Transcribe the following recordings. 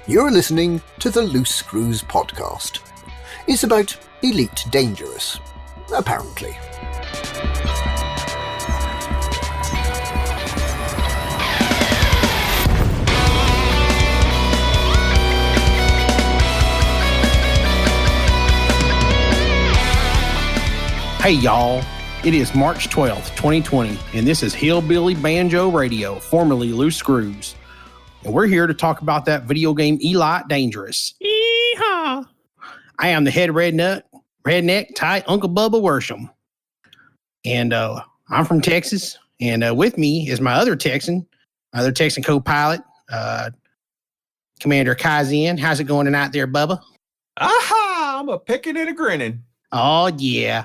You're listening to the Loose Screws podcast. It's about Elite Dangerous, apparently. Hey y'all, it is March 12th, 2020, and this is Hillbilly Banjo Radio, formerly Loose Screws. And we're here to talk about that video game Elite Dangerous. Yeehaw! I am the head redneck, tight Uncle Bubba Worsham. And I'm from Texas, and with me is my other Texan co-pilot, Commander Kaizen. How's it going tonight there, Bubba? Aha! I'm a picking and a grinning. Oh, yeah.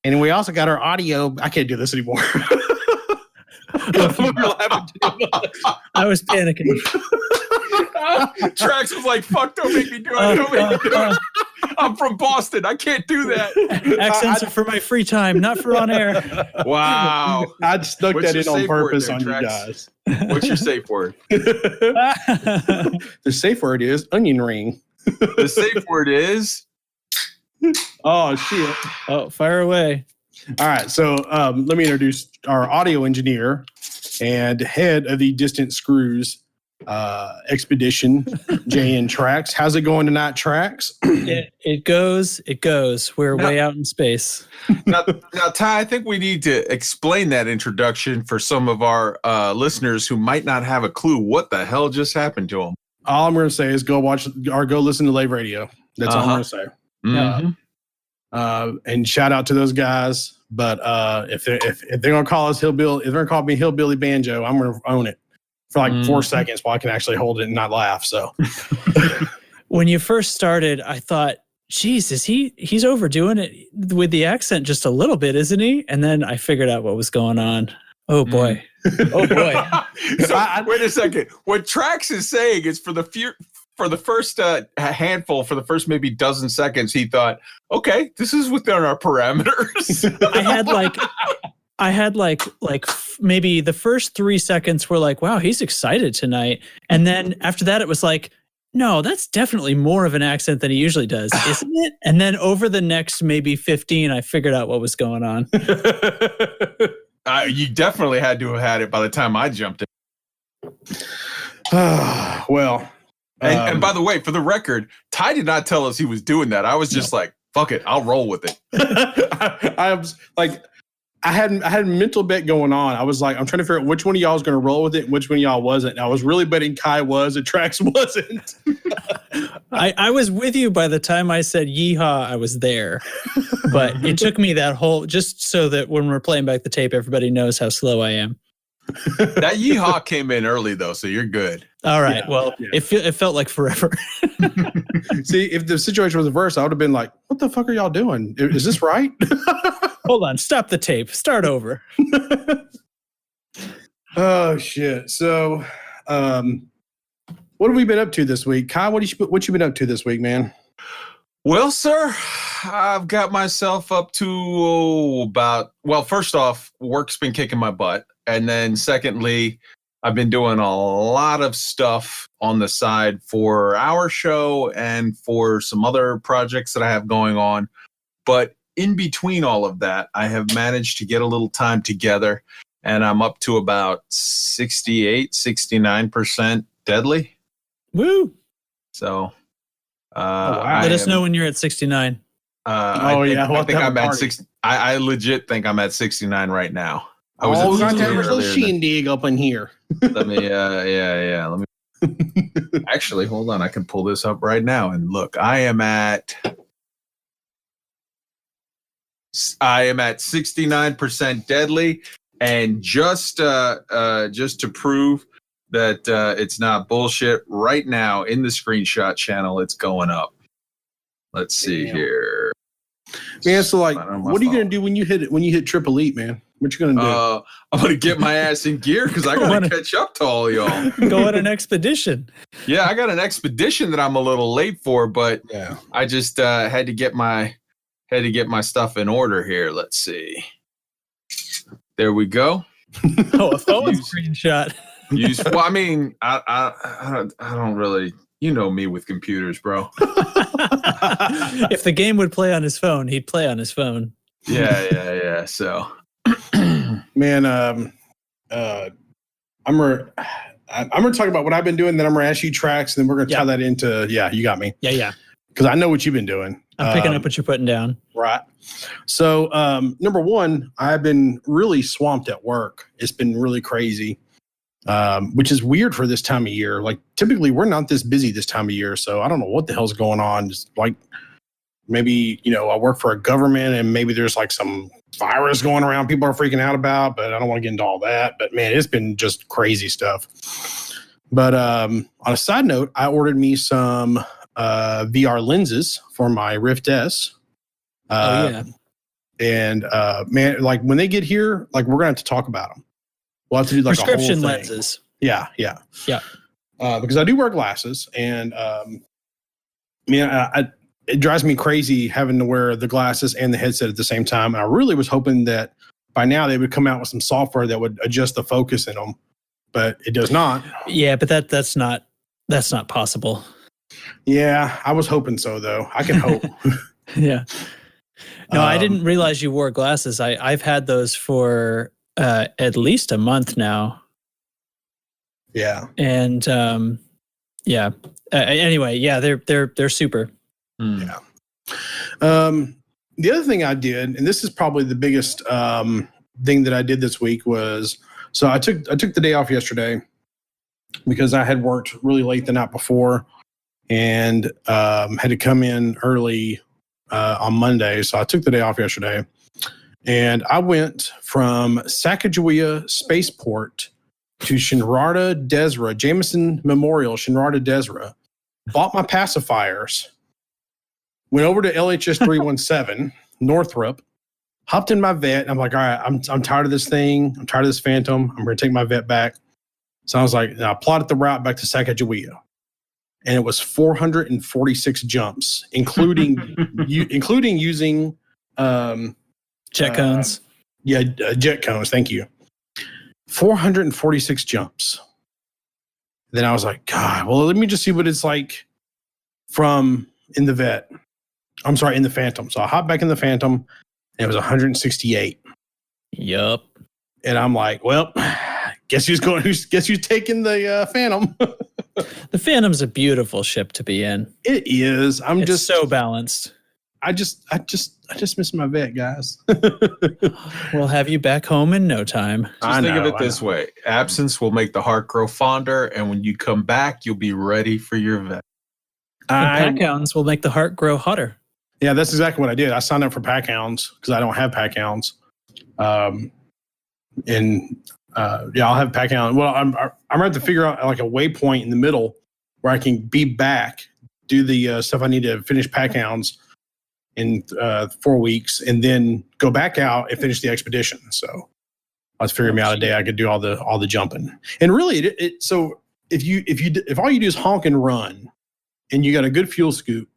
And we also got our audio. I can't do this anymore. I was panicking. Trax was like, fuck, don't make me do it. Don't make me do it. I'm from Boston. I can't do that. Accents are for my free time, not for on air. Wow. I stuck What's that in your on safe word purpose there, on you Trax? guys. What's your safe word? The safe word is onion ring. The safe word is... Oh, shit. Oh, fire away. All right. So let me introduce our audio engineer and head of the Distant Screws expedition, JN Trax. How's it going tonight, Trax? It goes. We're way out in space. now, Ty, I think we need to explain that introduction for some of our listeners who might not have a clue what the hell just happened to them. All I'm going to say is go watch or go listen to Lave Radio. That's all I'm going to say. Mm-hmm. And shout out to those guys. But if they're gonna call us hillbilly, if they're gonna call me Hillbilly Banjo, I'm gonna own it for like 4 seconds while I can actually hold it and not laugh. So When you first started, I thought, geez, he's overdoing it with the accent just a little bit, isn't he? And then I figured out what was going on. Oh boy. Oh boy. So wait a second. What Trax is saying is for the first handful, for the first maybe dozen seconds, he thought, okay, this is within our parameters. I had like maybe the first 3 seconds were like, wow, he's excited tonight. And then after that, it was like, no, that's definitely more of an accent than he usually does, isn't it? And then over the next maybe 15, I figured out what was going on. You definitely had to have had it by the time I jumped in. Well. And by the way, for the record, Ty did not tell us he was doing that. I was just like, fuck it, I'll roll with it. I was like, I had a mental bet going on. I was like, I'm trying to figure out which one of y'all was going to roll with it, and which one of y'all wasn't. And I was really betting Kai was, and Trax wasn't. I was with you by the time I said yeehaw, I was there. But it took me that whole, just so that when we're playing back the tape, everybody knows how slow I am. That yeehaw came in early, though, so you're good. All right. It felt like forever. See, if the situation was reversed, I would have been like, what the fuck are y'all doing? Is this right? Hold on. Stop the tape. Start over. Oh, shit. So, what have we been up to this week? Kai, what you been up to this week, man? Well, sir, I've got myself up to first off, work's been kicking my butt. And then secondly, I've been doing a lot of stuff on the side for our show and for some other projects that I have going on. But in between all of that, I have managed to get a little time together, and I'm up to about 69% deadly. Woo. So wow. Let us know when you're at 69. I think I'm at 60. I legit think I'm at 69 right now. I was we got that little shindig up in here. Let me, Let me. Actually, hold on. I can pull this up right now and look. I am at 69% deadly, and just to prove that it's not bullshit, right now in the screenshot channel, it's going up. Let's see here. Man, so like, what are you gonna do when you hit Triple Elite, man? What you gonna do? I'm gonna get my ass in gear because I gotta catch up to all y'all. Go on an expedition. Yeah, I got an expedition that I'm a little late for, but yeah, I just had to get my stuff in order here. Let's see. There we go. Oh, a phone screenshot. Well, I mean, I don't really You know me with computers, bro. If the game would play on his phone, he'd play on his phone. Yeah. So, Man, I'm gonna talk about what I've been doing. Then I'm gonna ask you tracks, and then we're gonna tie that into. Yeah, you got me. Yeah. Because I know what you've been doing. I'm picking up what you're putting down. Right. So, number one, I've been really swamped at work. It's been really crazy, which is weird for this time of year. Like, typically, we're not this busy this time of year. So, I don't know what the hell's going on. Just like maybe, I work for a government and maybe there's like some virus going around people are freaking out about, but I don't want to get into all that. But man, it's been just crazy stuff. But on a side note, I ordered me some VR lenses for my Rift S. And man, like when they get here, like we're gonna have to talk about them. We'll have to do like prescription a whole lenses. Yeah. Because I do wear glasses, and it drives me crazy having to wear the glasses and the headset at the same time. And I really was hoping that by now they would come out with some software that would adjust the focus in them, but it does not. Yeah, but that's not possible. Yeah, I was hoping so, though. I can hope. Yeah. No, I didn't realize you wore glasses. I've had those for at least a month now. Yeah. And anyway, yeah, they're super. Yeah. The other thing I did, and this is probably the biggest thing that I did this week, was so I took the day off yesterday because I had worked really late the night before and had to come in early on Monday. So I took the day off yesterday, and I went from Sacagawea Spaceport to Shinrarta Desra, Jameson Memorial, Shinrarta Desra, bought my pacifiers, went over to LHS 317, Northrop, hopped in my vet. I'm like, all right, I'm tired of this thing. I'm tired of this Phantom. I'm going to take my vet back. So I was like, I plotted the route back to Sacagawea. And it was 446 jumps, including using jet cones. Jet cones. Thank you. 446 jumps. Then I was like, God, well, let me just see what it's like in the Phantom. So I hopped back in the Phantom, and it was 168. Yup. And I'm like, well, guess who's taking the Phantom? The Phantom's a beautiful ship to be in. It is. It's just so balanced. I just miss my vet, guys. We'll have you back home in no time. Think of it this way. Absence will make the heart grow fonder, and when you come back, you'll be ready for your vet. Pack hounds will make the heart grow hotter. Yeah, that's exactly what I did. I signed up for pack hounds because I don't have pack hounds. I'll have pack hounds. Well, I'm going to have to figure out like a waypoint in the middle where I can be back, do the stuff I need to finish pack hounds in 4 weeks, and then go back out and finish the expedition. So I was figuring me out a day I could do all the jumping. And really, so if all you do is honk and run, and you got a good fuel scoop,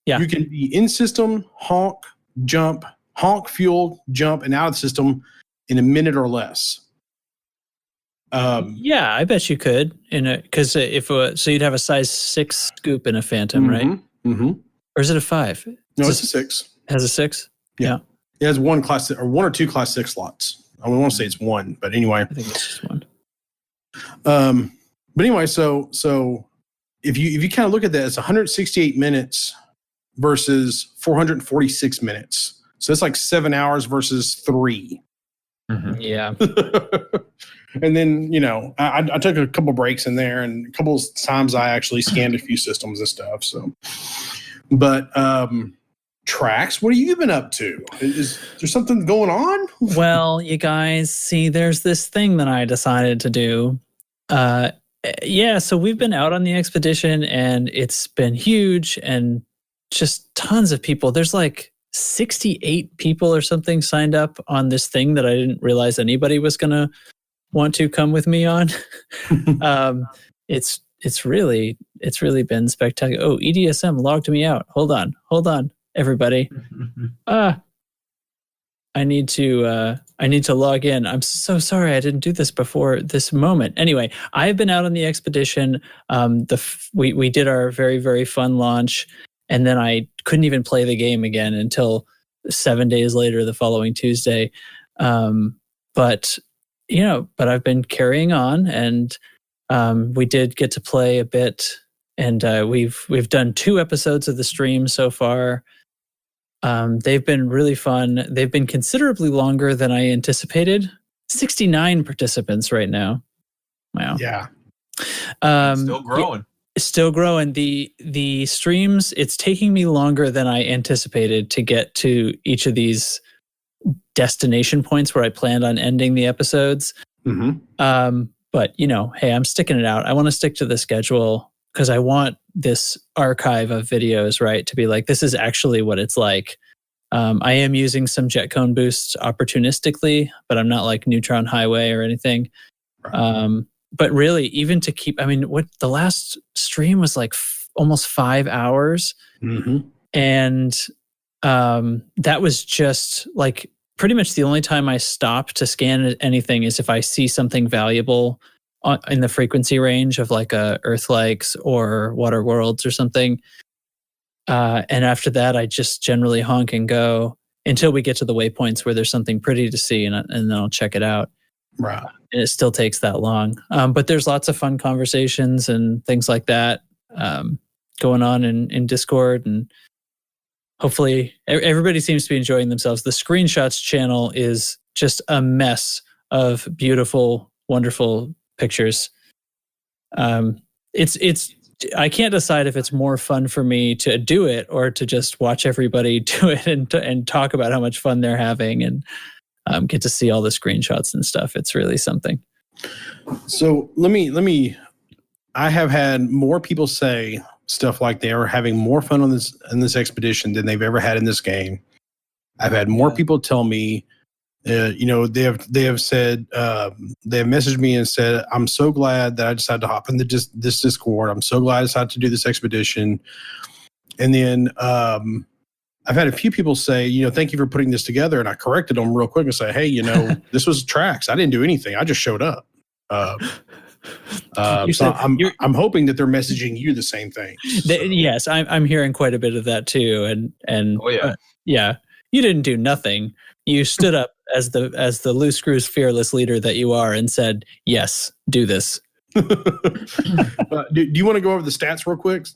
you can be in system, honk, jump, honk, fuel, jump, and out of the system in a minute or less. Yeah, I bet you could. Because so you'd have a size 6 scoop in a Phantom, right? Mm-hmm. Or is it a 5? No, it's a 6. It has a 6? Yeah. It has one or two class 6 slots. I want to say it's one, but anyway. I think it's just one. But anyway, so if you kind of look at that, it's 168 minutes versus 446 minutes. So it's like 7 hours versus 3. Mm-hmm. Yeah. And then, I took a couple breaks in there, and a couple of times I actually scanned a few systems and stuff. So, but Trax, what have you been up to? Is there something going on? Well, you guys, see, there's this thing that I decided to do. So we've been out on the expedition, and it's been huge, and just tons of people. There's like 68 people or something signed up on this thing that I didn't realize anybody was going to want to come with me on. It's really been spectacular. Oh, EDSM logged me out. Hold on, everybody. I need to log in. I'm so sorry I didn't do this before this moment. Anyway, I've been out on the expedition. We did our very, very fun launch, and then I couldn't even play the game again until 7 days later, the following Tuesday. But I've been carrying on, and we did get to play a bit, and we've done 2 episodes of the stream so far. They've been really fun. They've been considerably longer than I anticipated. 69 participants right now. Wow. Yeah. Still growing. Yeah, still growing. The streams, it's taking me longer than I anticipated to get to each of these destination points where I planned on ending the episodes. Mm-hmm. But, hey, I'm sticking it out. I want to stick to the schedule because I want this archive of videos, right, to be like, this is actually what it's like. I am using some Jetcone boosts opportunistically, but I'm not like Neutron Highway or anything. Right. But really, even to keep, what the last stream was like almost 5 hours. Mm-hmm. And that was just like pretty much the only time I stop to scan anything is if I see something valuable in the frequency range of like Earth Likes or Water Worlds or something. And after that, I just generally honk and go until we get to the waypoints where there's something pretty to see, and then I'll check it out. Right. And it still takes that long. But there's lots of fun conversations and things like that going on in Discord, and hopefully everybody seems to be enjoying themselves. The Screenshots channel is just a mess of beautiful, wonderful pictures. It's I can't decide if it's more fun for me to do it or to just watch everybody do it and talk about how much fun they're having and get to see all the screenshots and stuff. It's really something. So let me. I have had more people say stuff like they are having more fun on this expedition than they've ever had in this game. I've had more people tell me, they have said, they have messaged me and said, I'm so glad that I decided to hop into this Discord. I'm so glad I decided to do this expedition. And then I've had a few people say, thank you for putting this together. And I corrected them real quick and say, hey, this was tracks. I didn't do anything. I just showed up. So I'm hoping that they're messaging you the same thing. So. Yes, I'm hearing quite a bit of that too. And Oh yeah. Yeah, you didn't do nothing. You stood up as the Loose Screws fearless leader that you are and said, yes, do this. Do you want to go over the stats real quick?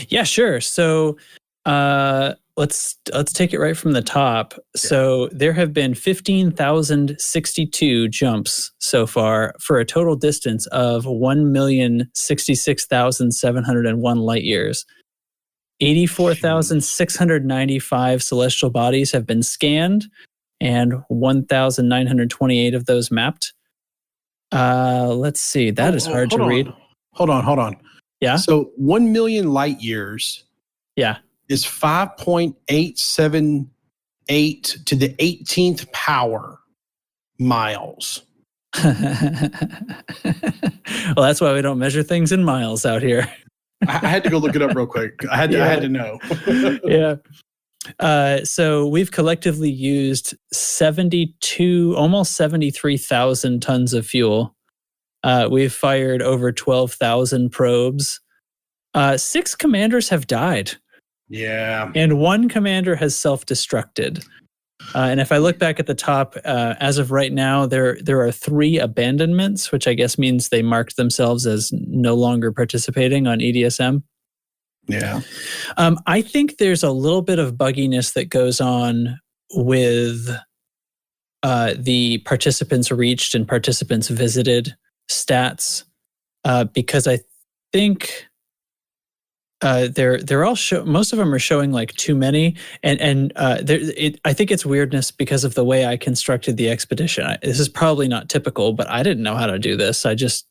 Yeah, sure. So let's take it right from the top. Yeah. So there have been 15,062 jumps so far for a total distance of 1,066,701 light years. 84,695 celestial bodies have been scanned, and 1,928 of those mapped. Let's see. That is hard to read. Hold on. Yeah. So 1 million light years. Yeah. Is 5.878 to the 18th power miles. Well, that's why we don't measure things in miles out here. I had to go look it up real quick. I had to know. Yeah. So we've collectively used 72, almost 73,000 tons of fuel. We've fired over 12,000 probes. 6 commanders have died. Yeah. And 1 commander has self-destructed. And if I look back at the top, as of right now, there are 3 abandonments, which I guess means they marked themselves as no longer participating on EDSM. Yeah. I think there's a little bit of bugginess that goes on with the participants reached and participants visited stats, because I think they're all most of them are showing like too many, and I think it's weirdness because of the way I constructed the expedition. This is probably not typical, but I didn't know how to do this. I just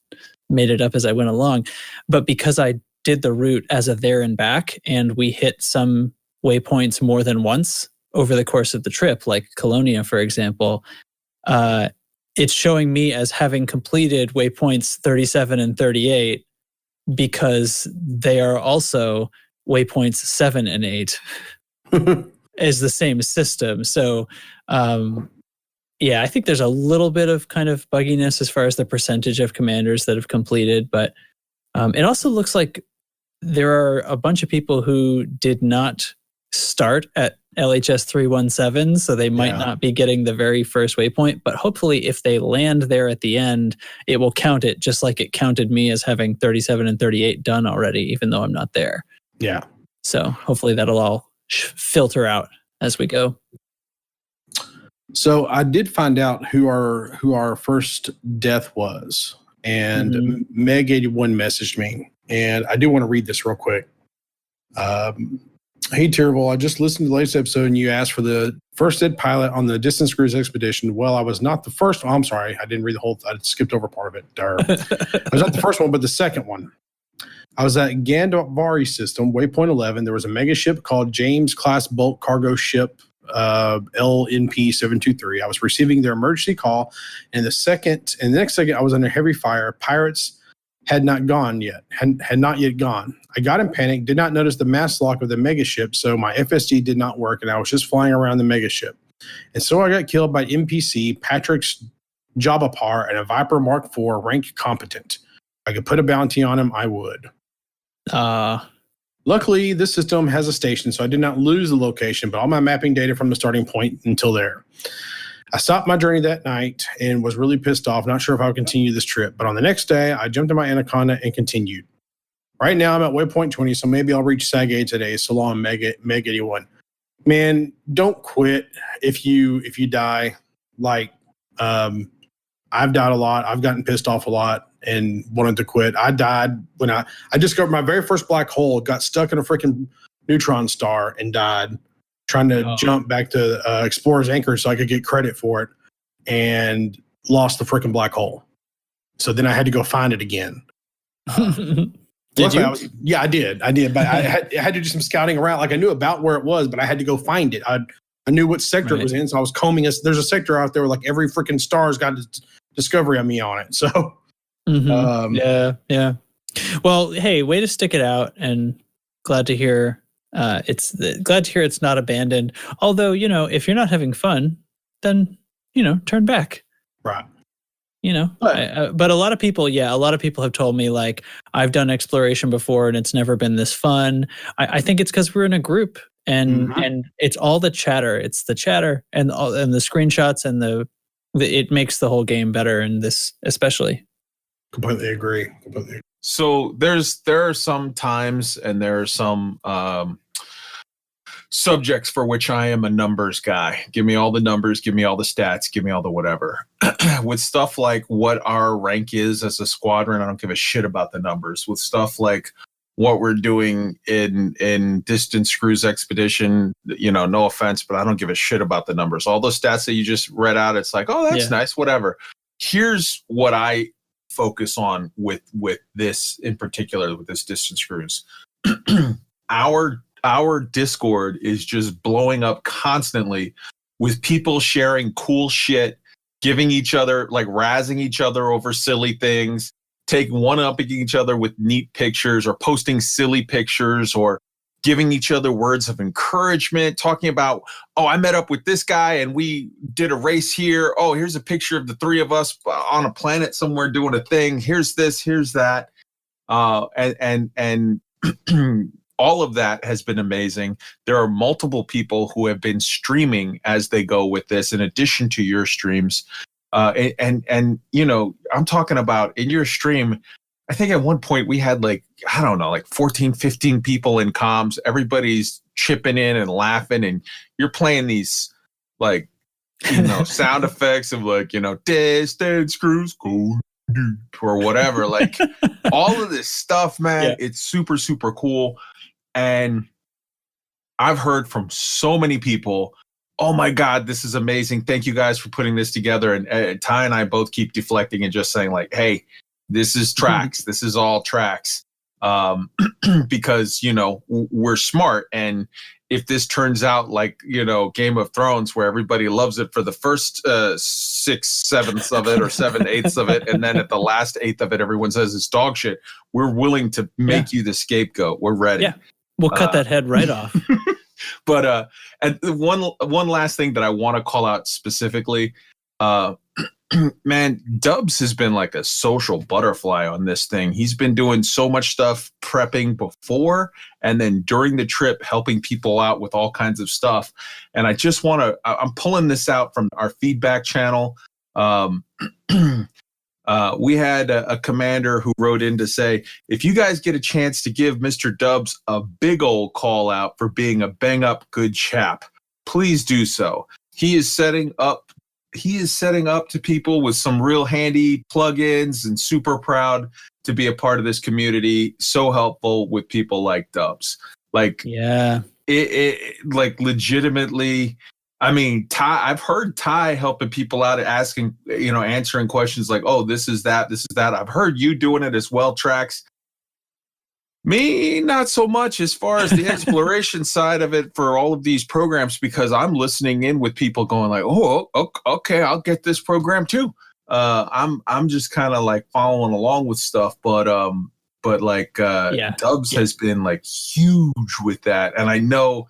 made it up as I went along. But because I did the route as a there and back, and we hit some waypoints more than once over the course of the trip, like Colonia, for example, it's showing me as having completed waypoints 37 and 38 because they are also waypoints 7 and 8. is the same system. So, yeah, I think there's a little bit of kind of bugginess as far as the percentage of commanders that have completed, but it also looks like there are a bunch of people who did not start at LHS 317, so they might not be getting the very first waypoint, but hopefully if they land there at the end, it will count it just like it counted me as having 37 and 38 done already, even though I'm not there. Yeah. So hopefully that'll all filter out as we go. So I did find out who our first death was, and Meg81 messaged me, and I do want to read this real quick. Hey, Terrible, I just listened to the latest episode, and you asked for the first dead pilot on the Distance Cruise expedition. Well, I was not the first. Oh, I'm sorry, I didn't read the whole. I skipped over part of it. I was not the first one, but the second one. I was at Gandvari system, waypoint 11. There was a mega ship called James class bulk cargo ship. LNP 723. I was receiving their emergency call, and the next second I was under heavy fire. Pirates had not gone yet, had not yet gone. I got in panic, did not notice the mast lock of the mega ship, so my FSD did not work, and I was just flying around the mega ship. And so I got killed by NPC, Patrick's Jabapar, and a Viper Mark IV rank competent. If I could put a bounty on him, I would. Luckily, this system has a station, so I did not lose the location, but all my mapping data from the starting point until there. I stopped my journey that night and was really pissed off, not sure if I would continue this trip. But on the next day, I jumped in my Anaconda and continued. Right now, I'm at waypoint 20, so maybe I'll reach Sag-A today. So long, Meg81. Man, don't quit if you die. Like, I've died a lot. I've gotten pissed off a lot and wanted to quit. I died when I discovered my very first black hole, got stuck in a freaking neutron star and died trying to jump back to Explorer's Anchor so I could get credit for it, and lost the freaking black hole. So then I had to go find it again. Did you? I did. But I had to do some scouting around. Like I knew about where it was, but I had to go find it. I knew what sector it was in, so I was combing it. There's a sector out there where like every freaking star's got a discovery on me on it. So yeah. Well, hey, way to stick it out, and glad to hear it's not abandoned. Although, if you're not having fun, then turn back. Right. But a lot of people have told me, like, I've done exploration before and it's never been this fun. I think it's because we're in a group and it's all the chatter. It's the chatter and the screenshots and it makes the whole game better in this especially. Completely agree. So there are some times and there are some subjects for which I am a numbers guy. Give me all the numbers, give me all the stats, give me all the whatever. With stuff like what our rank is as a squadron, I don't give a shit about the numbers. With stuff like what we're doing in Distance Cruise Expedition, no offense, but I don't give a shit about the numbers. All those stats that you just read out, it's like, oh, that's nice, whatever. Here's what I focus on with this in particular, with this Distance Cruise. Our Discord is just blowing up constantly with people sharing cool shit, giving each other, like razzing each other over silly things, one-upping each other with neat pictures or posting silly pictures or giving each other words of encouragement, talking about, oh, I met up with this guy and we did a race here. Oh, here's a picture of the three of us on a planet somewhere doing a thing. Here's this, here's that. And all of that has been amazing. There are multiple people who have been streaming as they go with this, in addition to your streams. And I'm talking about in your stream, I think at one point we had like 14, 15 people in comms. Everybody's chipping in and laughing, and you're playing these like, sound effects of like, Distance Cruise or whatever. Like all of this stuff, man, It's super, super cool. And I've heard from so many people, oh my God, this is amazing. Thank you guys for putting this together. And Ty and I both keep deflecting and just saying like, hey, this is tracks. This is all tracks. Because, we're smart. And if this turns out like, Game of Thrones, where everybody loves it for the first 6/7 of it or 7/8 of it, and then at the last 1/8 of it, everyone says it's dog shit, we're willing to make you the scapegoat. We're ready. Yeah. We'll cut that head right off. But and one last thing that I want to call out specifically, man, Dubs has been like a social butterfly on this thing. He's been doing so much stuff prepping before and then during the trip, helping people out with all kinds of stuff. And I just want to, I'm pulling this out from our feedback channel. We had a commander who wrote in to say, if you guys get a chance to give Mr. Dubs a big old call out for being a bang up good chap, please do so. He is setting up to people with some real handy plugins and super proud to be a part of this community. So helpful with people like Dubs. Like, yeah, it like legitimately. I mean, Ty, I've heard Ty helping people out, asking, answering questions like, oh, this is that. I've heard you doing it as well, Trax. Me, not so much as far as the exploration side of it for all of these programs, because I'm listening in with people going like, oh, okay, I'll get this program too. I'm just kind of like following along with stuff, but Dubs has been like huge with that, and I know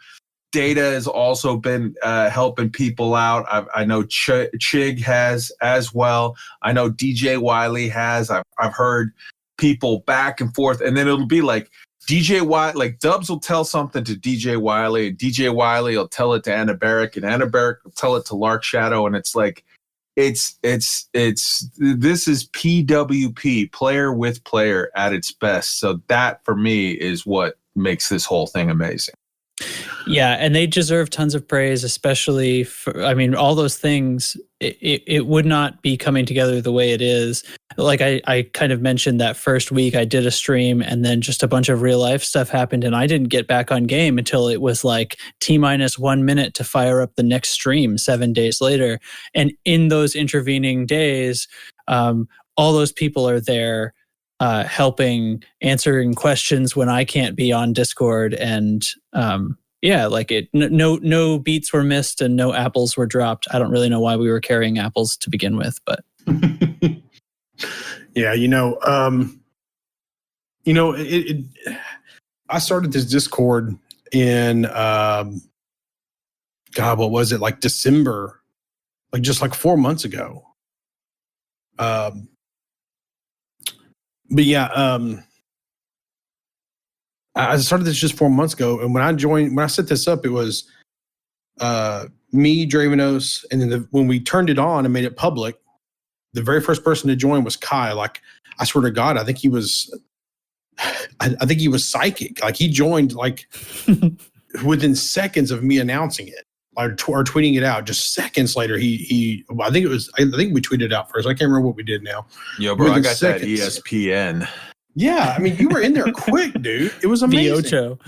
Data has also been helping people out. I know Chig has as well. I know DJ Wiley has. I've heard people back and forth, and then it'll be like DJ Wiley, like Dubs will tell something to DJ Wiley, and DJ Wiley will tell it to Anna Barrick, and Anna Barrick will tell it to Lark Shadow, and it's like this is PWP, player with player at its best. So that for me is what makes this whole thing amazing. Yeah, and they deserve tons of praise, especially for, I mean, all those things, it would not be coming together the way it is. Like I kind of mentioned that first week I did a stream and then just a bunch of real life stuff happened and I didn't get back on game until it was like T-minus 1 minute to fire up the next stream 7 days later. And in those intervening days, all those people are there helping, answering questions when I can't be on Discord, and no beats were missed and no apples were dropped. I don't really know why we were carrying apples to begin with, but yeah, I started this Discord in what was it, like December, like just like 4 months ago. But yeah, I started this just 4 months ago, and when I set this up, it was me, Dravenos, and then when we turned it on and made it public, the very first person to join was Kai. Like, I swear to God, I think he was psychic. Like, he joined like within seconds of me announcing it or tweeting it out. Just seconds later, I think we tweeted it out first. I can't remember what we did now. Yo, bro, I got seconds. That ESPN. Yeah, I mean, you were in there quick, dude. It was amazing.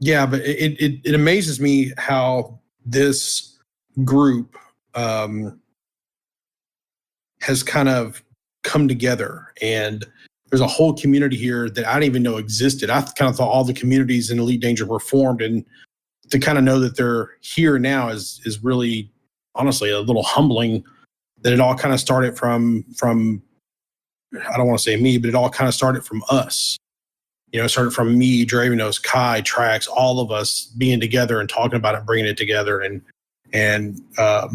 Yeah, but it amazes me how this group has kind of come together, and there's a whole community here that I didn't even know existed. I kind of thought all the communities in Elite Danger were formed, and to kind of know that they're here now is really, honestly, a little humbling. That it all kind of started from I don't want to say me, but it all kind of started from us. It started from me, Dravenos, Kai, Trax, all of us being together and talking about it, bringing it together, and I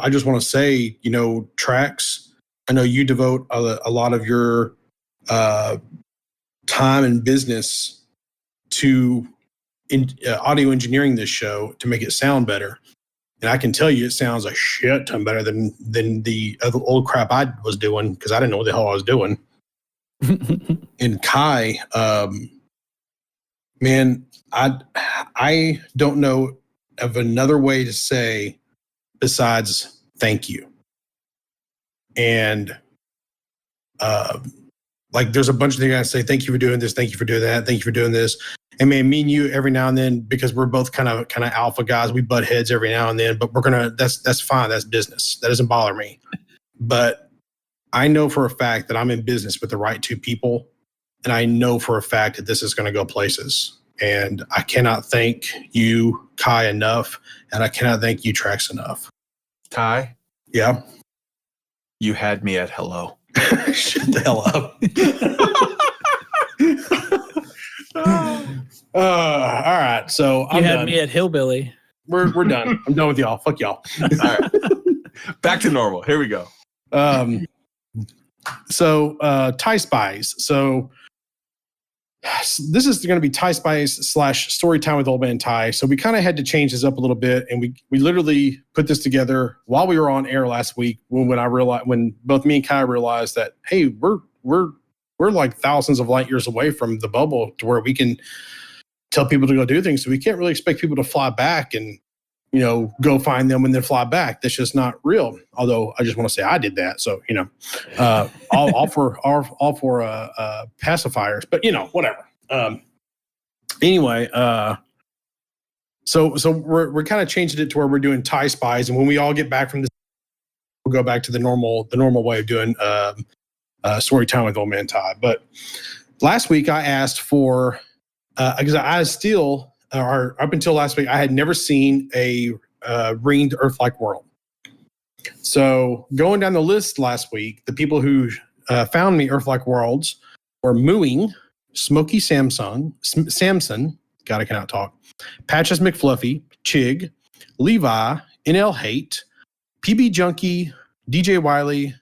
just want to say, Trax, I know you devote a lot of your time and business to audio engineering this show to make it sound better. And I can tell you it sounds a shit ton better than the other old crap I was doing, because I didn't know what the hell I was doing. And Kai, man, I don't know of another way to say besides thank you. And like there's a bunch of things I say, thank you for doing this, thank you for doing that, thank you for doing this. And man, me and you every now and then, because we're both kind of alpha guys, we butt heads every now and then, but that's fine, that's business. That doesn't bother me. But I know for a fact that I'm in business with the right two people, and I know for a fact that this is going to go places. And I cannot thank you, Kai, enough, and I cannot thank you, Trax, enough. Ty? Yeah? You had me at hello. Shut the hell up. All right. So You I'm had done. me at hillbilly. We're done. I'm done with y'all. Fuck y'all. All right. Back to normal. Here we go. Tie Spies. So this is going to be Tie Spies / Story Time with Old Man Ty. So we kind of had to change this up a little bit, and we literally put this together while we were on air last week. When both me and Kai realized that, hey, we're like thousands of light years away from the bubble to where we can tell people to go do things. So we can't really expect people to fly back and, go find them and then fly back. That's just not real. Although I just want to say I did that. So, all for pacifiers, but whatever. Anyway, so we're kind of changing it to where we're doing Tie Spies. And when we all get back from this, we'll go back to the normal way of doing, Story Time with Old Man Ty. But last week I asked for, because up until last week, I had never seen a ringed Earth-like world. So going down the list last week, the people who found me Earth-like worlds were Mooing, Smokey Samson, God, I cannot talk, Patches McFluffy, Chig, Levi, NL Hate, PB Junkie, DJ Wiley,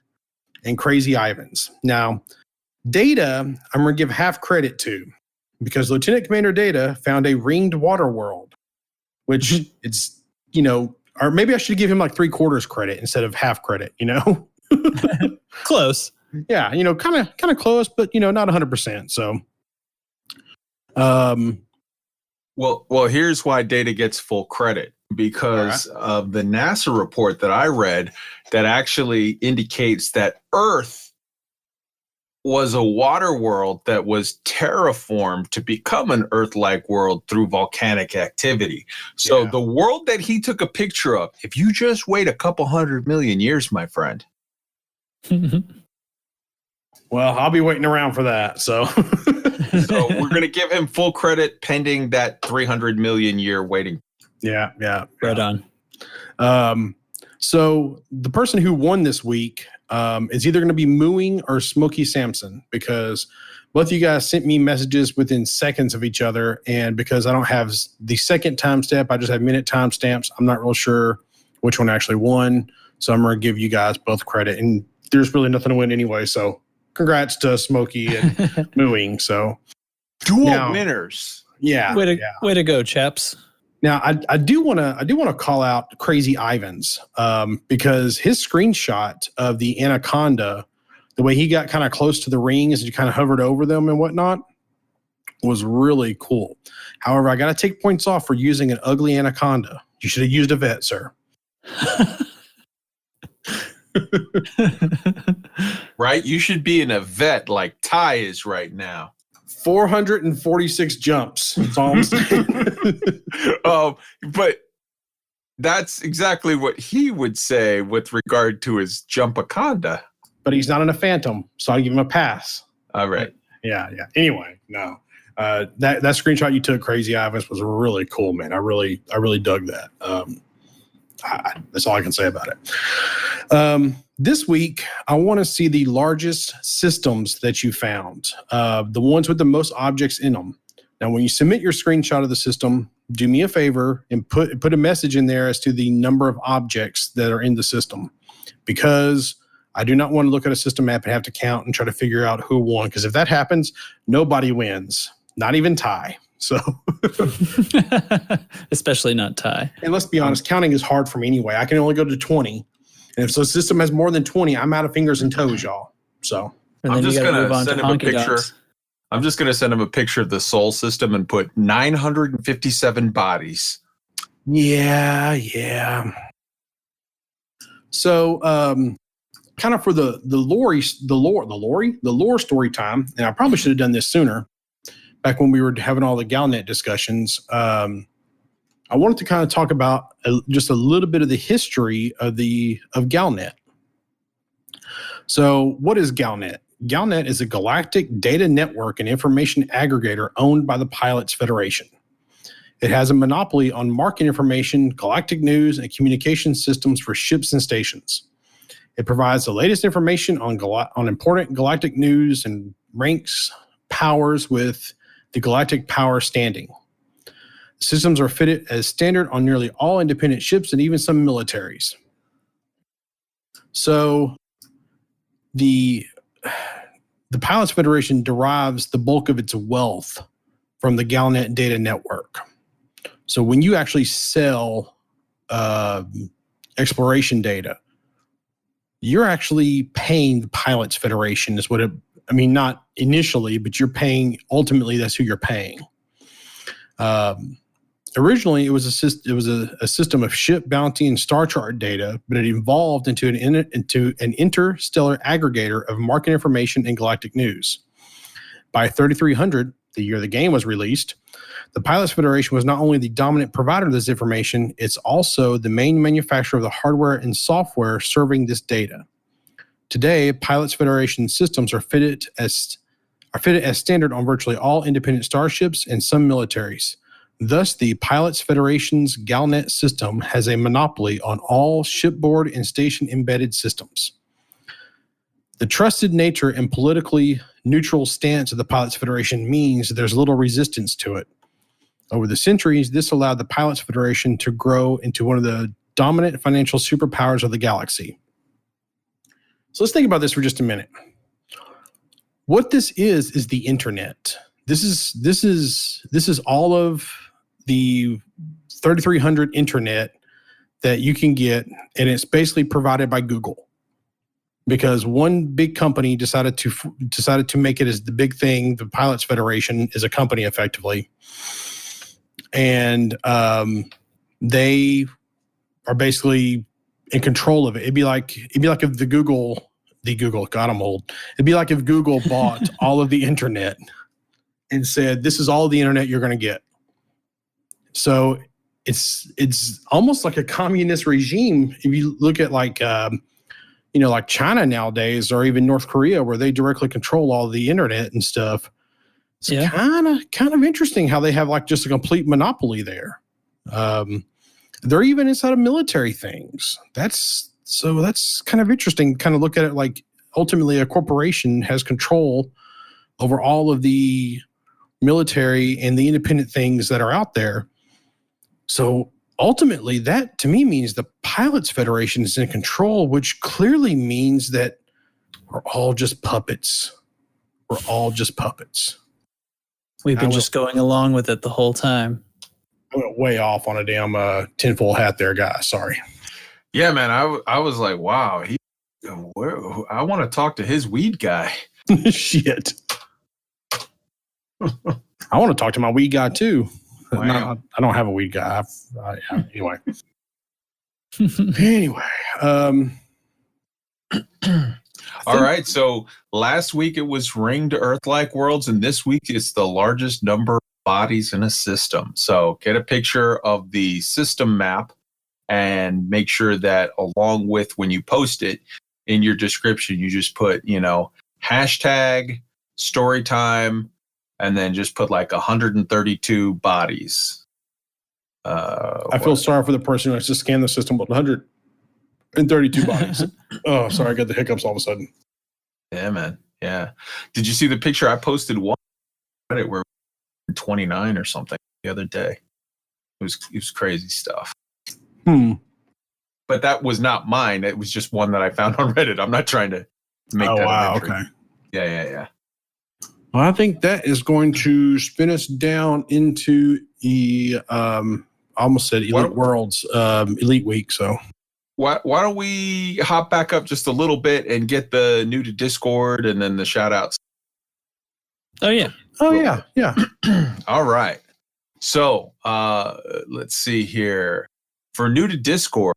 and Crazy Ivans. Now, Data, I'm going to give half credit to, because Lieutenant Commander Data found a ringed water world, which it's, or maybe I should give him like 3/4 credit instead of half credit, Close. Yeah, kind of close, but not 100%. So, Well, here's why Data gets full credit, because of the NASA report that I read that actually indicates that Earth was a water world that was terraformed to become an Earth-like world through volcanic activity. So the world that he took a picture of, if you just wait a couple 100 million years, my friend. Well, I'll be waiting around for that. So, So we're going to give him full credit pending that 300 million year waiting. yeah. Right on. So the person who won this week is either going to be Mooing or Smokey Samson, because both of you guys sent me messages within seconds of each other. And because I don't have the second timestamp, I just have minute timestamps. I'm not real sure which one actually won. So I'm going to give you guys both credit. And there's really nothing to win anyway. So congrats to Smokey and Mooing. So Dual winners. Yeah. Way to go, chaps. Now, I do want to call out Crazy Ivans because his screenshot of the Anaconda, the way he got kind of close to the rings and kind of hovered over them and whatnot, was really cool. However, I got to take points off for using an ugly Anaconda. You should have used a vet, sir. Right? You should be in a vet like Ty is right now. 446 jumps. That's all I'm saying. But that's exactly what he would say with regard to his Jumpaconda. But he's not in a Phantom, so I'll give him a pass. All right. Yeah. Anyway, no. That screenshot you took, Crazy Ivans, was really cool, man. I really dug that. That's all I can say about it. This week, I want to see the largest systems that you found, the ones with the most objects in them. Now, when you submit your screenshot of the system, do me a favor and put a message in there as to the number of objects that are in the system, because I do not want to look at a system map and have to count and try to figure out who won, because if that happens, nobody wins, not even Ty. So, especially not Ty. And let's be honest, counting is hard for me anyway. I can only go to 20. And if the system has more than 20, I'm out of fingers and toes, y'all. So And then I'm just you got to gonna move on to send him a honky picture. donks. I'm just going to send him a picture of the Sol system and put 957 bodies. Yeah. So, kind of for the lore story time, and I probably should have done this sooner, back when we were having all the Galnet discussions. I wanted to kind of talk about just a little bit of the history of Galnet. So, what is Galnet? Galnet is a galactic data network and information aggregator owned by the Pilots Federation. It has a monopoly on market information, galactic news, and communication systems for ships and stations. It provides the latest information on important galactic news and ranks powers with the galactic power standing. Systems are fitted as standard on nearly all independent ships and even some militaries. So the Pilots Federation derives the bulk of its wealth from the Galnet data network. So when you actually sell exploration data, you're actually paying the Pilots Federation is what it, I mean, not initially, but you're paying, ultimately that's who you're paying. Originally, it was a system of ship bounty and star chart data, but it evolved into an interstellar aggregator of market information and galactic news. By 3300, the year the game was released, the Pilots Federation was not only the dominant provider of this information, it's also the main manufacturer of the hardware and software serving this data. Today, Pilots Federation systems are fitted as standard on virtually all independent starships and some militaries. Thus, the Pilots Federation's Galnet system has a monopoly on all shipboard and station embedded systems. The trusted nature and politically neutral stance of the Pilots Federation means there's little resistance to it. Over the centuries, this allowed the Pilots Federation to grow into one of the dominant financial superpowers of the galaxy. So let's think about this for just a minute. What this is the internet. This is all of the 3300 internet that you can get, and it's basically provided by Google, because one big company decided to make it as the big thing. The Pilots Federation is a company effectively, and they are basically in control of it. It'd be like if Google, God, I'm old. It'd be like if Google bought all of the internet and said, this is all the internet you're going to get. So it's almost like a communist regime. If you look at like China nowadays, or even North Korea, where they directly control all the internet and stuff. It's kind of interesting how they have like just a complete monopoly there. They're even inside of military things. That's kind of interesting. Kind of look at it like ultimately a corporation has control over all of the military and the independent things that are out there. So ultimately, that to me means the Pilots Federation is in control, which clearly means that we're all just puppets. We're all just puppets. We've been just going along with it the whole time. I went way off on a damn tinfoil hat there, guys. Sorry. Yeah, man. I was like, wow. I want to talk to his weed guy. Shit. I want to talk to my weed guy too. Wow. No, I don't have a weed guy. Anyway. All right. So last week it was ringed Earth-like worlds, and this week it's the largest number of bodies in a system. So get a picture of the system map and make sure that along with when you post it in your description, you just put, hashtag story time, and then just put like 132 bodies. I feel sorry for the person who has to scan the system with 132 bodies. Oh, sorry. I got the hiccups all of a sudden. Yeah, man. Yeah. Did you see the picture I posted one Reddit where 29 or something the other day? It was crazy stuff. But that was not mine. It was just one that I found on Reddit. I'm not trying to make that. Oh, wow. Okay. Yeah. Well, I think that is going to spin us down into the, I almost said Elite Worlds, Elite Week. So why don't we hop back up just a little bit and get the new to Discord and then the shout outs? Oh, yeah. Yeah. All right. So let's see here. For new to Discord,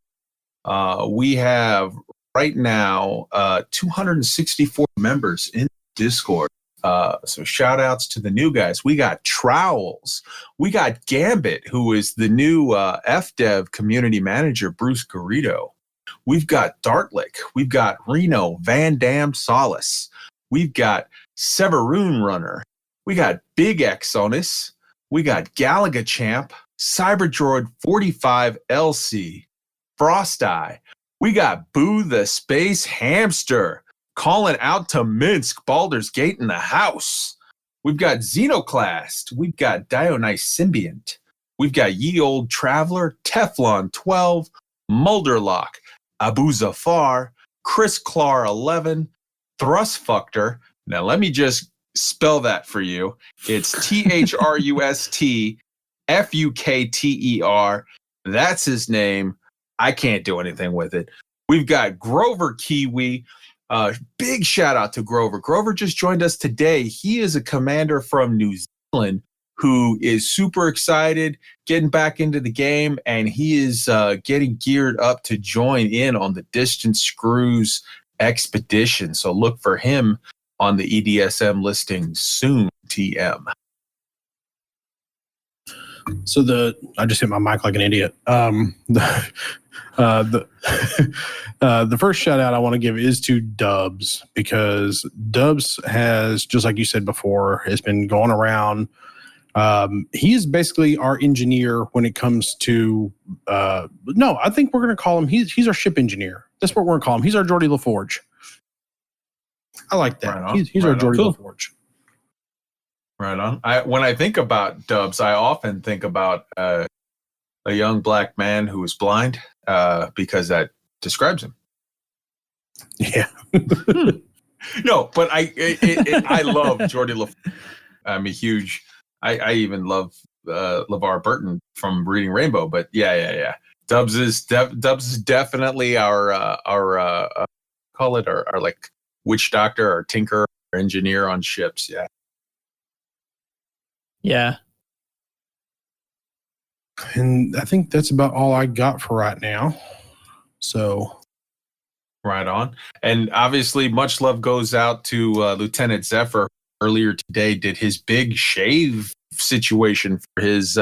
we have right now 264 members in Discord. So shout outs to the new guys. We got Trowels. We got Gambit, who is the new FDev community manager, Bruce Garrido. We've got Dartlick. We've got Reno Van Dam Solace. We've got Severoon Runner. We got Big Exonus. We got Galaga Champ, Cyberdroid 45 LC, Frost Eye. We got Boo the Space Hamster. Calling out to Minsk, Baldur's Gate in the house. We've got Xenoclast. We've got Dionyse Symbiont. We've got Ye Old Traveler, Teflon 12, Mulderlock, Abu Zafar, Chris Clar 11, Thrustfuckter. Now let me just spell that for you. It's THRUSTFUKTER. That's his name. I can't do anything with it. We've got Grover Kiwi. Big shout out to Grover. Grover just joined us today. He is a commander from New Zealand who is super excited, getting back into the game, and he is getting geared up to join in on the Distant Screws expedition. So look for him on the EDSM listing soon, TM. So I just hit my mic like an idiot. The first shout out I want to give is to Dubs, because Dubs has, just like you said before, has been going around. He is basically our engineer when it comes to, no, I think we're going to call him, he's our ship engineer. That's what we're going to call him. He's our Geordie LaForge. I like that. Right He's our Geordie Cool. LaForge. Right on. When I think about Dubs, I often think about a young black man who is blind, because that describes him. Yeah. No, but I love Geordie LaForge. I'm a huge. I even love LeVar Burton from Reading Rainbow. But yeah. Dubs is definitely our call it our like witch doctor, our tinker, our engineer on ships. Yeah. Yeah. And I think that's about all I got for right now. So. Right on. And obviously, much love goes out to Lieutenant Zephyr. Earlier today, did his big shave situation for his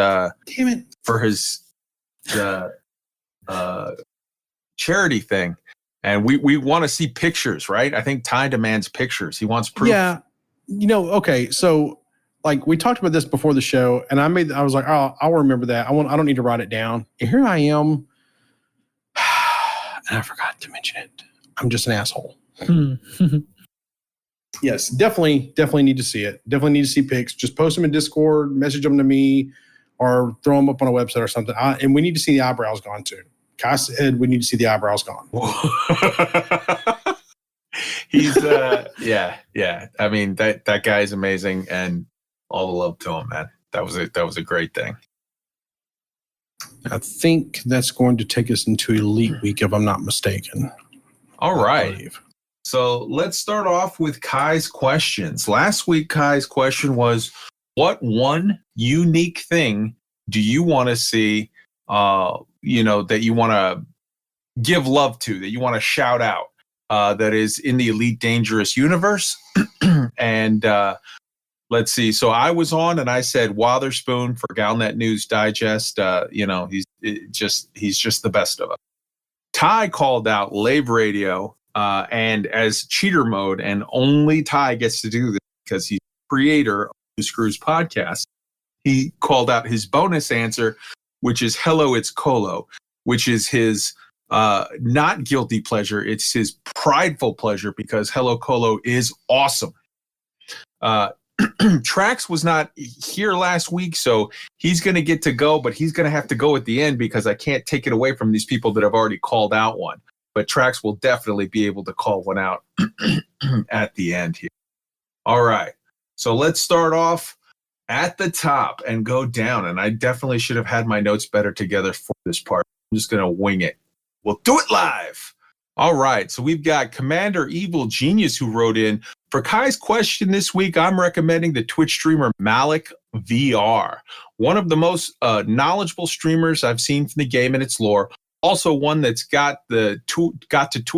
charity thing, and we want to see pictures, right? I think Ty demands pictures. He wants proof. Yeah, okay. So, like, we talked about this before the show, and I was like, oh, I'll remember that. I don't need to write it down. And here I am, and I forgot to mention it. I'm just an asshole. Yes, definitely need to see it. Definitely need to see pics. Just post them in Discord, message them to me, or throw them up on a website or something. And we need to see the eyebrows gone too. Kai said we need to see the eyebrows gone. He's yeah. I mean, that guy is amazing, and all the love to him, man. That was a great thing. I think that's going to take us into Elite Week, if I'm not mistaken. All right. So let's start off with Kai's questions. Last week, Kai's question was, what one unique thing do you want to see, that you want to give love to, that you want to shout out, that is in the Elite Dangerous universe? And let's see. So I was on and I said Wotherspoon for Galnet News Digest. He's just the best of us. Ty called out Lave Radio, and as cheater mode, and only Ty gets to do this because he's the creator of the Screws podcast. He called out his bonus answer, which is Hello, It's Colo, which is his not guilty pleasure. It's his prideful pleasure, because Hello Colo is awesome. Trax was not here last week, so he's going to get to go, but he's going to have to go at the end because I can't take it away from these people that have already called out one. But Trax will definitely be able to call one out at the end here. All right. So let's start off at the top and go down. And I definitely should have had my notes better together for this part. I'm just going to wing it. We'll do it live. All right. So we've got Commander Evil Genius who wrote in. For Kai's question this week, I'm recommending the Twitch streamer Malik VR. One of the most knowledgeable streamers I've seen from the game and its lore. Also one that's got to tour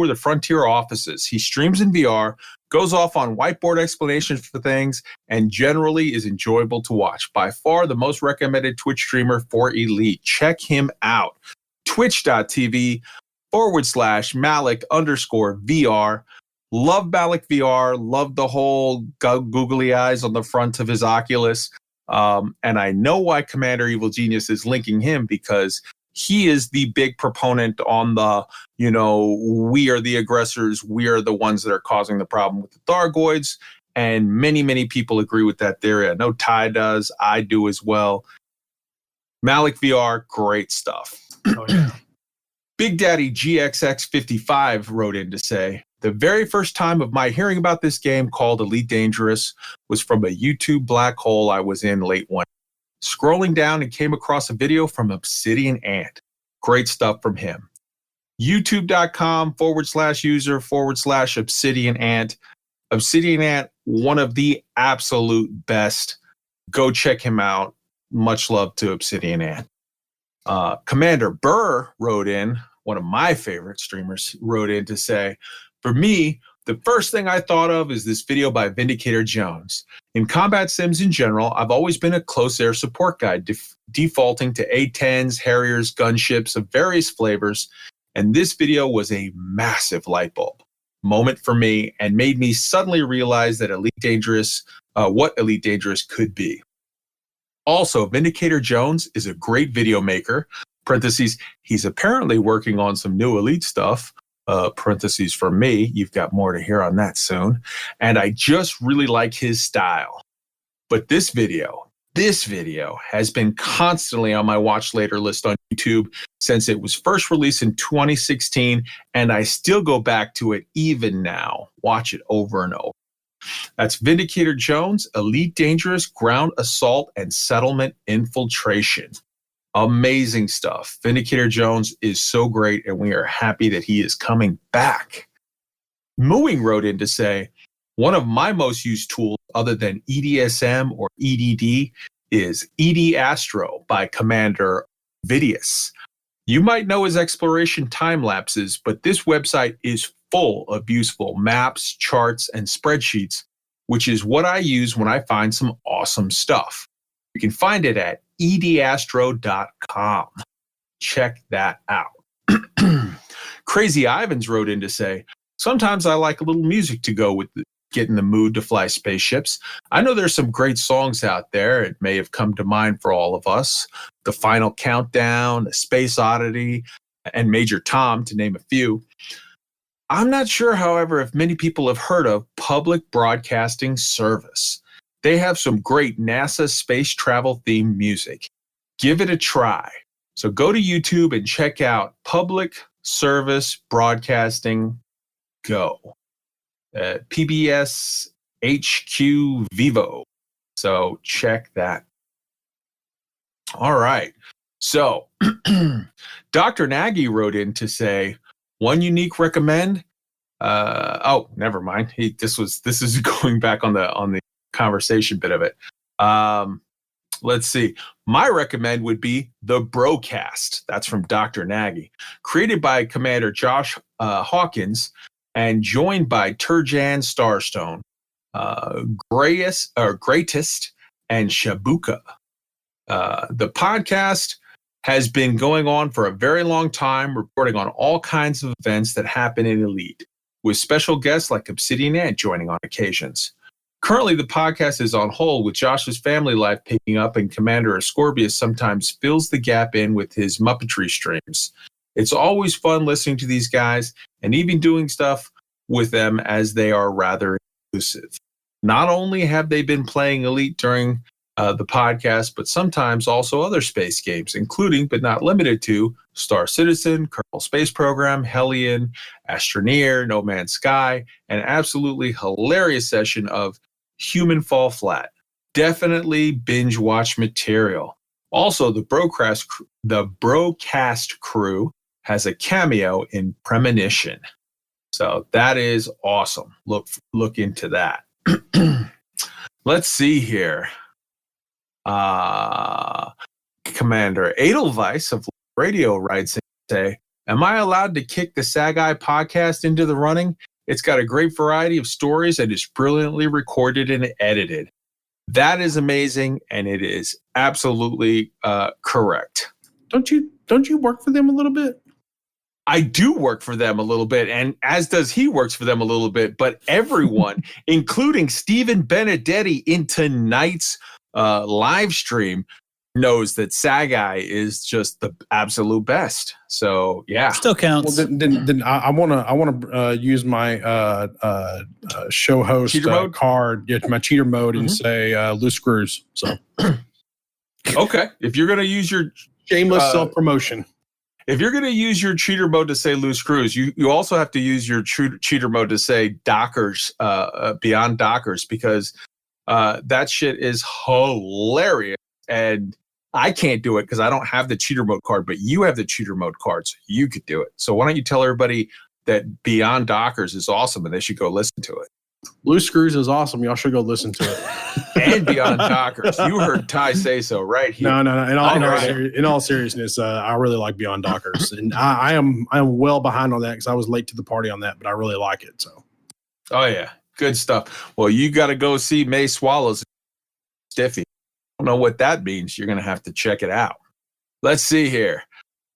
the Frontier offices. He streams in VR, goes off on whiteboard explanations for things, and generally is enjoyable to watch. By far the most recommended Twitch streamer for Elite. Check him out. Twitch.tv/Malik_VR. Love Malik VR. Love the whole googly eyes on the front of his Oculus. And I know why Commander Evil Genius is linking him, because he is the big proponent on the, we are the aggressors. We are the ones that are causing the problem with the Thargoids. And many, many people agree with that theory. I know Ty does. I do as well. Malik VR, great stuff. Oh, yeah. Big Daddy GXX55 wrote in to say, the very first time of my hearing about this game called Elite Dangerous was from a YouTube black hole I was in late one. Scrolling down and came across a video from Obsidian Ant. Great stuff from him. YouTube.com/user/Obsidian Ant. Obsidian Ant, one of the absolute best. Go check him out. Much love to Obsidian Ant. Commander Burr wrote in, one of my favorite streamers, wrote in to say, for me, the first thing I thought of is this video by Vindicator Jones. In combat sims in general, I've always been a close air support guy, defaulting to A-10s, Harriers, gunships of various flavors, and this video was a massive light bulb moment for me and made me suddenly realize that Elite Dangerous, what Elite Dangerous could be. Also, Vindicator Jones is a great video maker, parentheses, he's apparently working on some new Elite stuff, parentheses for me, you've got more to hear on that soon, and I just really like his style. But this video has been constantly on my watch later list on YouTube since it was first released in 2016, and I still go back to it even now, watch it over and over. That's Vindicator Jones, Elite Dangerous, Ground Assault, and Settlement Infiltration. Amazing stuff. Vindicator Jones is so great, and we are happy that he is coming back. Mooing wrote in to say, one of my most used tools other than EDSM or EDD is ED Astro by Commander Vidius. You might know his exploration time lapses, but this website is full of useful maps, charts, and spreadsheets, which is what I use when I find some awesome stuff. You can find it at edastro.com. Check that out. Crazy Ivans wrote in to say, sometimes I like a little music to go with get in the mood to fly spaceships. I know there's some great songs out there. It may have come to mind for all of us. The Final Countdown, The Space Oddity, and Major Tom, to name a few. I'm not sure, however, if many people have heard of Public Broadcasting Service. They have some great NASA space travel themed music. Give it a try. So go to YouTube and check out Public Service Broadcasting Go. PBS HQ Vivo. So check that. All right. So Dr. Nagy wrote in to say, one unique recommend. Never mind. This is going back on the conversation bit of it. Let's see. My recommend would be the Broadcast. That's from Dr. Nagy, created by Commander Josh Hawkins and joined by Turjan Starstone, Greatest, and Shabuka. The podcast has been going on for a very long time, reporting on all kinds of events that happen in Elite, with special guests like Obsidian Ant joining on occasions. Currently, the podcast is on hold with Josh's family life picking up, and Commander Ascorbius sometimes fills the gap in with his Muppetry streams. It's always fun listening to these guys and even doing stuff with them, as they are rather inclusive. Not only have they been playing Elite during the podcast, but sometimes also other space games, including but not limited to Star Citizen, Kerbal Space Program, Hellion, Astroneer, No Man's Sky, an absolutely hilarious session of Human Fall Flat. Definitely binge watch material. Also, the Broadcast crew has a cameo in Premonition. So that is awesome. Look into that. Let's see here. Commander Edelweiss of Radio writes in to say, am I allowed to kick the Sag-Eye podcast into the running? It's got a great variety of stories and is brilliantly recorded and edited. That is amazing, and it is absolutely correct. Don't you work for them a little bit? I do work for them a little bit, and as does he works for them a little bit, but everyone, including Stephen Benedetti in tonight's live stream, knows that Sag-Eye is just the absolute best. So yeah, still counts. Well, then I want to use my show host mode card, my cheater mode, and say loose screws. So Okay. If you're going to use your Shameless self-promotion. If you're going to use your cheater mode to say Loose Screws, you also have to use your cheater mode to say Dockers, Beyond Dockers, because that shit is hilarious. And I can't do it because I don't have the cheater mode card, but you have the cheater mode card, so you could do it. So why don't you tell everybody that Beyond Dockers is awesome and they should go listen to it. Loose Screws is awesome. Y'all should go listen to it. And Beyond Dockers. You heard Ty say so right here. No. In all seriousness, I really like Beyond Dockers, and I am well behind on that because I was late to the party on that, but I really like it. So, oh yeah, good stuff. Well, you got to go see May Swallows Stiffy. I don't know what that means. You're gonna have to check it out. Let's see here.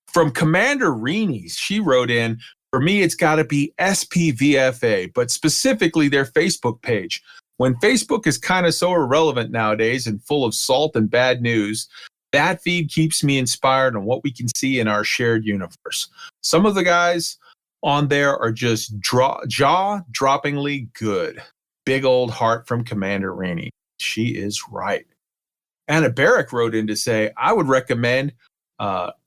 From Commander Reenies, she wrote in. For me, it's got to be SPVFA, but specifically their Facebook page. When Facebook is kind of so irrelevant nowadays and full of salt and bad news, that feed keeps me inspired on what we can see in our shared universe. Some of the guys on there are just jaw-droppingly good. Big old heart from Commander Rainey. She is right. Anna Barrick wrote in to say, I would recommend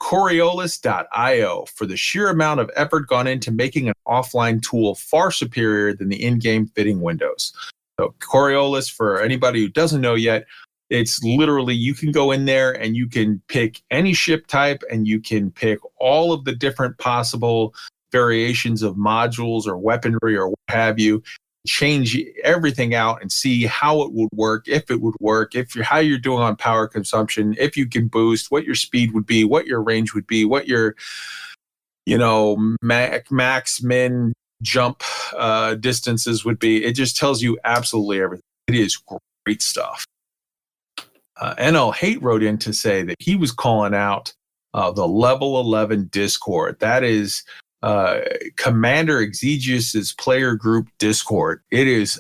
Coriolis.io for the sheer amount of effort gone into making an offline tool far superior than the in-game fitting windows. So Coriolis, for anybody who doesn't know yet, it's literally you can go in there and you can pick any ship type and you can pick all of the different possible variations of modules or weaponry or what have you, change everything out and see how it would work, if it would work, how you're doing on power consumption, if you can boost, what your speed would be, what your range would be, what your max min jump distances would be. It just tells you absolutely everything. It is great stuff. NL Hate wrote in to say that he was calling out the Level 11 Discord. That is Commander Exegius's player group Discord. It is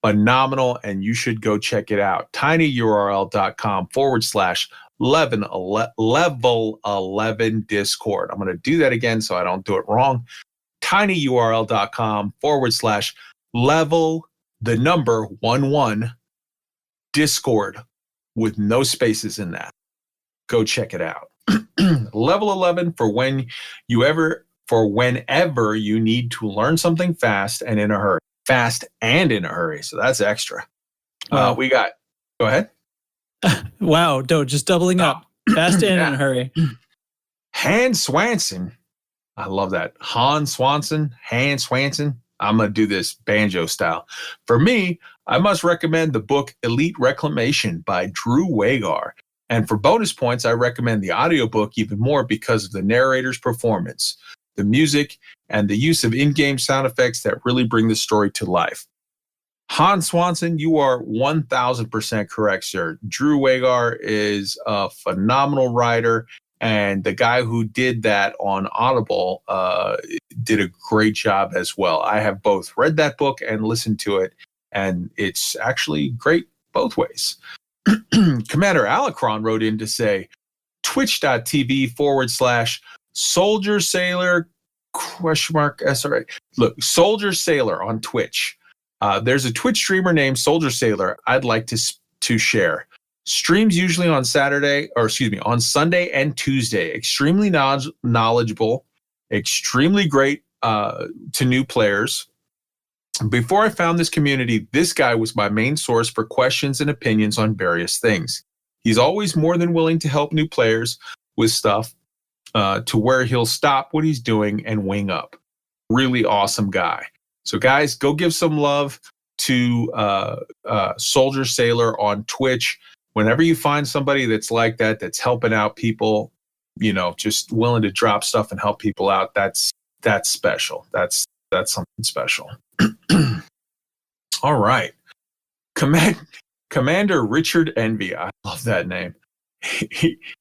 phenomenal and you should go check it out. tinyurl.com/level 11 Discord. I'm going to do that again so I don't do it wrong. tinyurl.com/level 11 Discord with no spaces in that. Go check it out. Level 11 for whenever you need to learn something fast and in a hurry. Fast and in a hurry. So that's extra. Go ahead. Wow, just doubling up. Fast and in a hurry. Hans Swanson. I love that. Hans Swanson. I'm going to do this banjo style. For me, I must recommend the book Elite Reclamation by Drew Wagar. And for bonus points, I recommend the audiobook even more because of the narrator's performance, the music, and the use of in-game sound effects that really bring the story to life. Hans Swanson, you are 1,000% correct, sir. Drew Wagar is a phenomenal writer, and the guy who did that on Audible did a great job as well. I have both read that book and listened to it, and it's actually great both ways. Commander Alacron wrote in to say, twitch.tv/Soldier Sailor SRA. Look, Soldier Sailor on Twitch. There's a Twitch streamer named Soldier Sailor I'd like to share. Streams usually on Sunday and Tuesday. Extremely knowledgeable, extremely great to new players. Before I found this community, this guy was my main source for questions and opinions on various things. He's always more than willing to help new players with stuff to where he'll stop what he's doing and wing up. Really awesome guy. So guys, go give some love to Soldier Sailor on Twitch. Whenever you find somebody that's like that, that's helping out people, just willing to drop stuff and help people out, that's special. That's something special. All right. Commander Richard Envy. I love that name.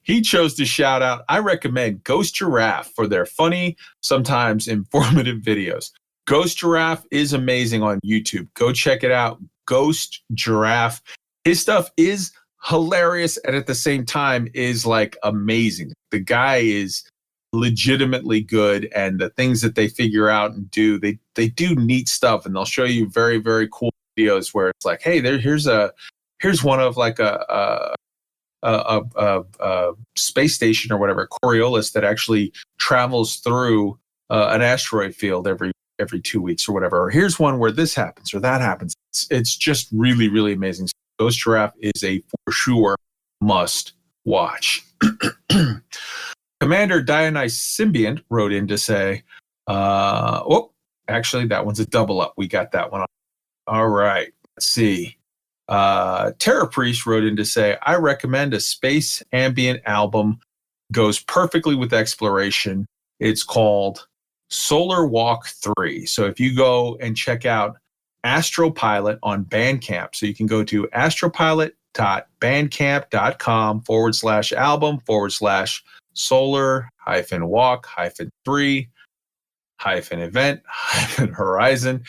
He chose to shout out, I recommend Ghost Giraffe for their funny, sometimes informative videos. Ghost Giraffe is amazing on YouTube. Go check it out. Ghost Giraffe. His stuff is hilarious and at the same time is like amazing. The guy is legitimately good, and the things that they figure out and do, they do neat stuff, and they'll show you very, very cool videos where it's like, hey, here's one of like a a space station or whatever, Coriolis, that actually travels through an asteroid field every 2 weeks or whatever. Or here's one where this happens or that happens. It's just really, really amazing. Ghost Giraffe is a for sure must watch. Commander Dionysus Symbiont wrote in to say, actually, that one's a double up. We got that one. All right. Let's see. Terra Priest wrote in to say, I recommend a space ambient album. Goes perfectly with exploration. It's called Solar Walk 3. So if you go and check out Astropilot on Bandcamp, so you can go to astropilot.bandcamp.com/album/solar-walk-3-event-horizon.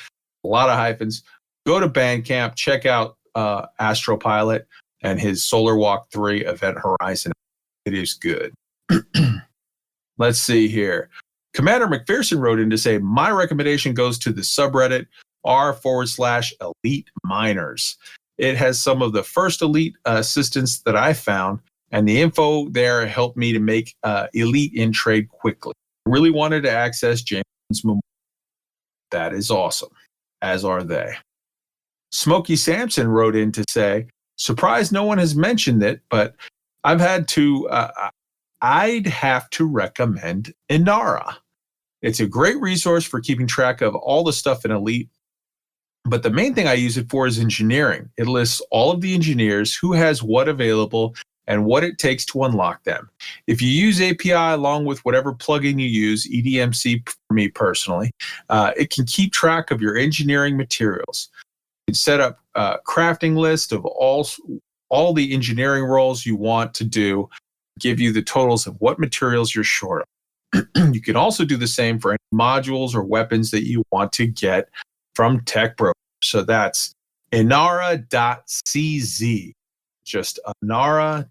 A lot of hyphens. Go to Bandcamp, check out Astropilot and his Solar Walk 3 Event Horizon. It is good. Let's see here. Commander McPherson wrote in to say, my recommendation goes to the subreddit r/elite miners. It has some of the first elite assistants that I found, and the info there helped me to make elite in trade quickly. I really wanted to access Jameson's memorial. That is awesome, as are they. Smokey Sampson wrote in to say, surprised no one has mentioned it, but I'd have to recommend Inara. It's a great resource for keeping track of all the stuff in Elite, but the main thing I use it for is engineering. It lists all of the engineers, who has what available, and what it takes to unlock them. If you use API along with whatever plugin you use, EDMC for me personally, it can keep track of your engineering materials. You can set up a crafting list of all the engineering roles you want to do, give you the totals of what materials you're short of. You can also do the same for any modules or weapons that you want to get from TechBroker. So that's inara.cz. Just inara.cz.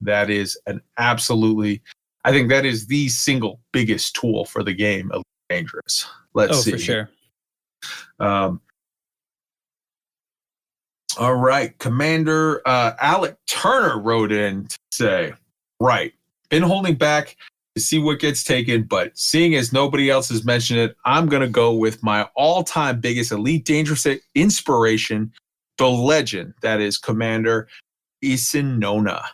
That is an absolutely, I think that is the single biggest tool for the game of Dangerous. Let's see. For sure. All right. Commander Alec Turner wrote in to say, right, been holding back to see what gets taken, but seeing as nobody else has mentioned it, I'm going to go with my all-time biggest Elite Dangerous inspiration, the legend that is Commander Isinona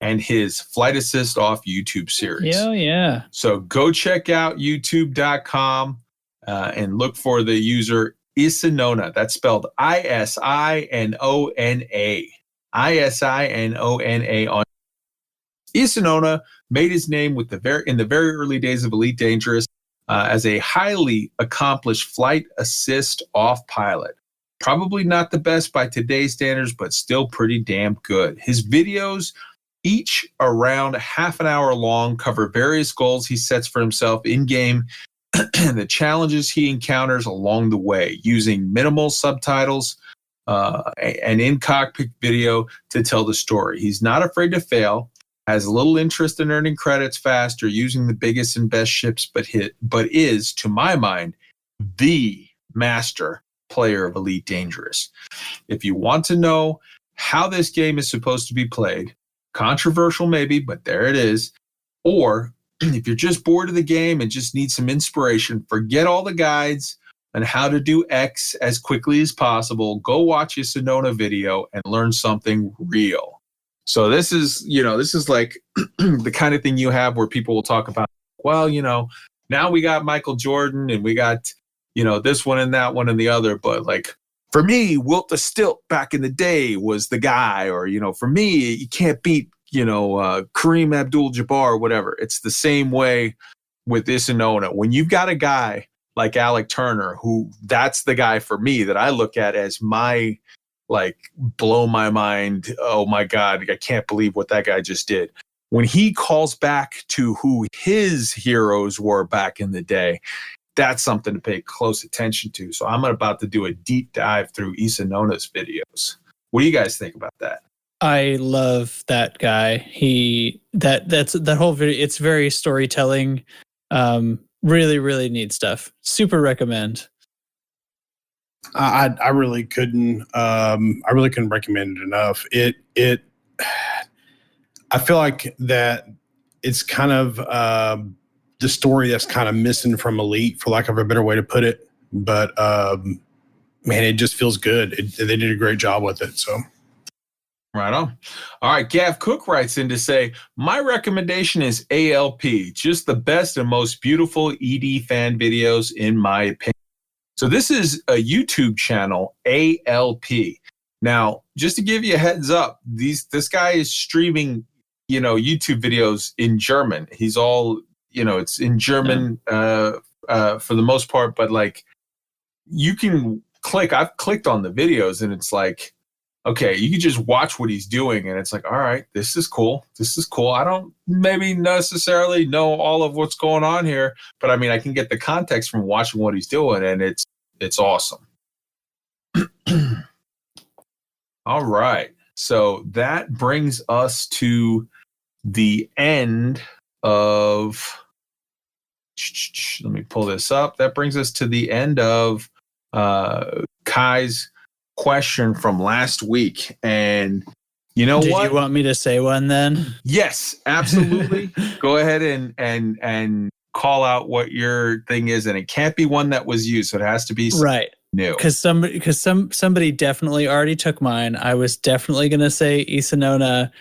and his Flight Assist Off YouTube series. Yeah. So go check out youtube.com and look for the user Isinona. That's spelled Isinona. Isinona on Isinona made his name in the very early days of Elite Dangerous as a highly accomplished flight assist off pilot. Probably not the best by today's standards, but still pretty damn good. His videos, each around half an hour long, cover various goals he sets for himself in-game and the challenges he encounters along the way, using minimal subtitles and in-cockpit video to tell the story. He's not afraid to fail, has little interest in earning credits fast or using the biggest and best ships, but is, to my mind, the master player of Elite Dangerous. If you want to know how this game is supposed to be played, controversial maybe, but there it is, or if you're just bored of the game and just need some inspiration, forget all the guides on how to do X as quickly as possible. Go watch a Isinona video and learn something real. So this is like the kind of thing you have where people will talk about, well, now we got Michael Jordan and we got, this one and that one and the other. But like, for me, Wilt the Stilt back in the day was the guy, or, for me, you can't beat, Kareem Abdul-Jabbar or whatever. It's the same way with Isinona. When you've got a guy like Alec Turner, who that's the guy for me that I look at as my, like, blow my mind. Oh my God, I can't believe what that guy just did. When he calls back to who his heroes were back in the day, that's something to pay close attention to. So I'm about to do a deep dive through Isinona's videos. What do you guys think about that? I love that guy. That's that whole video. It's very storytelling. Really, really neat stuff. Super recommend. I really couldn't recommend it enough. It I feel like that it's kind of the story that's kind of missing from Elite, for lack of a better way to put it. But man, it just feels good. They did a great job with it. So. Right on. All right. Gav Cook writes in to say, my recommendation is ALP, just the best and most beautiful ED fan videos, in my opinion. So this is a YouTube channel, ALP. Now, just to give you a heads up, this guy is streaming, YouTube videos in German. He's all, it's in German for the most part, but like you can I've clicked on the videos and it's like, okay, you can just watch what he's doing and it's like, all right, this is cool. This is cool. I don't maybe necessarily know all of what's going on here, but I mean, I can get the context from watching what he's doing, and it's awesome. All right. So that brings us to the end of, let me pull this up. That brings us to the end of Kai's question from last week. And you know what? Did you want me to say one then? Yes, absolutely. Go ahead and call out what your thing is, and it can't be one that was used, so it has to be right new. Because somebody definitely already took mine. I was definitely going to say Isanona,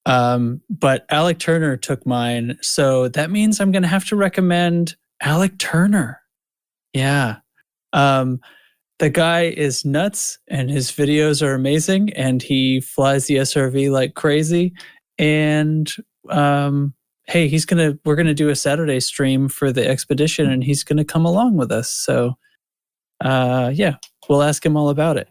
but Alec Turner took mine, so that means I'm going to have to recommend Alec Turner. Yeah. The guy is nuts and his videos are amazing and he flies the SRV like crazy. And hey, we're gonna do a Saturday stream for the expedition and he's gonna come along with us. So yeah, we'll ask him all about it.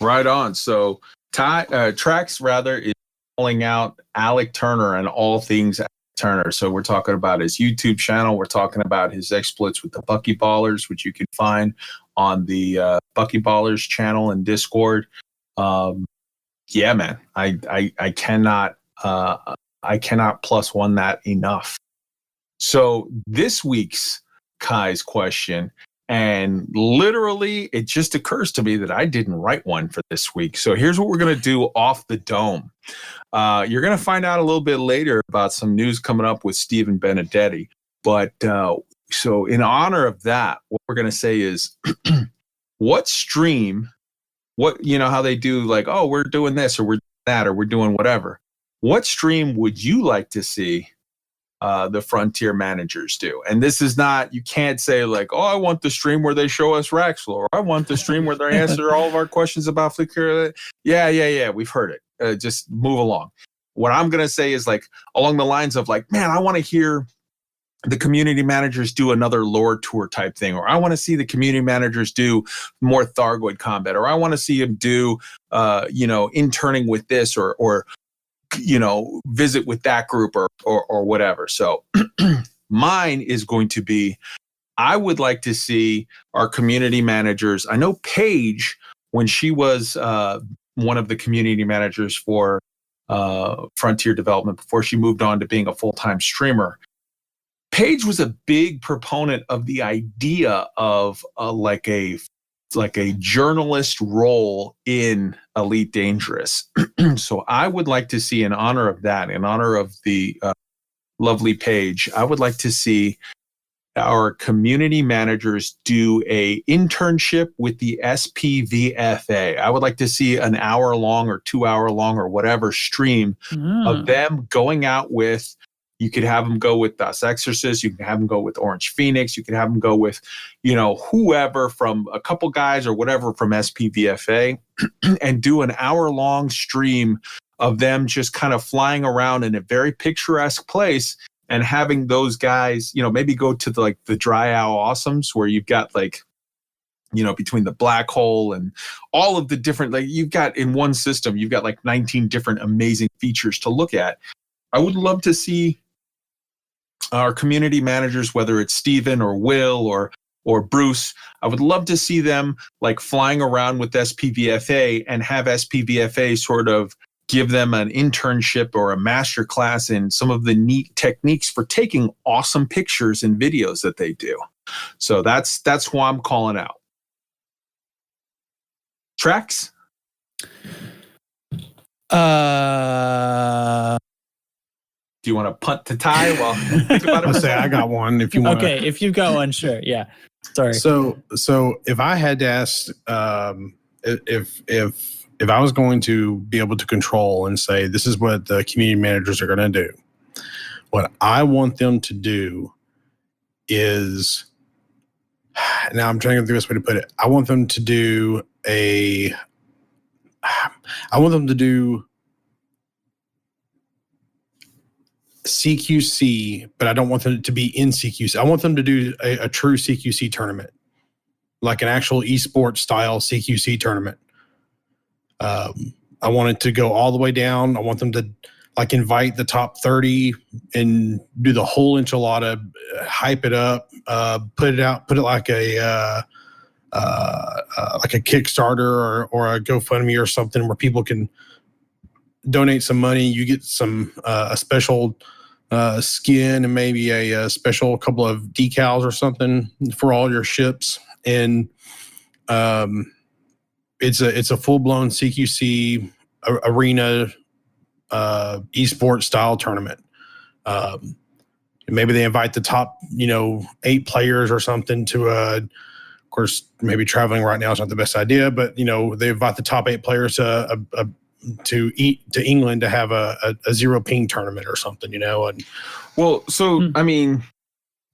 Right on. So Trax rather is calling out Alec Turner and all things Turner. So we're talking about his YouTube channel. We're talking about his exploits with the Bucky Ballers, which you can find on the Bucky Ballers channel and Discord. Yeah, man, I cannot plus one that enough. So this week's Kai's question, and literally it just occurs to me that I didn't write one for this week. So here's what we're going to do off the dome. You're going to find out a little bit later about some news coming up with Stephen Benedetti. But so in honor of that, what we're going to say is what stream, how they do like, oh, we're doing this or we're doing that or we're doing whatever. What stream would you like to see the Frontier managers do? And this is not, you can't say like, oh, I want the stream where they show us Raxflow, or I want the stream where they answer all of our questions about Flickr. Yeah, we've heard it. Just move along. What I'm going to say is like along the lines of like, man, I want to hear the community managers do another lore tour type thing, or I want to see the community managers do more Thargoid combat, or I want to see them do, interning with this or visit with that group or whatever. So mine is going to be, I would like to see our community managers. I know Paige, when she was one of the community managers for Frontier Development before she moved on to being a full-time streamer, Paige was a big proponent of the idea of like a journalist role in Elite Dangerous. So I would like to see, in honor of that, in honor of the lovely Paige, I would like to see our community managers do a internship with the SPVFA. I would like to see an hour long or 2 hour long or whatever stream of them going out with, you could have them go with Das Exorcist. You can have them go with Orange Phoenix. You can have them go with, whoever from a couple guys or whatever from SPVFA and do an hour-long stream of them just kind of flying around in a very picturesque place and having those guys, maybe go to the Dry Owl Awesomes where you've got between the black hole and all of the different, you've got in one system, you've got 19 different amazing features to look at. I would love to see our community managers, whether it's Steven or Will or Bruce, I would love to see them flying around with SPVFA and have SPVFA sort of give them an internship or a master class in some of the neat techniques for taking awesome pictures and videos that they do. So that's who I'm calling out. Trax? Do you want to punt to tie while you think about it? I'll say I got one if you want. Okay, if you've got one, sure. Yeah. Sorry. So if I had to ask, if I was going to be able to control and say this is what the community managers are going to do, what I want them to do is, now I'm trying to think of the best way to put it. I want them to do CQC, but I don't want them to be in CQC. I want them to do a true CQC tournament, like an actual esports style CQC tournament. I want it to go all the way down. I want them to like invite the top 30 and do the whole enchilada, hype it up, put it like a Kickstarter or a GoFundMe or something where people can donate some money. You get some a special skin and maybe a special couple of decals or something for all your ships. And it's a full-blown CQC arena esports style tournament. Maybe they invite the top 8 players or something to of course, maybe traveling right now is not the best idea, but they invite the top 8 players to England to have a zero ping tournament or something, and well, so I mean,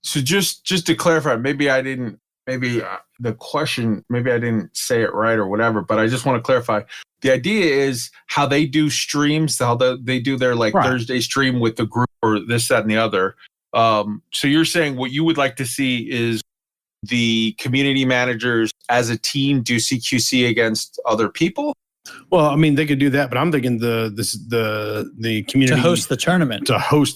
so just to clarify, maybe I didn't say it right or whatever, but I just want to clarify. The idea is how they do streams, how they do their right. Thursday stream with the group or this, that, and the other. So you're saying what you would like to see is the community managers as a team do CQC against other people? Well, I mean, they could do that, but I'm thinking the community to host the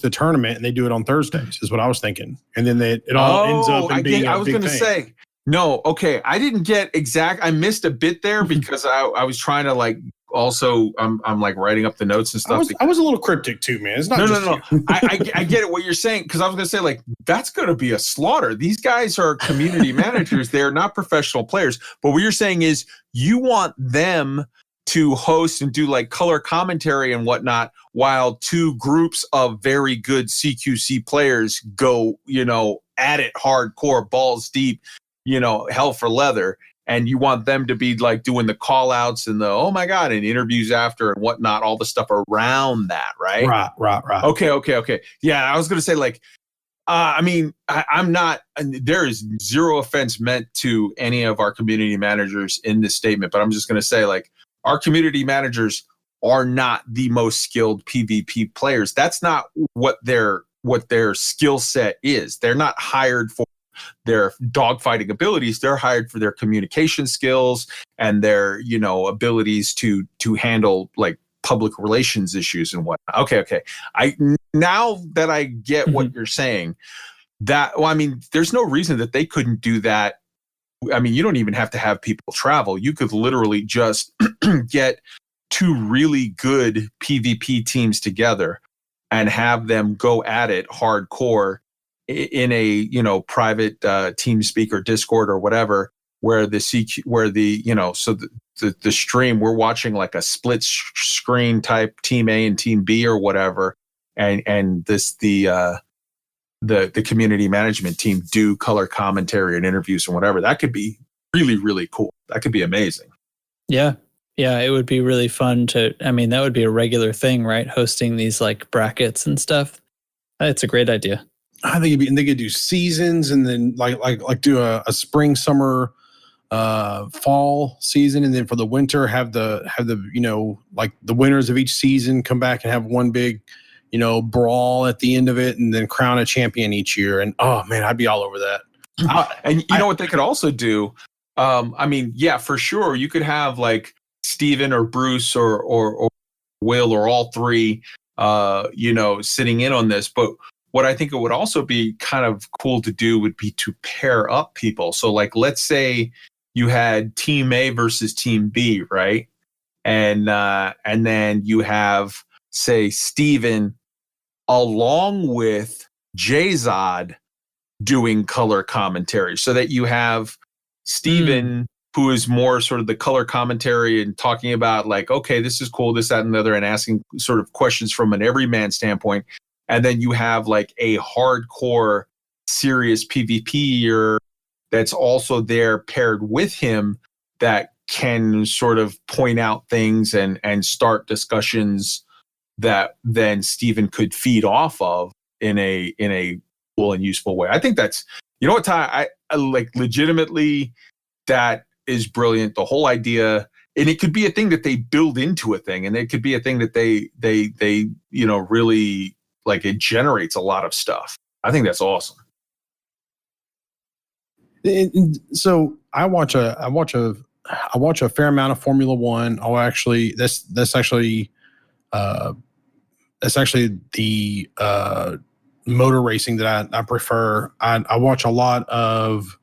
tournament, and they do it on Thursdays is what I was thinking, and then it all ends up in being. I was going to say no. Okay, I didn't get exact. I missed a bit there because I was trying to also I'm writing up the notes and stuff. I was a little cryptic too, man. It's not no. I get it what you're saying, because I was going to say that's going to be a slaughter. These guys are community managers. They're not professional players. But what you're saying is you want them to host and do color commentary and whatnot, while 2 groups of very good CQC players go, at it hardcore, balls deep, hell for leather. And you want them to be doing the call outs and the, oh my God, and interviews after and whatnot, all the stuff around that, right? Right. Okay. Yeah, I was going to say I mean, I'm not, there is zero offense meant to any of our community managers in this statement, but I'm just going to say our community managers are not the most skilled PvP players. That's not what their skill set is. They're not hired for their dogfighting abilities. They're hired for their communication skills and their, abilities to handle public relations issues and whatnot. Okay. Now that I get what you're saying, there's no reason that they couldn't do that. I mean, you don't even have to have people travel. You could literally just get 2 really good PvP teams together and have them go at it hardcore in a private TeamSpeak or Discord or whatever, where the stream, we're watching a split screen type Team A and Team B or whatever, and the community management team do color commentary and interviews and whatever. That could be really, really cool. That could be amazing. Yeah, it would be really fun that would be a regular thing, right? Hosting these brackets and stuff. It's a great idea. I think they could do seasons and then do a spring, summer, fall season, and then for the winter have the the winners of each season come back and have one big brawl at the end of it, and then crown a champion each year. And oh man, I'd be all over that. And you know what they could also do? For sure, you could have Steven or Bruce or Will or all 3, sitting in on this. But what I think it would also be kind of cool to do would be to pair up people. So let's say you had Team A versus Team B, right? And then you have, say, Steven along with Jzod doing color commentary, so that you have Steven who is more sort of the color commentary and talking about like, okay, this is cool, this, that, and the other, and asking sort of questions from an everyman standpoint. And then you have like a hardcore, serious PvPer that's also there paired with him that can sort of point out things and start discussions that then Steven could feed off of in a cool and useful way. I think that's, you know what, Ty, I like legitimately, that is brilliant. The whole idea, and it could be a thing that they build into a thing, and it could be a thing that they really like, it generates a lot of stuff. I think that's awesome. So I watch a fair amount of Formula One. That's actually the motor racing that I prefer. I watch a lot of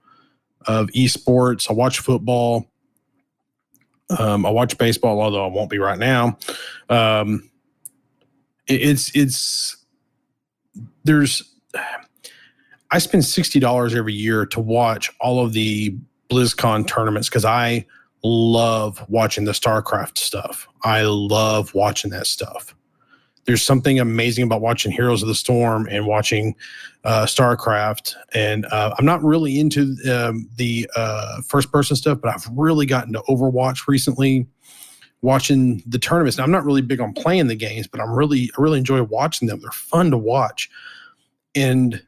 esports. I watch football. I watch baseball, although I won't be right now. I spend $60 every year to watch all of the BlizzCon tournaments because I love watching the StarCraft stuff. I love watching that stuff. There's something amazing about watching Heroes of the Storm and watching StarCraft. And I'm not really into the first-person stuff, but I've really gotten to Overwatch recently, watching the tournaments. Now, I'm not really big on playing the games, but I really enjoy watching them. They're fun to watch. And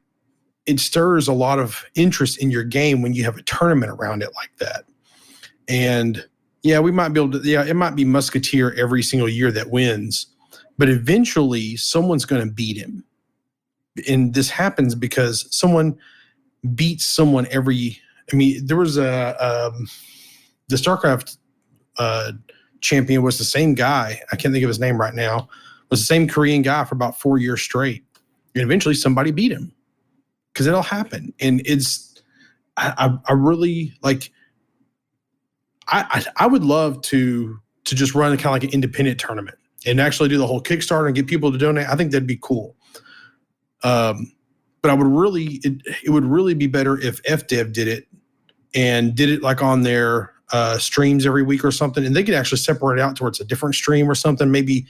it stirs a lot of interest in your game when you have a tournament around it like that. And yeah, we might be able to, it might be Musketeer every single year that wins, but eventually someone's going to beat him. And this happens because someone beats someone there was the StarCraft champion was the same guy. I can't think of his name right now. Was the same Korean guy for about 4 years straight. And eventually somebody beat him. Because it'll happen, and I really like. I would love to just run kind of like an independent tournament and actually do the whole Kickstarter and get people to donate. I think that'd be cool. But I would really, it would really be better if FDev did it and did it like on their streams every week or something, and they could actually separate it out towards a different stream or something. Maybe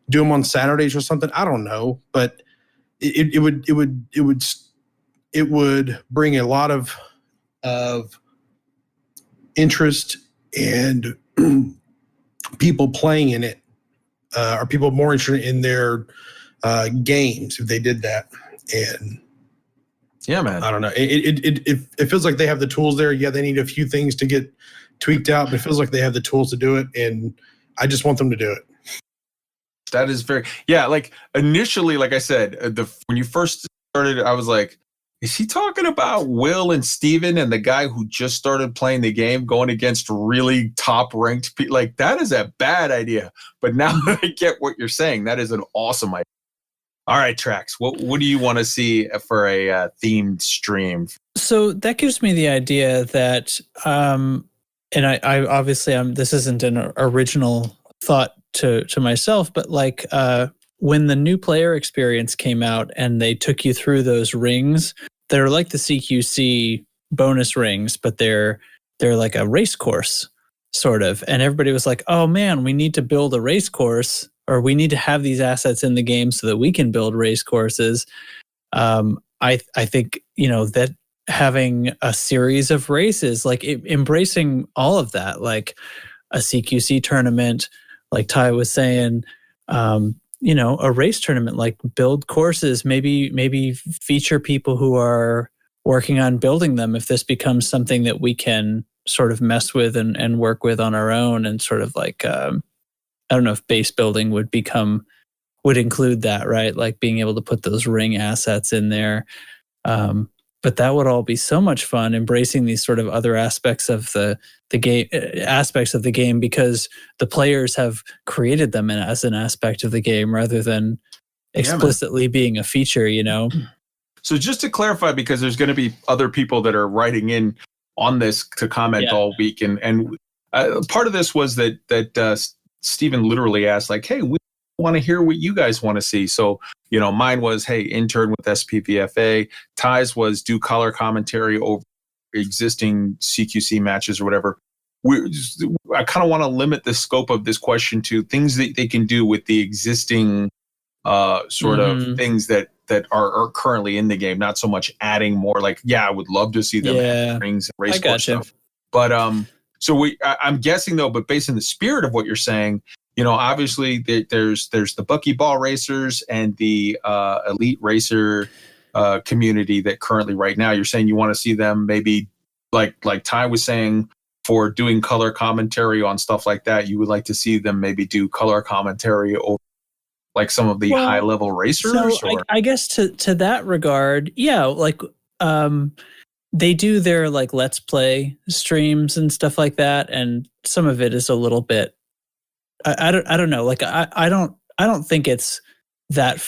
do them on Saturdays or something. I don't know, but it would bring a lot of interest and people playing in it, or people more interested in their games if they did that. And yeah, man, I don't know. It feels like they have the tools there. Yeah, they need a few things to get tweaked out, but it feels like they have the tools to do it, and I just want them to do it. That is like initially, like I said, when you first started, I was like, is he talking about Will and Steven and the guy who just started playing the game going against really top ranked people? Like, that is a bad idea. But now that I get what you're saying, that is an awesome idea. All right, Trax, what do you want to see for a themed stream? So that gives me the idea that, and I obviously, this isn't an original thought to myself, but like when the new player experience came out and they took you through those rings, they're like the CQC bonus rings, but they're like a race course sort of. And everybody was like, oh man, we need to build a race course, or we need to have these assets in the game so that we can build race courses. I think, that having a series of races, like embracing all of that, like a CQC tournament, like Ty was saying, a race tournament, like build courses, maybe feature people who are working on building them if this becomes something that we can sort of mess with and work with on our own, and sort of like, I don't know if base building would include that, right? Like being able to put those ring assets in there. But that would all be so much fun, embracing these sort of other aspects of the game, because the players have created them as an aspect of the game rather than explicitly being a feature, So just to clarify, because there's going to be other people that are writing in on this to comment all week, and part of this was that Steven literally asked, like, hey, we want to hear what you guys want to see. So, mine was, hey, intern with SPVFA. Ty's was do color commentary over existing CQC matches or whatever. I kind of want to limit the scope of this question to things that they can do with the existing sort of things that are currently in the game, not so much adding more. Like, I would love to see them add rings and race course stuff. But so I'm guessing though, but based on the spirit of what you're saying, obviously there's the buckyball racers and the elite racer community that currently right now you're saying you want to see them maybe like Ty was saying, for doing color commentary on stuff like that. You would like to see them maybe do color commentary over like some of the high level racers. So I guess to that regard, like they do their like let's play streams and stuff like that, and some of it is a little bit. I don't know. Like I don't think it's that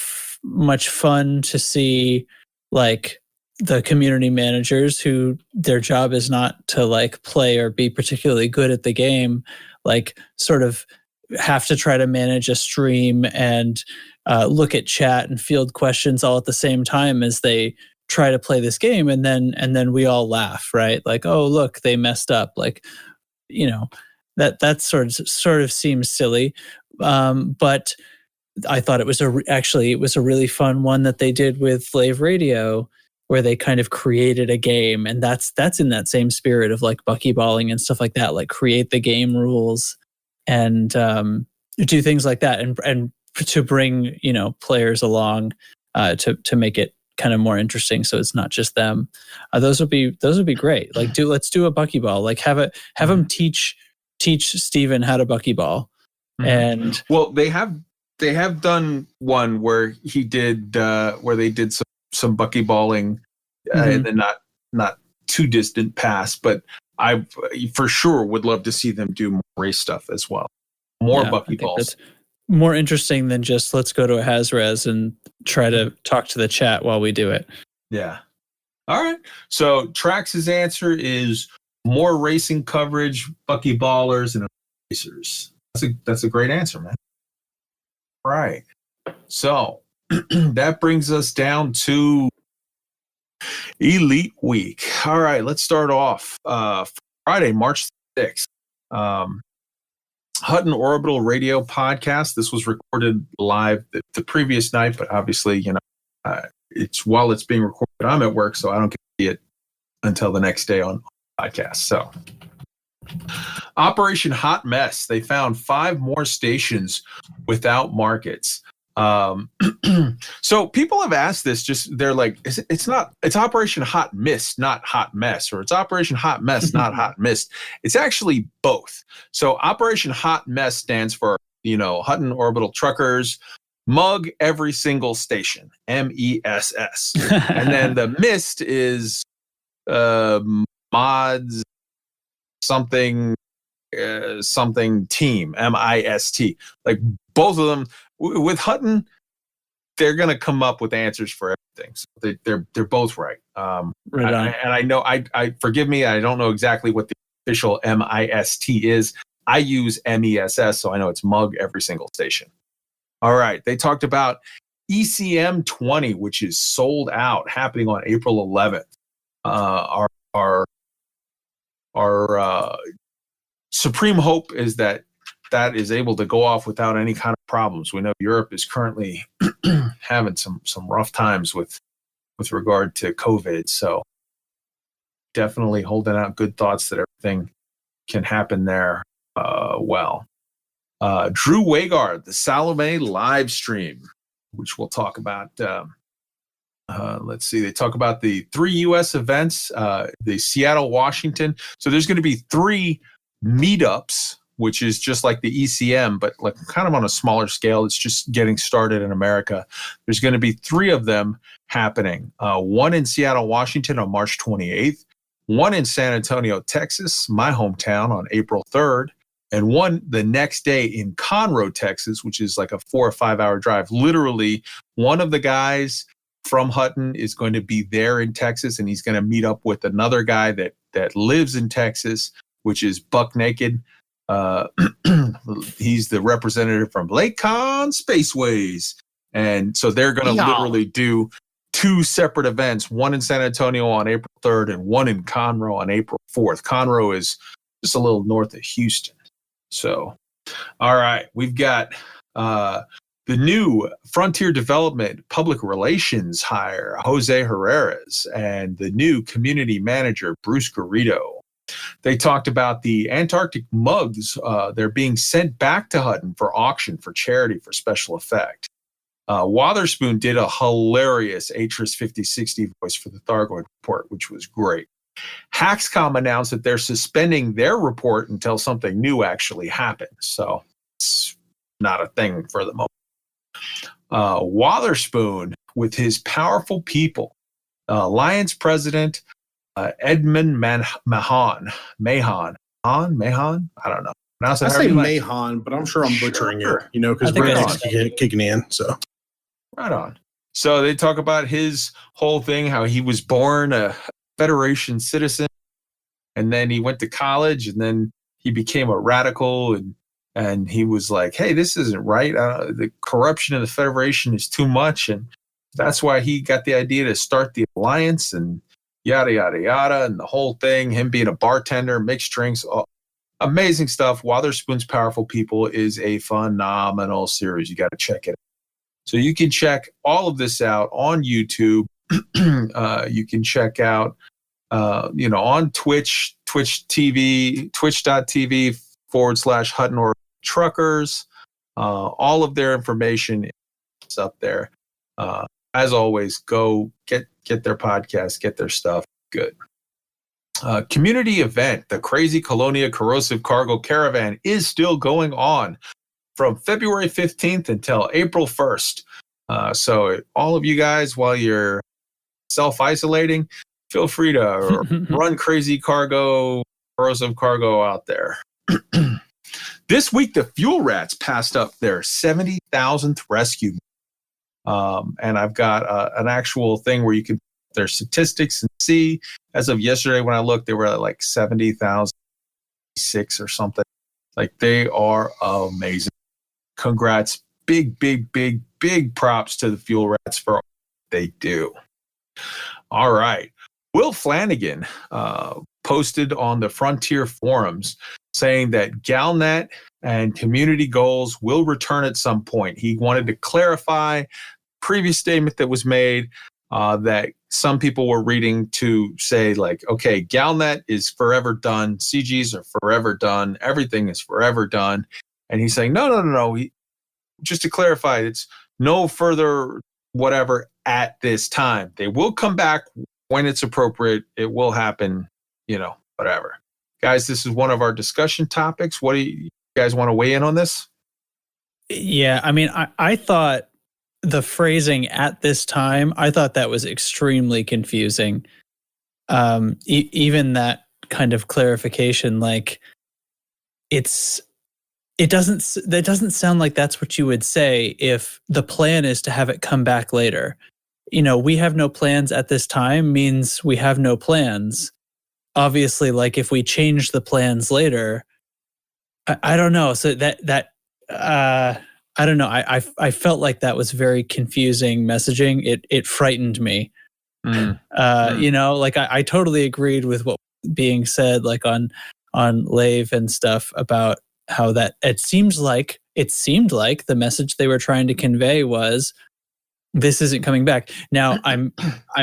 much fun to see like the community managers who their job is not to like play or be particularly good at the game, like sort of have to try to manage a stream and look at chat and field questions all at the same time as they try to play this game. And then we all laugh, right? Like, oh, look, they messed up. Like, that sort of seems silly. But I thought it was a really fun one that they did with Flave Radio, where they kind of created a game, and that's in that same spirit of like buckyballing and stuff like that, like create the game rules and do things like that, and to bring players along to make it kind of more interesting, so it's not just them. Those would be great. Like let's do a buckyball. Like have them teach Steven how to buckyball. And well, they have done one where he did where they did some buckyballing in the not too distant past, but I for sure would love to see them do more race stuff as well. More buckyballs. More interesting than just let's go to a Hazres and try to talk to the chat while we do it. Yeah. All right. So Trax's answer is more racing coverage, buckyballers, and racers. That's a great answer, man. All right. So that brings us down to Elite Week. All right, let's start off. Friday, March 6th. Hutton Orbital Radio Podcast. This was recorded live the previous night, but obviously, it's while it's being recorded, I'm at work, so I don't get to see it until the next day on podcast. So, Operation Hot Mess. They found 5 more stations without markets. So people have asked this, they're like, it's Operation Hot Mist, not Hot Mess, or it's Operation Hot Mess, not Hot Mist. It's actually both. So Operation Hot Mess stands for, Hutton Orbital Truckers mug every single station, MESS. And then the Mist is mods something team, MIST. Like both of them. With Hutton, they're going to come up with answers for everything. So they're both right. Right on. And I know, I forgive me, I don't know exactly what the official MIST is. I use MESS, so I know it's mug every single station. All right. They talked about ECM 20, which is sold out, happening on April 11th. Our supreme hope is that is able to go off without any kind of problems. We know Europe is currently having some rough times with regard to COVID. So definitely holding out good thoughts that everything can happen there well. Drew Waygard, the Salome live stream, which we'll talk about. Let's see. They talk about the 3 U.S. events, the Seattle, Washington. So there's going to be 3 meetups, which is just like the ECM, but like kind of on a smaller scale. It's just getting started in America. There's going to be 3 of them happening. One in Seattle, Washington on March 28th, one in San Antonio, Texas, my hometown, on April 3rd, and one the next day in Conroe, Texas, which is like a 4 or 5 hour drive. Literally, one of the guys from Hutton is going to be there in Texas, and he's going to meet up with another guy that lives in Texas, which is Buck Naked. He's the representative from Lakecon Spaceways. And so they're going to literally do 2 separate events, one in San Antonio on April 3rd and one in Conroe on April 4th. Conroe is just a little north of Houston. So, all right, we've got the new Frontier Development Public Relations hire, Jose Herreras, and the new community manager, Bruce Garrido. They talked about the Antarctic mugs. They're being sent back to Hutton for auction for charity for special effect. Wotherspoon did a hilarious Atris 5060 voice for the Thargoid report, which was great. Haxcom announced that they're suspending their report until something new actually happens. So it's not a thing for the moment. Wotherspoon, with his powerful people, Alliance President Edmund Mahon, I don't know. I say Mahon, but I'm sure I'm butchering it, because Britain's kicking in. So, right on. So they talk about his whole thing, how he was born a Federation citizen, and then he went to college, and then he became a radical, and he was like, hey, this isn't right. The corruption of the Federation is too much, and that's why he got the idea to start the Alliance, and yada, yada, yada, and the whole thing, him being a bartender, mixed drinks, amazing stuff. Wotherspoon's Powerful People is a phenomenal series. You got to check it out. So you can check all of this out on YouTube. You can check out, on Twitch, twitch.tv /Hutton or Truckers. All of their information is up there. As always, go get their podcast, get their stuff. Good. Community event, the Crazy Colonia Corrosive Cargo Caravan is still going on from February 15th until April 1st. So all of you guys, while you're self-isolating, feel free to run Crazy Cargo, Corrosive Cargo out there. This week, the Fuel Rats passed up their 70,000th rescue. And I've got an actual thing where you can put their statistics and see. As of yesterday, when I looked, they were at like 70,006 or something. Like, they are amazing. Congrats. Big props to the Fuel Rats for all they do. All right. Will Flanagan posted on the Frontier forums saying that Galnet and community goals will return at some point. He wanted to clarify previous statement that was made that some people were reading to say, like, okay, Galnet is forever done. CGs are forever done. Everything is forever done. And he's saying, no. Just to clarify, it's no further whatever at this time. They will come back when it's appropriate. It will happen, whatever. Guys, this is one of our discussion topics. What do you guys want to weigh in on this? Yeah, I mean, I thought the phrasing "at this time," I thought that was extremely confusing. Even that kind of clarification, like that doesn't sound like that's what you would say if the plan is to have it come back later. We have no plans at this time means we have no plans. Obviously, like, if we change the plans later, I don't know. So I don't know. I felt like that was very confusing messaging. It frightened me. Like, I totally agreed with what was being said, like on Lave and stuff, about how that it seemed like the message they were trying to convey was, this isn't coming back. Now I'm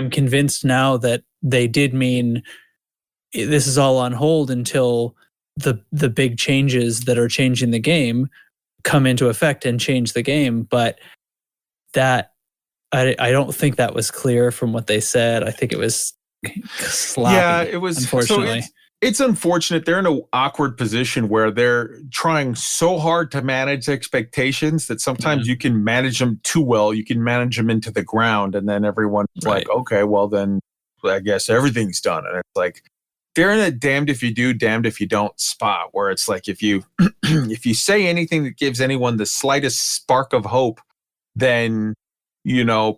convinced now that they did mean this is all on hold until the big changes that are changing the game come into effect and change the game. But that I don't think that was clear from what they said. I think it was sloppy. Yeah, it was. Unfortunately. So it's unfortunate. They're in an awkward position where they're trying so hard to manage expectations that sometimes you can manage them too well. You can manage them into the ground, and then everyone's like, okay, well, then I guess everything's done. And it's like, they're in a damned if you do, damned if you don't spot, where it's like, if you say anything that gives anyone the slightest spark of hope, then,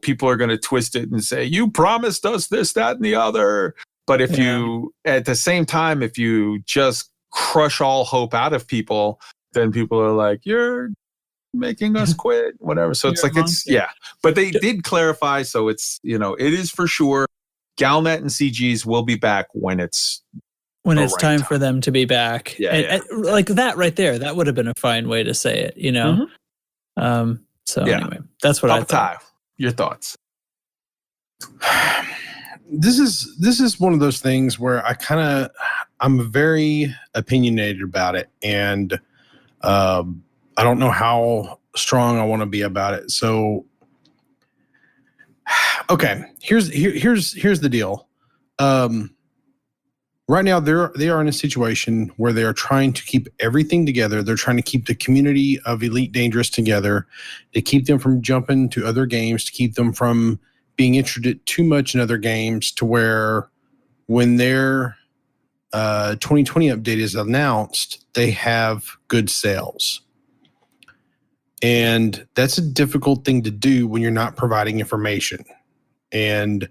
people are going to twist it and say, you promised us this, that, and the other. But if you, at the same time, if you just crush all hope out of people, then people are like, you're making us quit, whatever. So it's like, but they did clarify. So it's, it is for sure. Galnet and CGs will be back when it's when the it's right time for them to be back. Yeah, And like that right there, that would have been a fine way to say it, you know? So anyway, that's what I Papa thought. Ty, your thoughts? This is one of those things where I'm very opinionated about it, and I don't know how strong I want to be about it. So, okay, here's the deal. Right now, they are in a situation where they are trying to keep everything together. They're trying to keep the community of Elite Dangerous together, to keep them from jumping to other games, to keep them from being interested too much in other games, to where when their 2020 update is announced, they have good sales. And that's a difficult thing to do when you're not providing information. And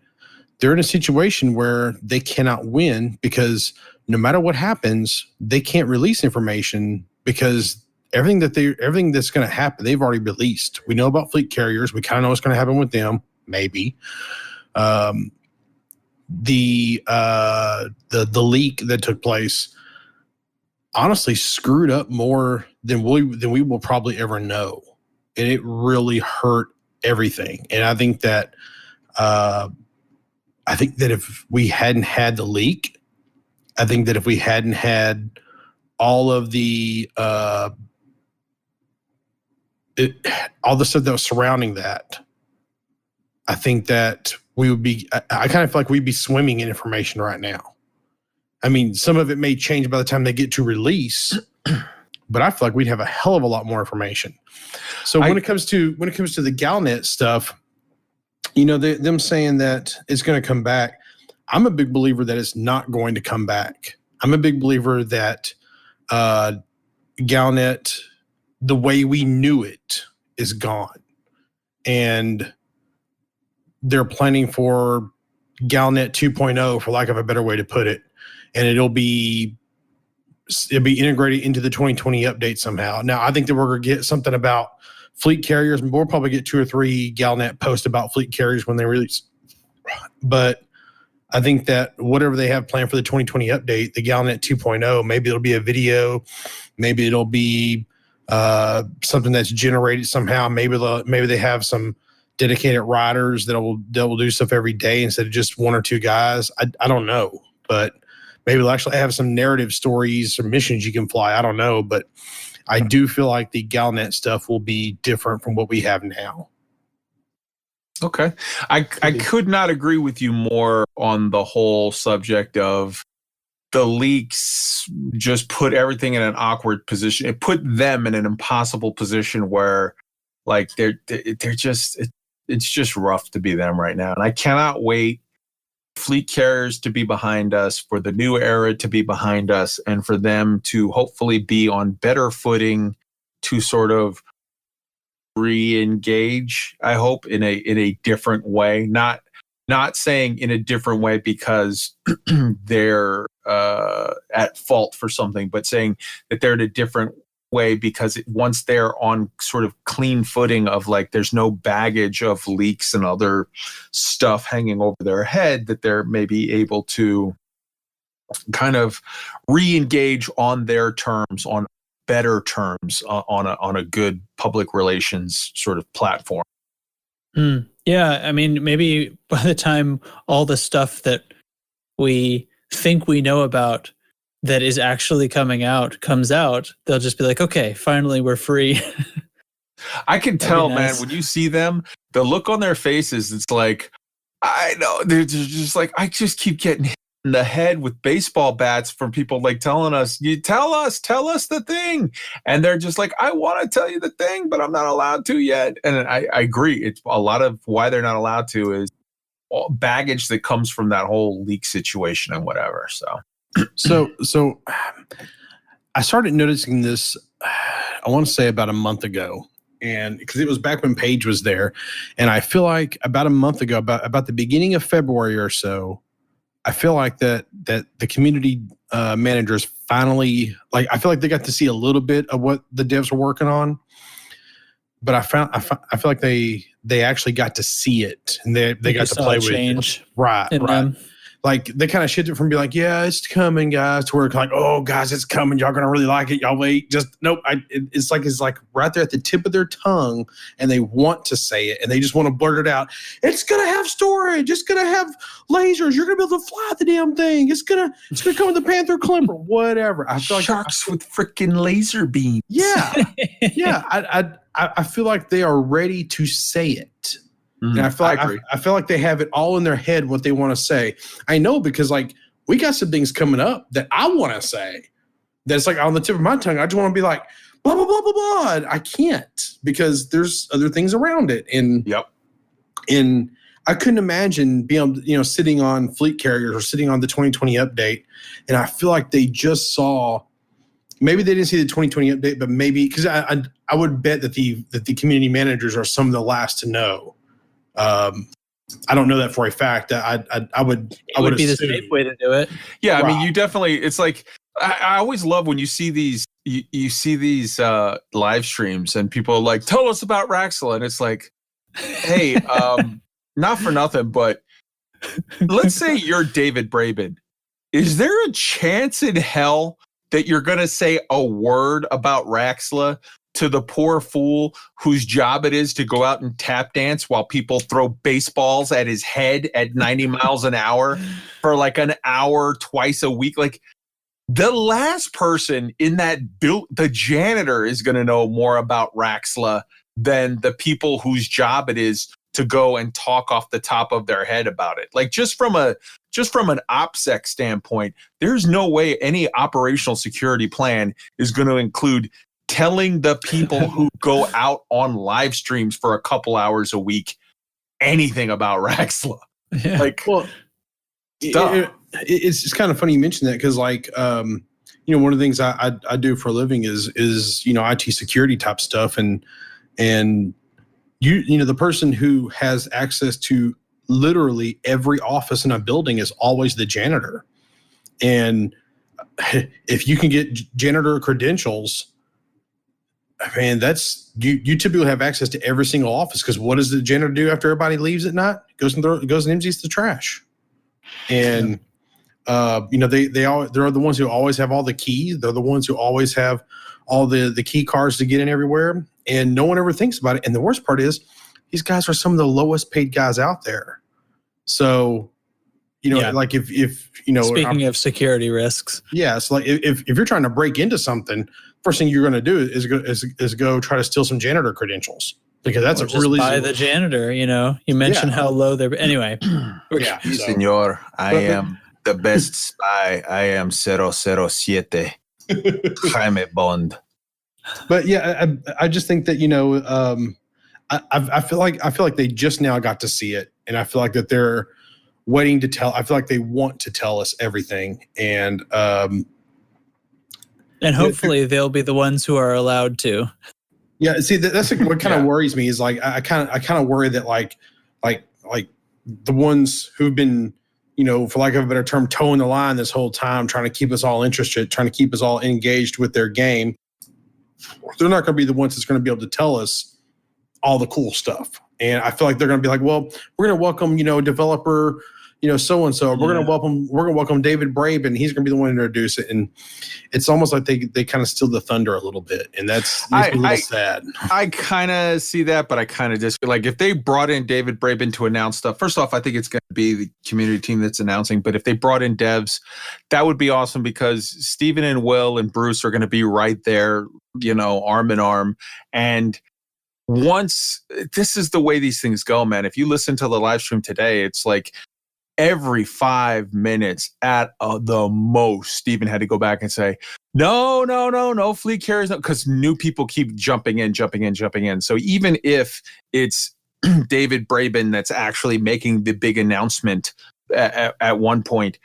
they're in a situation where they cannot win because no matter what happens, they can't release information because everything that's going to happen, they've already released. We know about fleet carriers. We kind of know what's going to happen with them. Maybe. The leak that took place honestly screwed up more than we will probably ever know. And it really hurt everything. And I think that if we hadn't had the leak, I think that if we hadn't had all of the all the stuff that was surrounding that, I think that we would be. I kind of feel like we'd be swimming in information right now. I mean, some of it may change by the time they get to release, but I feel like we'd have a hell of a lot more information. So when it comes to the Galnet stuff, you know, them saying that it's going to come back, I'm a big believer that it's not going to come back. I'm a big believer that Galnet, the way we knew it, is gone. And they're planning for Galnet 2.0, for lack of a better way to put it. And it'll be integrated into the 2020 update somehow. Now, I think that we're going to get something about fleet carriers, and we'll probably get 2 or 3 Galnet posts about fleet carriers when they release. But I think that whatever they have planned for the 2020 update, the Galnet 2.0, maybe it'll be a video, maybe it'll be something that's generated somehow. Maybe they have some dedicated riders that will do stuff every day instead of just 1 or 2 guys. I don't know, but maybe they'll actually have some narrative stories or missions you can fly. I don't know, but I do feel like the Galnet stuff will be different from what we have now. Okay. I could not agree with you more on the whole subject of the leaks just put everything in an awkward position. It put them in an impossible position where like they're just, it's just rough to be them right now. And I cannot wait fleet carriers to be behind us, for the new era to be behind us, and for them to hopefully be on better footing to sort of re-engage, I hope, in a different way. Not saying in a different way because they're at fault for something, but saying that they're in a different way because once they're on sort of clean footing of like there's no baggage of leaks and other stuff hanging over their head, that they're maybe able to kind of re-engage on their terms, on better terms, on a good public relations sort of platform. Yeah, I mean, maybe by the time all the stuff that we think we know about that is actually comes out, they'll just be like, okay, finally we're free. I can tell, man, when you see them, the look on their faces, it's like, I know, they're just like, I just keep getting hit in the head with baseball bats from people like telling us, tell us the thing. And they're just like, I want to tell you the thing, but I'm not allowed to yet. And I agree. It's a lot of why they're not allowed to is baggage that comes from that whole leak situation and whatever. So I started noticing this, I want to say about a month ago, and because it was back when Paige was there, and I feel like about a month ago, about the beginning of February or so, I feel like that the community managers finally, like, I feel like they got to see a little bit of what the devs were working on, but I feel like they actually got to see it, and they got to play with it. Right. like they kind of shifted from being like, yeah, it's coming, guys, to where like, oh, guys, it's coming. Y'all gonna really like it. Y'all wait. Just nope. It's like right there at the tip of their tongue, and they want to say it, and they just want to blurt it out. It's gonna have storage. It's gonna have lasers. You're gonna be able to fly the damn thing. It's gonna come with the Panther Clipper, whatever. I feel like Sharks with freaking laser beams. yeah, yeah. I feel like they are ready to say it. And I feel like they have it all in their head what they want to say. I know because like we got some things coming up that I want to say that's like on the tip of my tongue. I just want to be like blah blah blah blah blah. I can't because there's other things around it. And and I couldn't imagine being sitting on fleet carriers or sitting on the 2020 update. And I feel like they just saw. Maybe they didn't see the 2020 update, but maybe because I would bet that the community managers are some of the last to know. I don't know that for a fact. I would be the safe way to do it. Yeah, Right. I mean, you definitely. It's like I always love when you see these. You see these live streams and people are like, tell us about Raxxla, and it's like, hey, not for nothing, but let's say you're David Braben. Is there a chance in hell that you're going to say a word about Raxxla to the poor fool whose job it is to go out and tap dance while people throw baseballs at his head at 90 miles an hour for like an hour twice a week? Like the last person in that the janitor is going to know more about Raxxla than the people whose job it is to go and talk off the top of their head about it. Like just from an OPSEC standpoint, there's no way any operational security plan is going to include telling the people who go out on live streams for a couple hours a week anything about Raxxla. Yeah. Like, well, it's kind of funny you mentioned that because like one of the things I do for a living is IT security type stuff and the person who has access to literally every office in a building is always the janitor. And if you can get janitor credentials, I mean, that's you typically have access to every single office because what does the janitor do after everybody leaves at night? Goes and empties the trash. And they're the ones who always have all the keys. They're the ones who always have all the key cards to get in everywhere. And no one ever thinks about it. And the worst part is these guys are some of the lowest paid guys out there. So, like if speaking of security risks. Yeah. So like if you're trying to break into something, first thing you're going to do is go try to steal some janitor credentials because that's a really by the janitor. You mentioned how low they're anyway. Yeah, Senor, I am the best spy. I am 007 Jaime Bond. But yeah, I just think that I feel like they just now got to see it, and I feel like that they're waiting to tell. I feel like they want to tell us everything, and hopefully they'll be the ones who are allowed to. Yeah, see, that's what kind of worries me is like I kind of worry that like the ones who've been for lack of a better term towing the line this whole time, trying to keep us all interested, trying to keep us all engaged with their game. They're not going to be the ones that's going to be able to tell us all the cool stuff. And I feel like they're going to be like, well, we're going to welcome, developer, so-and-so. We're going to welcome David Braben, and he's going to be the one to introduce it. And it's almost like they kind of steal the thunder a little bit. And that's a little sad. I kind of see that, but I kind of just like if they brought in David Braben to announce stuff, first off, I think it's going to be the community team that's announcing. But if they brought in devs, that would be awesome because Steven and Will and Bruce are going to be right there, arm in arm. And once this is the way these things go, man. If you listen to the live stream today, it's like every 5 minutes at the most, Steven had to go back and say, no, fleet carriers, because new people keep jumping in. So even if it's David Braben that's actually making the big announcement at one point,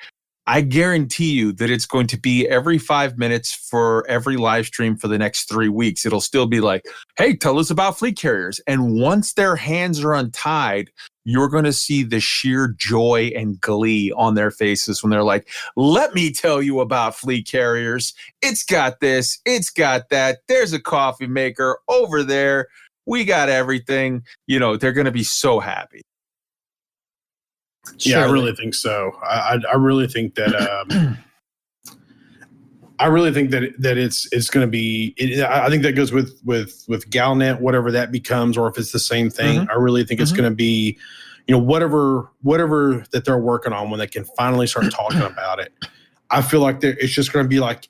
I guarantee you that it's going to be every 5 minutes for every live stream for the next 3 weeks. It'll still be like, hey, tell us about fleet carriers. And once their hands are untied, you're going to see the sheer joy and glee on their faces when they're like, let me tell you about fleet carriers. It's got this. It's got that. There's a coffee maker over there. We got everything. They're going to be so happy. Yeah, I Surely. really think so. I really think that. I really think that it's going to be. I think that goes with Galnet, whatever that becomes, or if it's the same thing. I really think it's going to be, whatever that they're working on when they can finally start talking about it. I feel like it's just going to be like.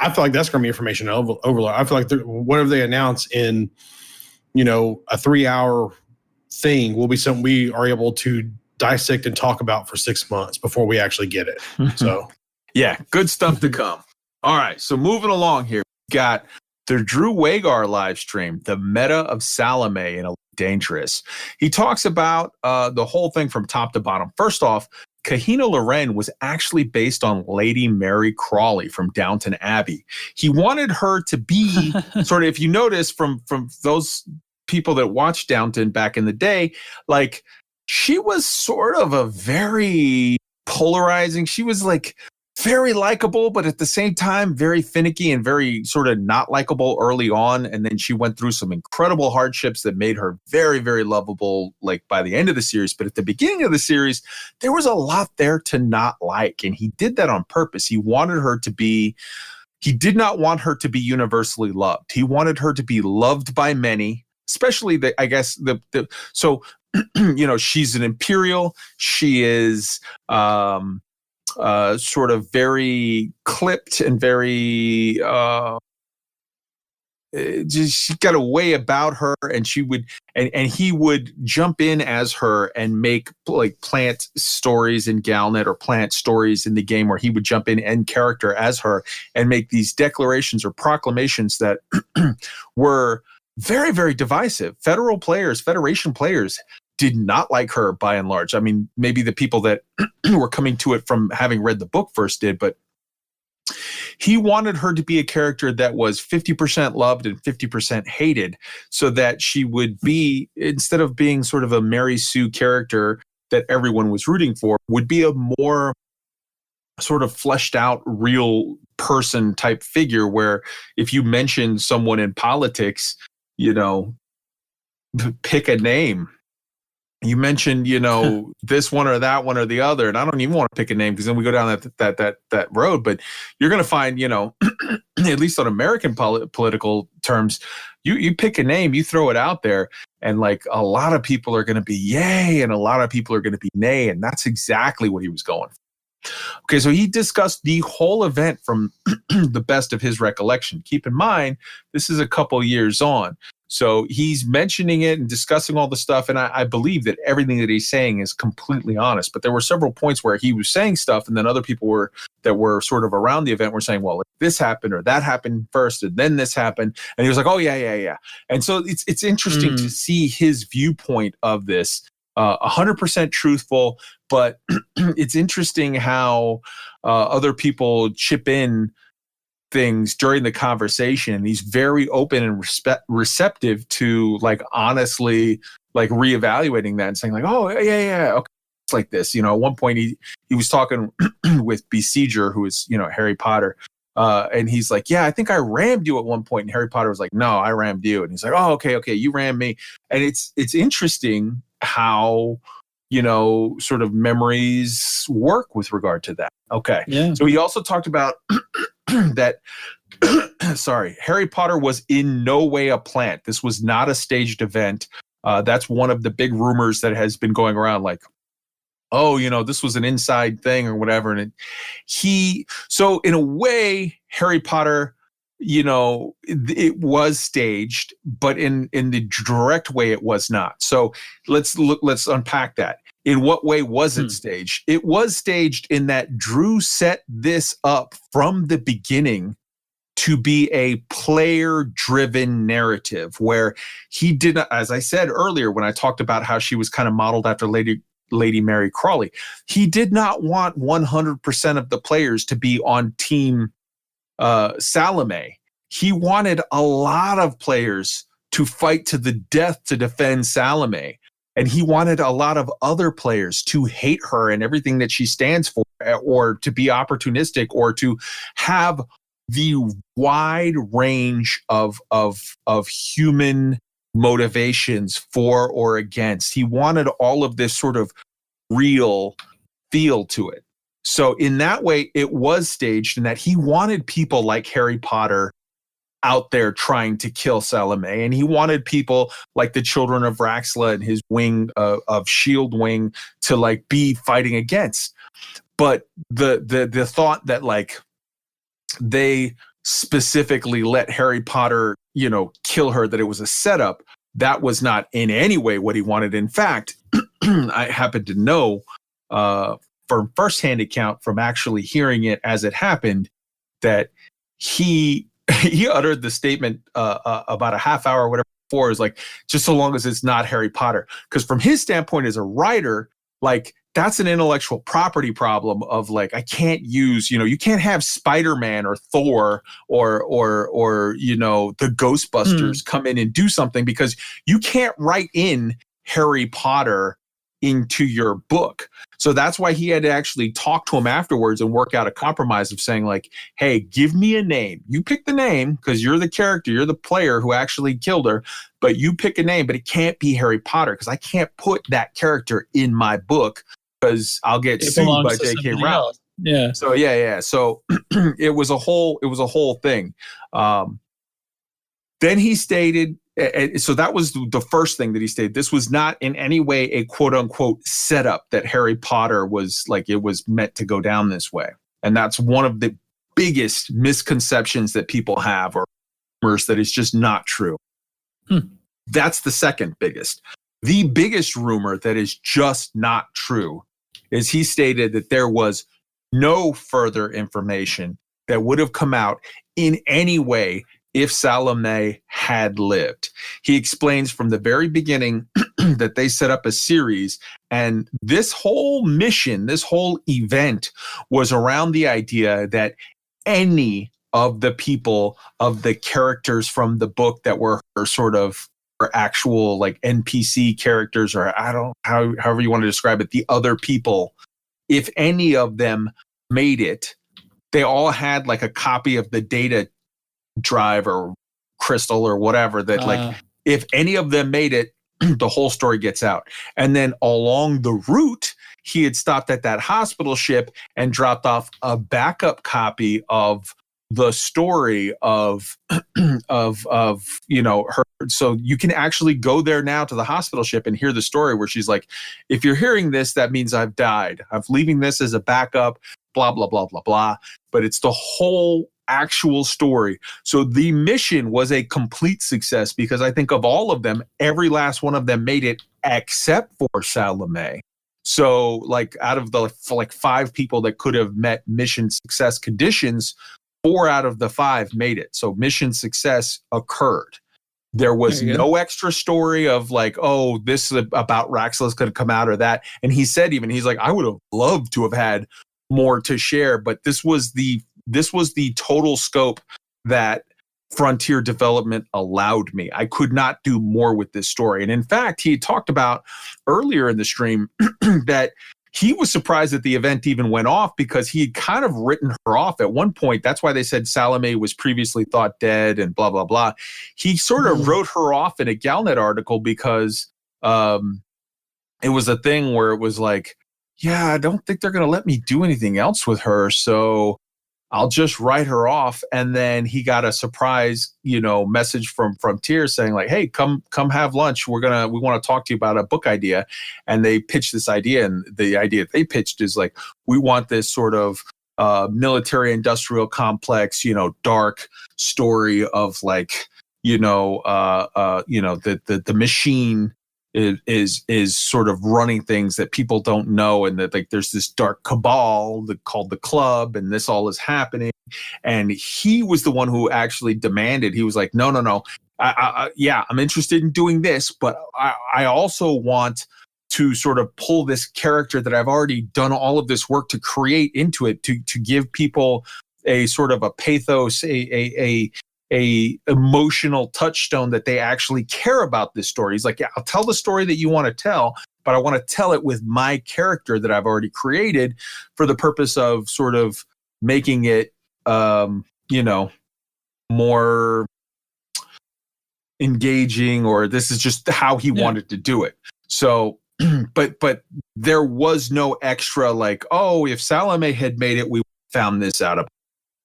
I feel like that's going to be information overload. I feel like whatever they announce in, a 3-hour thing will be something we are able to dissect and talk about for 6 months before we actually get it. So. Yeah, good stuff to come. All right, so moving along here, we got the Drew Wagar live stream, the meta of Salome in Elite Dangerous. He talks about the whole thing from top to bottom. First off, Kahina Loren was actually based on Lady Mary Crawley from Downton Abbey. He wanted her to be sort of, if you notice from those people that watched Downton back in the day, like she was sort of a very polarizing. She was like very likable, but at the same time, very finicky and very sort of not likable early on. And then she went through some incredible hardships that made her very, very lovable, like by the end of the series. But at the beginning of the series, there was a lot there to not like. And he did that on purpose. He did not want her to be universally loved. He wanted her to be loved by many, especially so, she's an Imperial. She is, sort of very clipped and very she got a way about her, and she would and he would jump in as her and make like plant stories in Galnet or plant stories in the game where he would jump in character as her and make these declarations or proclamations that were very, very divisive. Federation players did not like her by and large. I mean, maybe the people that were coming to it from having read the book first did, but he wanted her to be a character that was 50% loved and 50% hated, so that she would be, instead of being sort of a Mary Sue character that everyone was rooting for, would be a more sort of fleshed out real person type figure, where if you mention someone in politics, pick a name. You mentioned, this one or that one or the other, and I don't even want to pick a name because then we go down that road. But you're going to find, at least on American political terms, you pick a name, you throw it out there, and like a lot of people are going to be yay, and a lot of people are going to be nay, and that's exactly what he was going for. Okay, so he discussed the whole event from the best of his recollection. Keep in mind, this is a couple years on. So he's mentioning it and discussing all the stuff, and I believe that everything that he's saying is completely honest. But there were several points where he was saying stuff, and then other people that were sort of around the event were saying, well, this happened or that happened first, and then this happened. And he was like, oh, yeah. And so it's interesting to see his viewpoint of this, 100% truthful, but it's interesting how other people chip in things during the conversation, and he's very open and receptive to like honestly like reevaluating that and saying like, oh yeah, okay, it's like this. At one point he was talking with Besieger, who is Harry Potter, and he's like, yeah, I think I rammed you at one point, and Harry Potter was like, no, I rammed you, and he's like, oh, okay, you rammed me. And it's interesting how sort of memories work with regard to that. Okay, yeah. So he also talked about that Harry Potter was in no way a plant. This was not a staged event. That's one of the big rumors that has been going around, like, oh, this was an inside thing or whatever. And so in a way, Harry Potter, it was staged, but in the direct way, it was not. So let's unpack that. In what way was it staged? It was staged in that Drew set this up from the beginning to be a player-driven narrative, where he did not, as I said earlier when I talked about how she was kind of modeled after Lady Mary Crawley, he did not want 100% of the players to be on Team Salome. He wanted a lot of players to fight to the death to defend Salome. And he wanted a lot of other players to hate her and everything that she stands for, or to be opportunistic, or to have the wide range of human motivations for or against. He wanted all of this sort of real feel to it. So in that way, it was staged, in that he wanted people like Harry Potter out there trying to kill Salome, and he wanted people like the children of Raxla and his wing of Shield Wing to like be fighting against. But the thought that like they specifically let Harry Potter, kill her, that it was a setup, that was not in any way what he wanted. In fact, I happen to know from firsthand account, from actually hearing it as it happened, that he uttered the statement about a half hour or whatever before, is like, just so long as it's not Harry Potter. Because from his standpoint as a writer, like, that's an intellectual property problem of like, I can't use, you can't have Spider-Man or Thor or the Ghostbusters come in and do something, because you can't write in Harry Potter into your book. So that's why he had to actually talk to him afterwards and work out a compromise of saying like, hey, give me a name. You pick the name because you're the character, you're the player who actually killed her, but you pick a name, but it can't be Harry Potter because I can't put that character in my book because I'll get sued by J.K. Rowling. Yeah. So yeah. So it was a whole thing. Then he stated, so that was the first thing that he stated. This was not in any way a quote unquote setup that Harry Potter was like, it was meant to go down this way. And that's one of the biggest misconceptions that people have, or rumors, that is just not true. That's the second biggest. The biggest rumor that is just not true is he stated that there was no further information that would have come out in any way if Salome had lived. He explains from the very beginning that they set up a series, and this whole mission, this whole event was around the idea that any of the people, of the characters from the book that were sort of actual like NPC characters, or however you want to describe it, the other people, if any of them made it, they all had like a copy of the data drive or crystal or whatever, that like if any of them made it, the whole story gets out. And then along the route, he had stopped at that hospital ship and dropped off a backup copy of the story of her. So you can actually go there now to the hospital ship and hear the story where she's like, if you're hearing this, that means I've died. I'm leaving this as a backup, blah, blah, blah, blah, blah. But it's the whole actual story. So the mission was a complete success, because I think of all of them, every last one of them made it except for Salome. So like out of the like 5 people that could have met mission success conditions, 4 out of the 5 made it. So mission success occurred. There was no extra story of like, oh, this is about Raxla's going to come out or that. And he said, he's like, I would have loved to have had more to share, but this was the total scope that Frontier Development allowed me. I could not do more with this story. And in fact, he talked about earlier in the stream that he was surprised that the event even went off, because he had kind of written her off at one point. That's why they said Salome was previously thought dead and blah, blah, blah. He sort of wrote her off in a Galnet article because it was a thing where it was like, yeah, I don't think they're going to let me do anything else with her, so I'll just write her off. And then he got a surprise, message from Frontier saying like, hey, come have lunch. We want to talk to you about a book idea. And they pitched this idea. And the idea they pitched is like, we want this sort of military industrial complex, dark story of like, the machine is sort of running things that people don't know, and that like there's this dark cabal called the Club, and this all is happening. And he was the one who actually demanded. He was like, no, I'm interested in doing this, but I also want to sort of pull this character that I've already done all of this work to create into it, to give people a sort of a pathos, a emotional touchstone that they actually care about this story. He's like, yeah, I'll tell the story that you want to tell, but I want to tell it with my character that I've already created, for the purpose of sort of making it, more engaging, or this is just how he wanted to do it. So but there was no extra like, oh, if Salome had made it, we found this out.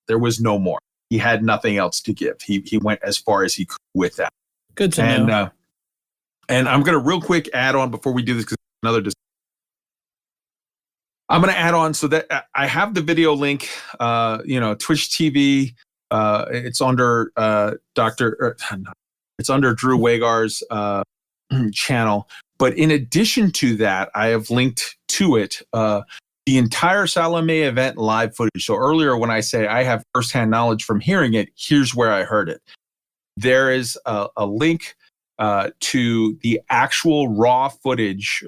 There was no more. He had nothing else to give. He went as far as he could with that. Good to know. And I'm going to real quick add on before we do this, because I'm going to add on so that I have the video link, Twitch TV. It's under it's under Drew Wagar's channel. But in addition to that, I have linked to it the entire Salome event live footage. So earlier when I say I have firsthand knowledge from hearing it, here's where I heard it. There is a link to the actual raw footage.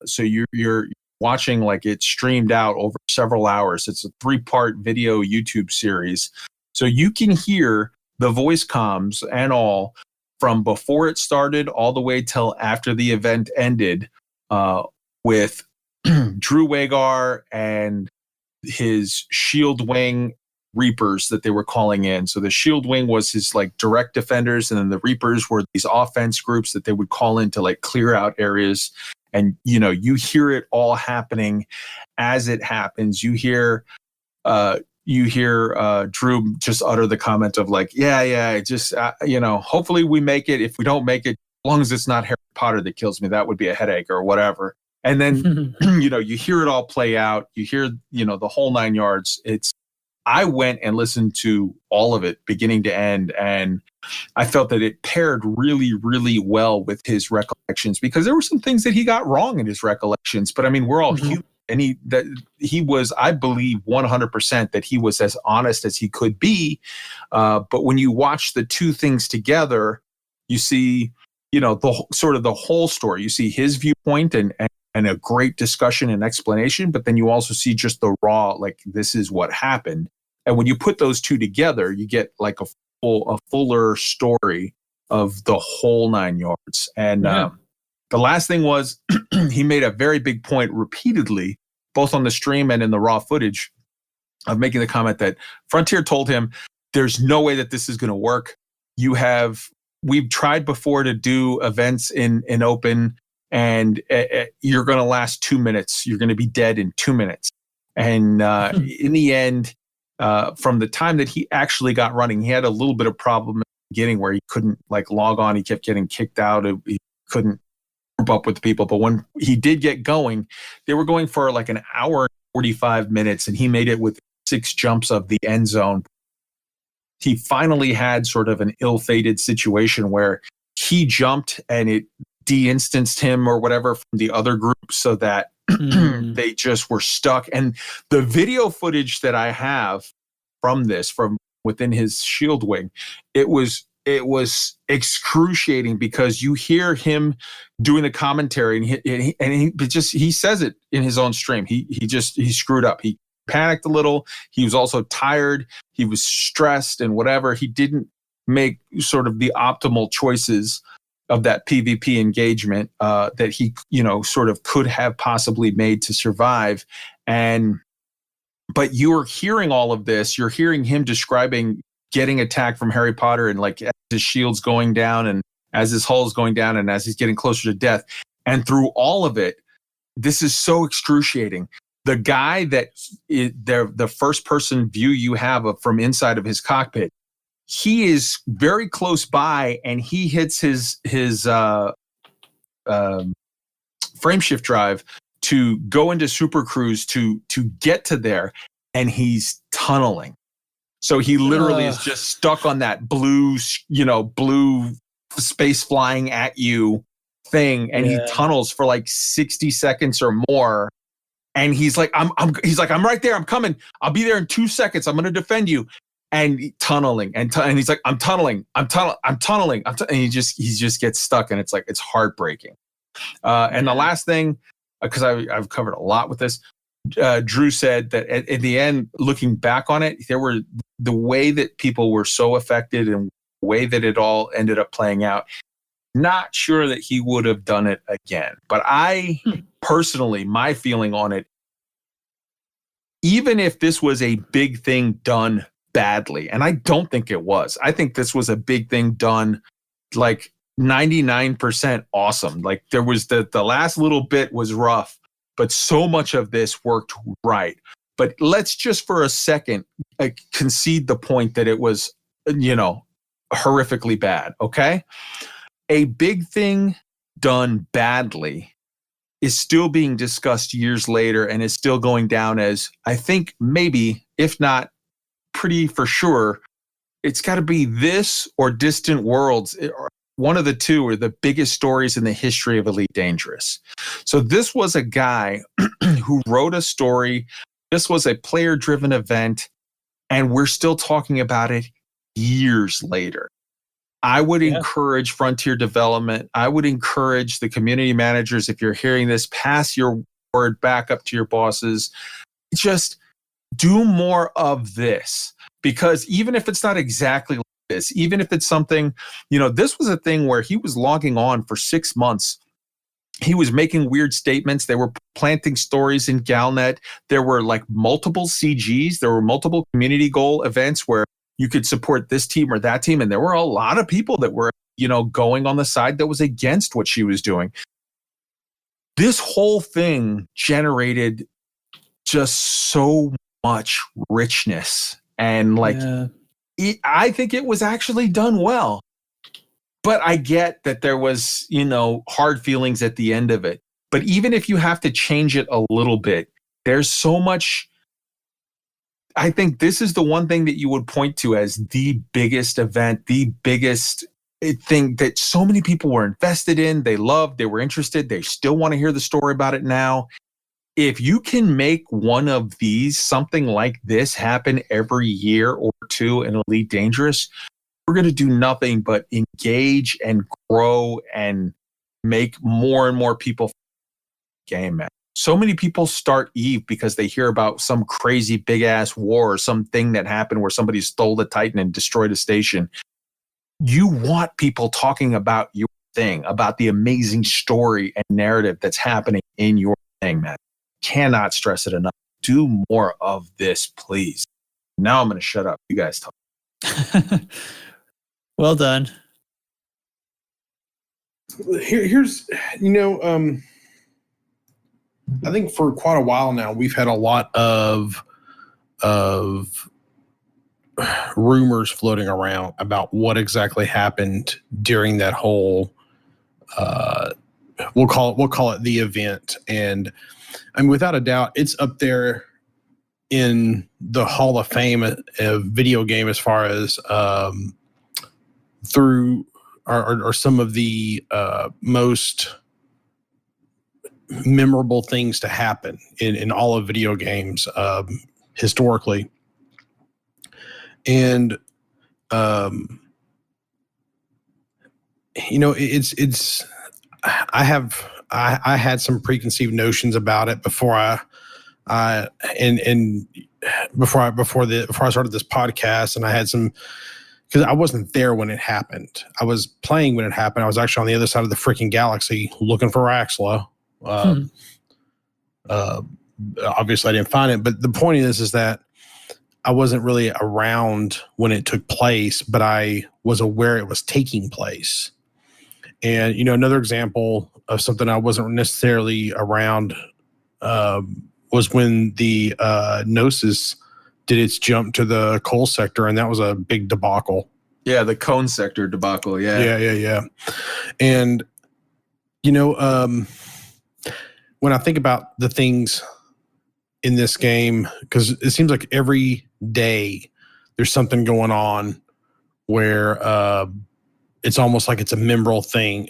So you're watching like it's streamed out over several hours. It's a 3-part video YouTube series. So you can hear the voice comms and all from before it started all the way till after the event ended with Drew Wagar and his Shield Wing Reapers that they were calling in. So the Shield Wing was his like direct defenders, and then the Reapers were these offense groups that they would call in to like clear out areas. And, you hear it all happening as it happens. You hear Drew just utter the comment of like, just, hopefully we make it. If we don't make it, as long as it's not Harry Potter that kills me, that would be a headache or whatever. And then, you hear it all play out. You hear, the whole 9 yards. I went and listened to all of it beginning to end, and I felt that it paired really, really well with his recollections, because there were some things that he got wrong in his recollections. But I mean, we're all human, and he was, I believe, 100% that he was as honest as he could be. But when you watch the two things together, you see, the whole story. You see his viewpoint and a great discussion and explanation, but then you also see just the raw, like, this is what happened. And when you put those two together, you get like a fuller story of the whole 9 yards. And the last thing was he made a very big point repeatedly, both on the stream and in the raw footage, of making the comment that Frontier told him, there's no way that this is going to work. We've tried before to do events in open, and you're going to last 2 minutes. You're going to be dead in 2 minutes. And in the end, from the time that he actually got running, he had a little bit of problem in the beginning where he couldn't like log on. He kept getting kicked out. He couldn't group up with people. But when he did get going, they were going for like an hour and 45 minutes, and he made it with 6 jumps of the end zone. He finally had sort of an ill-fated situation where he jumped and it de-instanced him or whatever from the other group, so that they just were stuck. And the video footage that I have from within his Shield Wing, it was excruciating, because you hear him doing the commentary, he says it in his own stream. He screwed up. He panicked a little. He was also tired. He was stressed and whatever. He didn't make sort of the optimal choices of that PvP engagement that he, sort of could have possibly made to survive. But you're hearing all of this. You're hearing him describing getting attacked from Harry Potter, and like as his shield's going down and as his hull's going down and as he's getting closer to death. And through all of it, this is so excruciating. The guy the first person view you have from inside of his cockpit, he is very close by, and he hits his frame shift drive to go into Super Cruise to get to there, and he's tunneling. So he literally is just stuck on that blue space flying at you thing, and he tunnels for like 60 seconds or more. And he's like, I'm right there. I'm coming. I'll be there in 2 seconds. I'm going to defend you. And tunneling and he's like, I'm tunneling. And he just gets stuck, and it's like, it's heartbreaking. And the last thing, because I've covered a lot with this, Drew said that at the end, looking back on it, there were the way that people were so affected and the way that it all ended up playing out. Not sure that he would have done it again. But I personally, my feeling on it, even if this was a big thing done badly, and I don't think it was. I think this was a big thing done like 99% awesome. Like there was the last little bit was rough, but so much of this worked right. But let's just for a second concede the point that it was, horrifically bad. Okay. A big thing done badly is still being discussed years later and is still going down as, I think maybe, if not pretty for sure, it's got to be this or Distant Worlds. One of the two are the biggest stories in the history of Elite Dangerous. So this was a guy who wrote a story. This was a player-driven event, and we're still talking about it years later. I would encourage Frontier Development. I would encourage the community managers, if you're hearing this, pass your word back up to your bosses. Just do more of this, because even if it's not exactly like this, even if it's something, this was a thing where he was logging on for 6 months. He was making weird statements. They were planting stories in Galnet. There were like multiple CGs. There were multiple community goal events where you could support this team or that team. And there were a lot of people that were, going on the side that was against what she was doing. This whole thing generated just so much richness. And I think it was actually done well. But I get that there was, hard feelings at the end of it. But even if you have to change it a little bit, there's so much. I think this is the one thing that you would point to as the biggest event, the biggest thing that so many people were invested in. They loved, they were interested. They still want to hear the story about it now. If you can make one of these, something like this, happen every year or two in Elite Dangerous, we're going to do nothing but engage and grow and make more and more people game, man. So many people start EVE because they hear about some crazy big ass war or something that happened where somebody stole the Titan and destroyed a station. You want people talking about your thing, about the amazing story and narrative that's happening in your thing, man. Cannot stress it enough. Do more of this, please. Now I'm going to shut up. You guys talk. Well done. Here's, I think for quite a while now, we've had a lot of rumors floating around about what exactly happened during that whole, we'll call it the event. And without a doubt, it's up there in the Hall of Fame of video game as far as through or some of the most memorable things to happen in all of video games historically. And it's I had some preconceived notions about it before I started this podcast, and I had some, because I wasn't there when it happened. I was playing when it happened. I was actually on the other side of the freaking galaxy looking for Raxla. Obviously I didn't find it, but the point is that I wasn't really around when it took place, but I was aware it was taking place. And, another example of something I wasn't necessarily around was when the Gnosis did its jump to the coal sector, and that was a big debacle. Yeah, the cone sector debacle, Yeah. And, when I think about the things in this game, because it seems like every day there's something going on where it's almost like it's a memorable thing,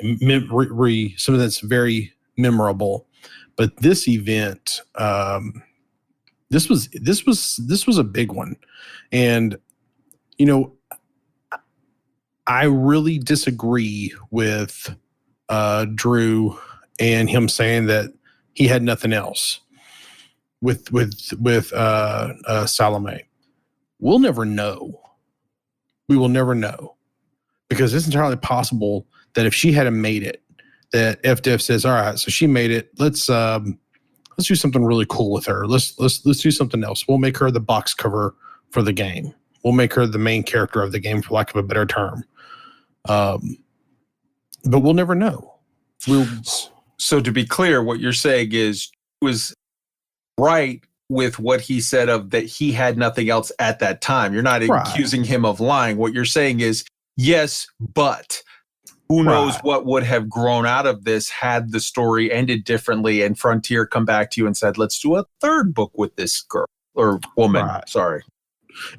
something that's very memorable. But this event, this was a big one, and I really disagree with Drew and him saying that he had nothing else with Salome. We'll never know. We will never know, because it's entirely possible that if she hadn't made it, that FDev says, all right, so she made it. Let's do something really cool with her. Let's do something else. We'll make her the box cover for the game. We'll make her the main character of the game, for lack of a better term. But we'll never know. So to be clear, what you're saying is was right with what he said of that he had nothing else at that time. You're not accusing him of lying. What you're saying is, yes, but who knows what would have grown out of this had the story ended differently and Frontier come back to you and said, let's do a third book with this girl or woman. Sorry.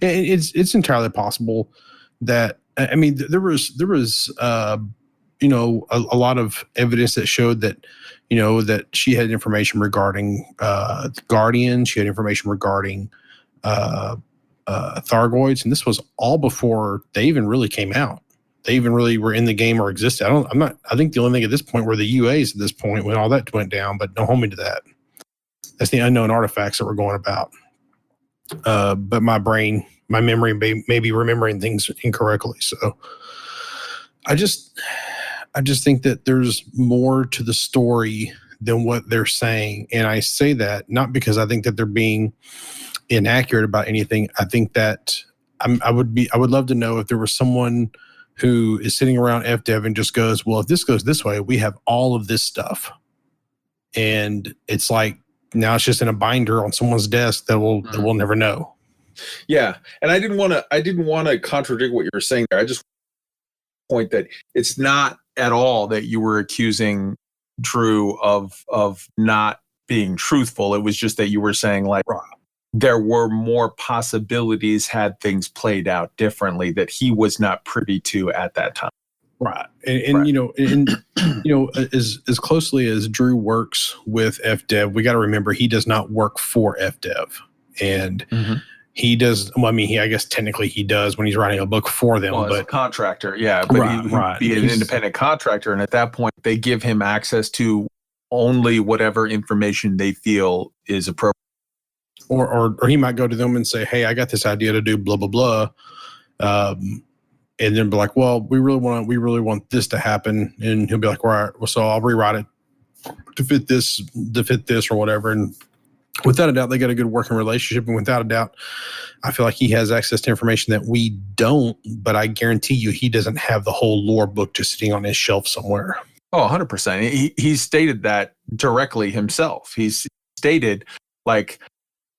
It's entirely possible that, I mean, there was you know, a lot of evidence that showed that, you know, that she had information regarding the Guardian. She had information regarding Thargoids, and this was all before they even really came out. They even really were in the game or existed. I think the only thing at this point were the UAs at this point when all that went down, but don't hold me to that. That's the unknown artifacts that we're going about. But my memory may be remembering things incorrectly. So I just think that there's more to the story than what they're saying. And I say that not because I think that they're being inaccurate about anything. I think that I would love to know if there was someone who is sitting around FDev and just goes, well, if this goes this way, we have all of this stuff. And it's like, now it's just in a binder on someone's desk that we'll never know. Yeah. And I didn't want to contradict what you were saying there. I just point that it's not at all that you were accusing Drew of not being truthful. It was just that you were saying like there were more possibilities had things played out differently that he was not privy to at that time. Right. And you know, as closely as Drew works with FDev, we got to remember he does not work for FDev. And he does, well, I mean, I guess technically he does when he's writing a book for them. But as a contractor, yeah. But he'd be an independent contractor. And at that point, they give him access to only whatever information they feel is appropriate. Or he might go to them and say, hey, I got this idea to do blah, blah, blah. And then be like, well, we really want this to happen. And he'll be like, all right, well, so I'll rewrite it to fit this or whatever. And without a doubt, they got a good working relationship. And without a doubt, I feel like he has access to information that we don't, but I guarantee you he doesn't have the whole lore book just sitting on his shelf somewhere. Oh, 100%. He stated that directly himself. He's stated like,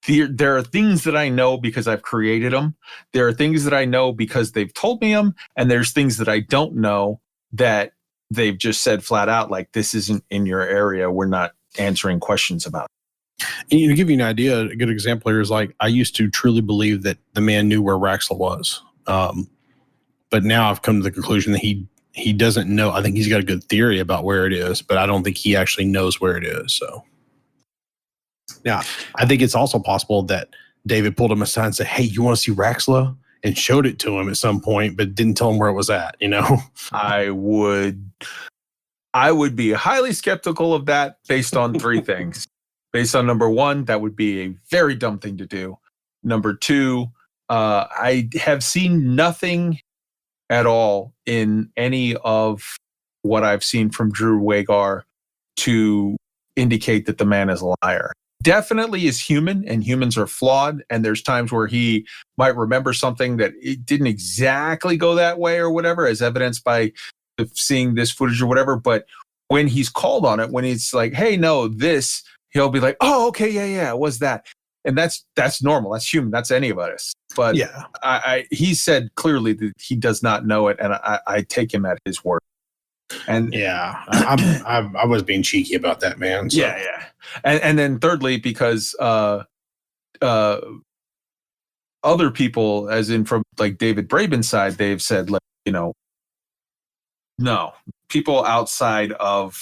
there are things that I know because I've created them. There are things that I know because they've told me them. And there's things that I don't know that they've just said flat out, like, this isn't in your area. We're not answering questions about it. And to give you an idea, a good example here is like, I used to truly believe that the man knew where Raxla was. But now I've come to the conclusion that he doesn't know. I think he's got a good theory about where it is, but I don't think he actually knows where it is. So. Now, I think it's also possible that David pulled him aside and said, hey, you want to see Raxla? And showed it to him at some point, but didn't tell him where it was at, you know? I would be highly skeptical of that based on three things. Based on number one, that would be a very dumb thing to do. Number two, I have seen nothing at all in any of what I've seen from Drew Wagar to indicate that the man is a liar. Definitely is human, and humans are flawed, and there's times where he might remember something that it didn't exactly go that way or whatever, as evidenced by seeing this footage or whatever. But when he's called on it, when he's like, hey, no, this, he'll be like, oh, okay, yeah, it was that. And that's normal. That's human. That's any of us. But yeah, he said clearly that he does not know it, and I take him at his word. And yeah, I was being cheeky about that, man. So. Yeah. And then thirdly, because other people, as in from like David Braben's side, they've said, like, you know, no, people outside of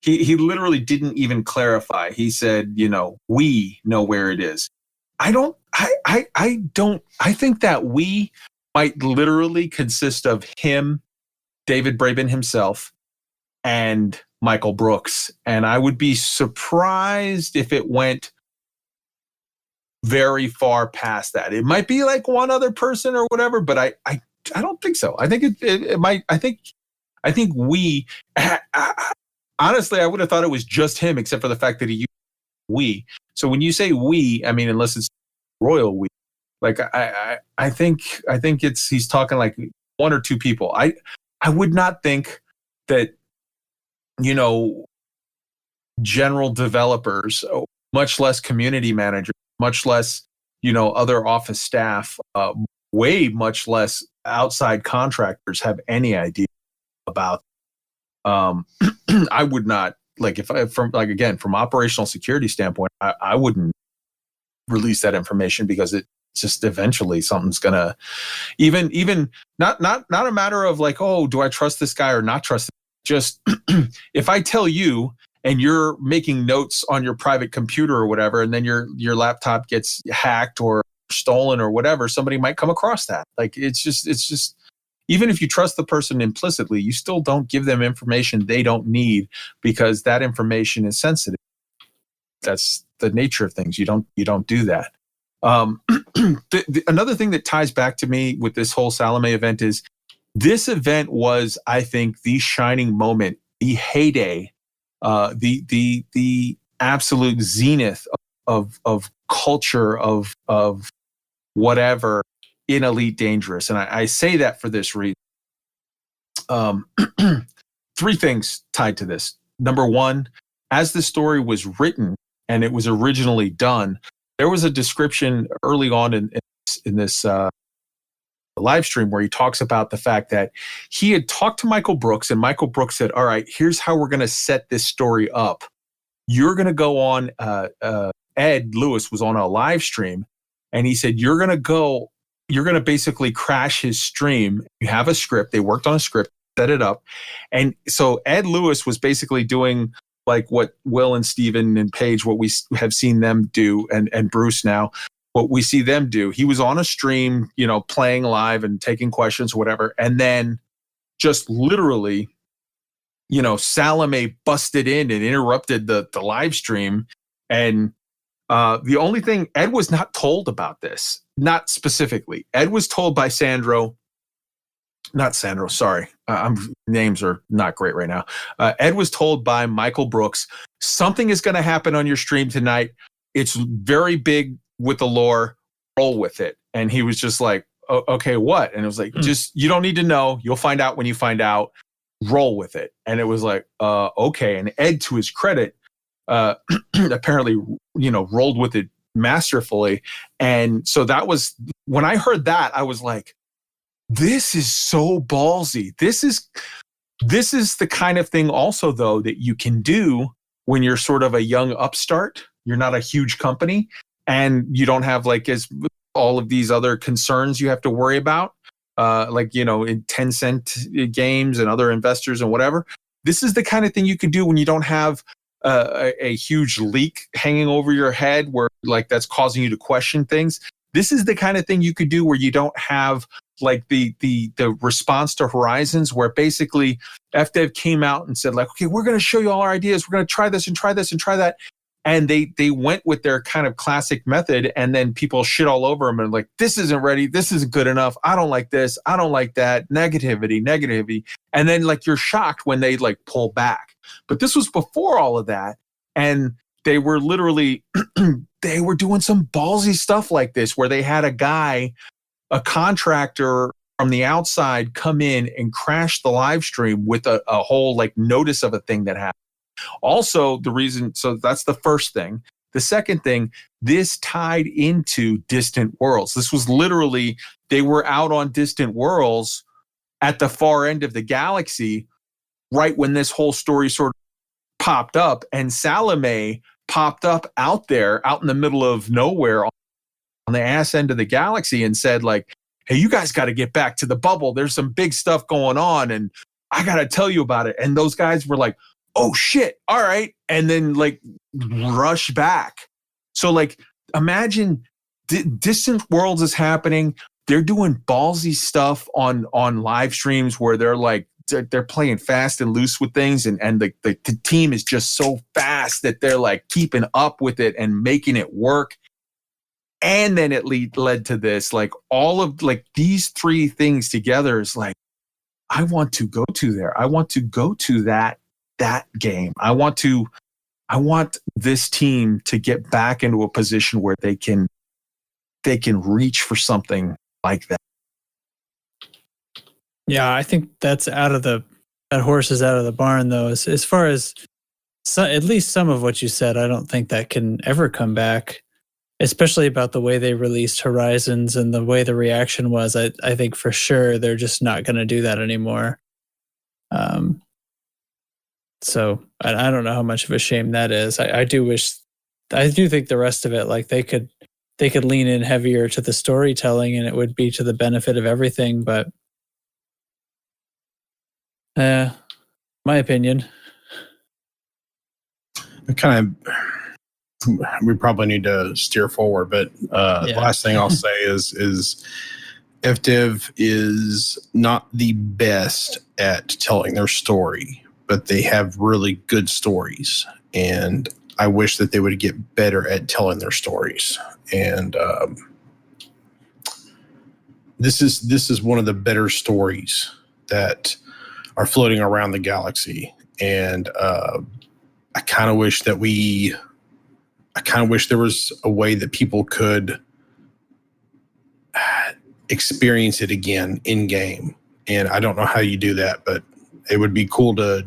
he literally didn't even clarify. He said, you know, we know where it is. I think that we might literally consist of him, David Braben himself, and Michael Brooks. And I would be surprised if it went very far past that. It might be like one other person or whatever, but I don't think so. I think it might. I think we. Honestly, I would have thought it was just him, except for the fact that he used we. So when you say we, I mean, unless it's royal we, like I think he's talking like one or two people. I would not think that, you know, general developers, much less community managers, much less, you know, other office staff, way much less outside contractors have any idea about. I would not, like, if I, from operational security standpoint, I wouldn't release that information, because it just eventually something's gonna, even not a matter of like, oh, do I trust this guy or not trust him? Just if I tell you and you're making notes on your private computer or whatever, and then your laptop gets hacked or stolen or whatever, somebody might come across that. Like, it's just even if you trust the person implicitly, you still don't give them information they don't need, because that information is sensitive. That's the nature of things. You don't do that. Another thing that ties back to me with this whole Salome event is, this event was, I think, the shining moment, the heyday, the absolute zenith of culture of whatever in Elite Dangerous. And I say that for this reason. Three things tied to this. Number one, as the story was written and it was originally done, there was a description early on in this live stream where he talks about the fact that he had talked to Michael Brooks, and Michael Brooks said, all right, here's how we're going to set this story up. You're going to go on, Ed Lewis was on a live stream, and he said, you're going to basically crash his stream. You have a script. They worked on a script, set it up. And so Ed Lewis was basically doing like what Will and Steven and Paige, what we have seen them do, and Bruce now, what we see them do. He was on a stream, you know, playing live and taking questions or whatever. And then just literally, you know, Salome busted in and interrupted the live stream. And the only thing, Ed was not told about this, not specifically. Ed was told by names are not great right now. Ed was told by Michael Brooks, something is going to happen on your stream tonight. It's very big with the lore, roll with it. And he was just like, okay, what? And it was like, just, you don't need to know. You'll find out when you find out. Roll with it. And it was like, okay. And Ed, to his credit, apparently, you know, rolled with it masterfully. And so that was, when I heard that, I was like, this is so ballsy. This is the kind of thing also, though, that you can do when you're sort of a young upstart. You're not a huge company, and you don't have like all of these other concerns you have to worry about, like, you know, in Tencent games and other investors and whatever. This is the kind of thing you can do when you don't have a huge leak hanging over your head where like that's causing you to question things. This is the kind of thing you could do where you don't have like the response to Horizons, where basically FDev came out and said like, okay, we're going to show you all our ideas. We're going to try this and try this and try that. And they went with their kind of classic method, and then people shit all over them and like, this isn't ready. This isn't good enough. I don't like this. I don't like that. Negativity. And then like you're shocked when they like pull back. But this was before all of that. And they were literally, they were doing some ballsy stuff like this, where they had a contractor from the outside come in and crash the live stream with a whole like notice of a thing that happened. Also, so that's the first thing. The second thing, this tied into Distant Worlds. This was literally, they were out on Distant Worlds at the far end of the galaxy, right when this whole story sort of popped up, and Salome popped up out there, out in the middle of nowhere on the ass end of the galaxy, and said like, hey, you guys got to get back to the bubble. There's some big stuff going on, and I got to tell you about it. And those guys were like, oh shit, all right. And then like rush back. So like, imagine Distant Worlds is happening. They're doing ballsy stuff on live streams where they're like, they're playing fast and loose with things. And the team is just so fast that they're like keeping up with it and making it work. And then it led to this, like all of like these three things together is like, I want to go to there. I want to go to that game. I want this team to get back into a position where they can reach for something like that. Yeah, I think that's out of the horse is out of the barn, though. As far as at least some of what you said, I don't think that can ever come back. Especially about the way they released Horizons and the way the reaction was. I think for sure they're just not going to do that anymore. So I don't know how much of a shame that is. I do think the rest of it, like they could lean in heavier to the storytelling and it would be to the benefit of everything. But my opinion. We probably need to steer forward, but the last thing I'll say is FDev is not the best at telling their story, but they have really good stories, and I wish that they would get better at telling their stories. And this is one of the better stories that are floating around the galaxy, and I kind of wish there was a way that people could experience it again in game. And I don't know how you do that, but it would be cool to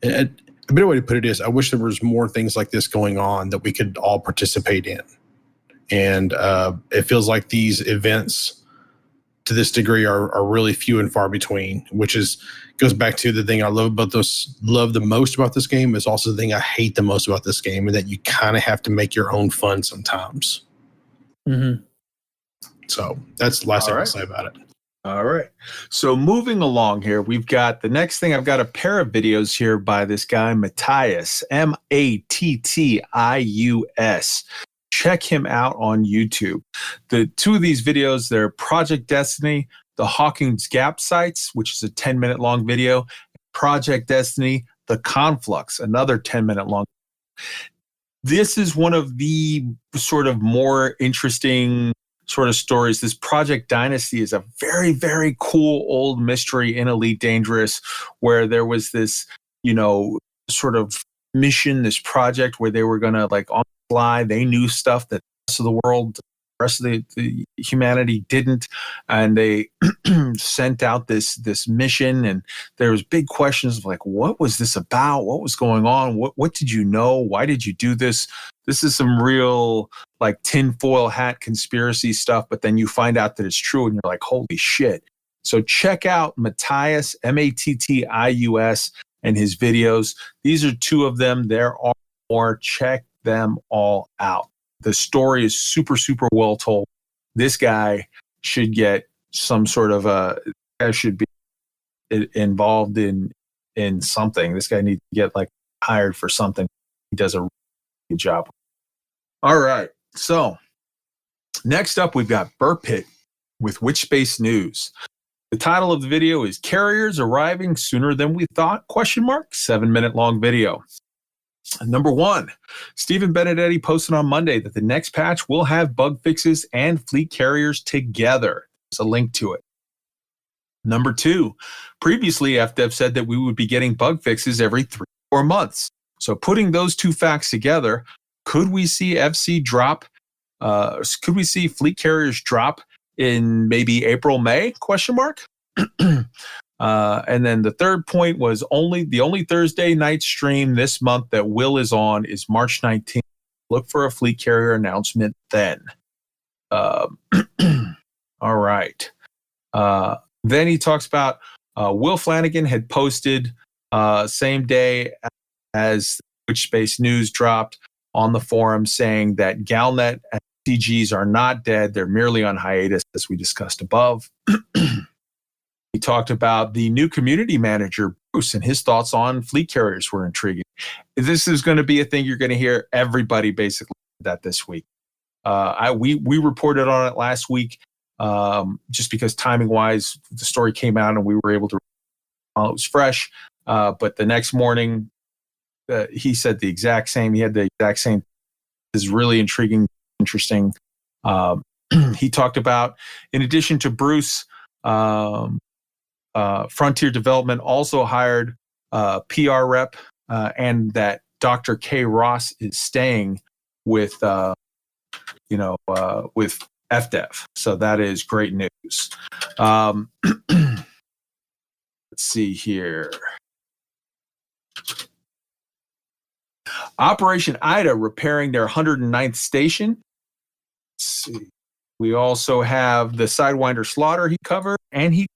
a better way to put it is I wish there was more things like this going on that we could all participate in. And it feels like these events to this degree are really few and far between, which goes back to the thing I love the most about this game is also the thing I hate the most about this game, and that you kind of have to make your own fun sometimes. Mm-hmm. So that's the last thing I'll say about it. All right. So moving along here, we've got the next thing. I've got a pair of videos here by this guy, Mattius, Mattius. Check him out on YouTube. The two of these videos, they're Project Destiny, the Hawkins Gap Sites, which is a 10-minute long video, Project Destiny, the Conflux, another 10-minute long. This is one of the sort of more interesting sort of stories. This Project Dynasty is a very, very cool old mystery in Elite Dangerous, where there was this, sort of mission, this project where they were going to on the fly, they knew stuff that the rest of the world, the rest of the humanity didn't, and they sent out this mission, and there was big questions of what was this about? What was going on? What did you know? Why did you do this? This is some real tinfoil hat conspiracy stuff, but then you find out that it's true and you're like, holy shit. So check out Mattius, Mattius, and his videos. These are two of them. There are more. Check them all out. The story is super, super well told. This guy should get some sort of should be involved in something. This guy needs to get hired for something. He does a really good job. All right. So next up, we've got Burpit with Witchspace News. The title of the video is Carriers Arriving Sooner Than We Thought? 7-minute long video. Number 1, Stephen Benedetti posted on Monday that the next patch will have bug fixes and fleet carriers together. There's a link to it. Number 2, previously FDev said that we would be getting bug fixes every 3 or 4 months. So putting those two facts together, could we see FC drop? Could we see fleet carriers drop in maybe April, May? And then the third point was the only Thursday night stream this month that Will is on is March 19th. Look for a fleet carrier announcement then. All right. Then he talks about Will Flanagan had posted same day as Witchspace News dropped on the forum saying that Galnet and CGs are not dead. They're merely on hiatus, as we discussed above. He talked about the new community manager, Bruce, and his thoughts on fleet carriers were intriguing. This is going to be a thing you're going to hear everybody basically that this week. We reported on it last week just because timing-wise, the story came out and we were able to while it was fresh. But the next morning, he said the exact same. He had the exact same. This is really intriguing, interesting. He talked about, in addition to Bruce, Frontier Development also hired PR rep, and that Dr. K. Ross is staying with FDev. So that is great news. Let's see here. Operation Ida repairing their 109th station. Let's see. We also have the Sidewinder Slaughter he covered, and he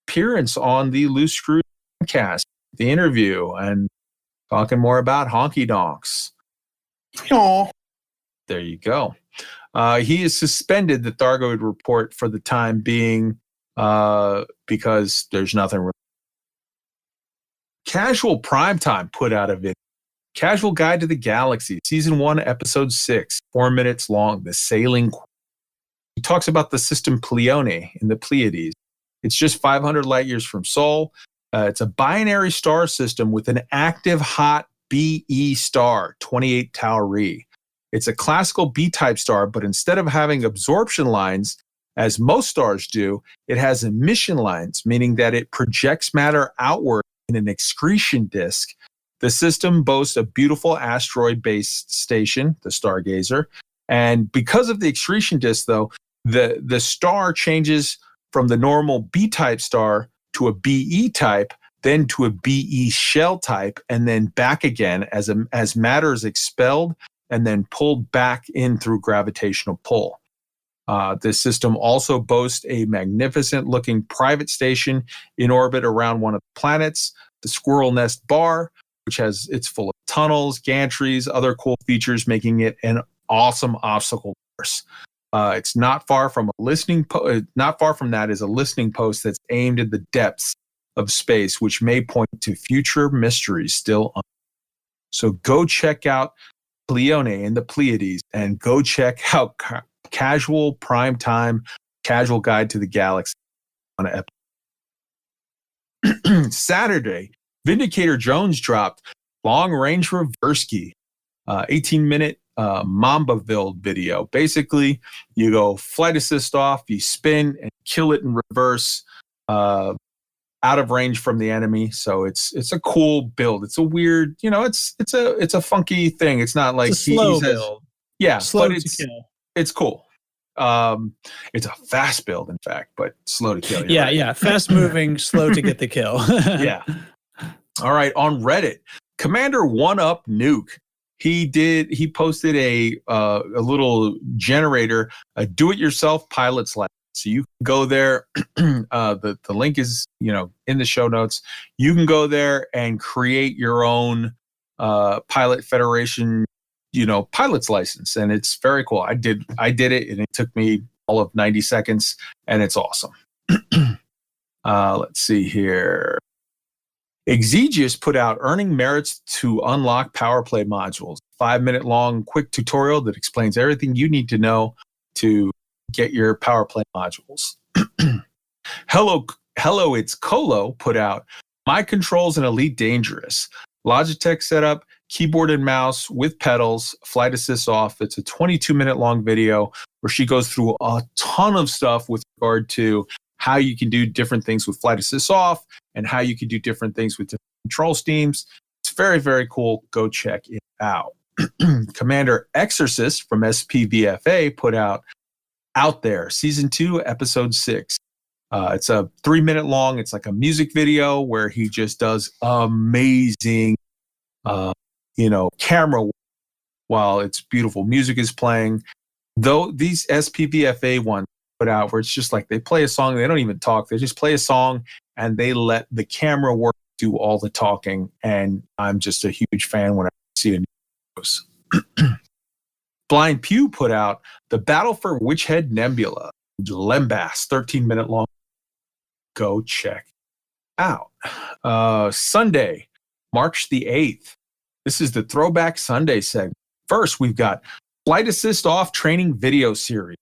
appearance on the Loose Screws podcast, the interview, and talking more about honky donks. Aw. There you go. He is suspended, the Thargoid report, for the time being because there's nothing. Casual Primetime put out a video. Casual Guide to the Galaxy, Season 1, Episode 6, 4 minutes long, The Sailing. He talks about the system Pleione in the Pleiades. It's just 500 light years from Sol. It's a binary star system with an active hot BE star, 28 Tauri. It's a classical B-type star, but instead of having absorption lines, as most stars do, it has emission lines, meaning that it projects matter outward in an excretion disk. The system boasts a beautiful asteroid-based station, the Stargazer. And because of the excretion disk, though, the star changes from the normal B-type star to a BE type, then to a BE shell type, and then back again as matter is expelled and then pulled back in through gravitational pull. This system also boasts a magnificent-looking private station in orbit around one of the planets, the Squirrel Nest Bar, which it's full of tunnels, gantries, other cool features, making it an awesome obstacle course. It's not far from not far from that is a listening post that's aimed at the depths of space, which may point to future mysteries still on. So go check out Pleione in the Pleiades, and go check out Casual Primetime, Casual Guide to the Galaxy on an episode. Saturday, Vindicator Jones dropped Long Range Reverse Key, 18-minute Mambaville video. Basically, you go flight assist off, you spin and kill it in reverse, out of range from the enemy. So it's a cool build. It's a weird, it's a funky thing. It's not like it's a slow build. Yeah, slow but to kill. It's cool. It's a fast build, in fact, but slow to kill. Yeah, right. yeah. Fast moving, slow to get the kill. Yeah. All right. On Reddit, Commander One Up Nuke. He posted a little generator, a do-it-yourself pilot's license. So you can go there. The link is in the show notes. You can go there and create your own Pilot Federation pilot's license, and it's very cool. I did it, and it took me all of 90 seconds, and it's awesome. Let's see here. Exigeous put out Earning Merits to Unlock Power Play Modules, 5-minute long quick tutorial that explains everything you need to know to get your Power Play modules. Hello, it's Colo put out My Controls in Elite Dangerous. Logitech setup, keyboard and mouse with pedals, flight assist off. It's a 22-minute long video where she goes through a ton of stuff with regard to how you can do different things with flight assist off and how you can do different things with different control schemes. It's very, very cool. Go check it out. Commander Exorcist from SPVFA put out There, Season 2, Episode 6. It's a 3-minute long. It's like a music video where he just does amazing, camera work while it's beautiful music is playing. Though these SPVFA ones put out where it's just like they play a song, they don't even talk. They just play a song and they let the camera work do all the talking. And I'm just a huge fan when I see a new Blind Pew put out The Battle for Witchhead Nebula, Lembas, 13-minute long. Go check out. Sunday, March the 8th. This is the Throwback Sunday segment. First, we've got Flight Assist Off Training Video Series.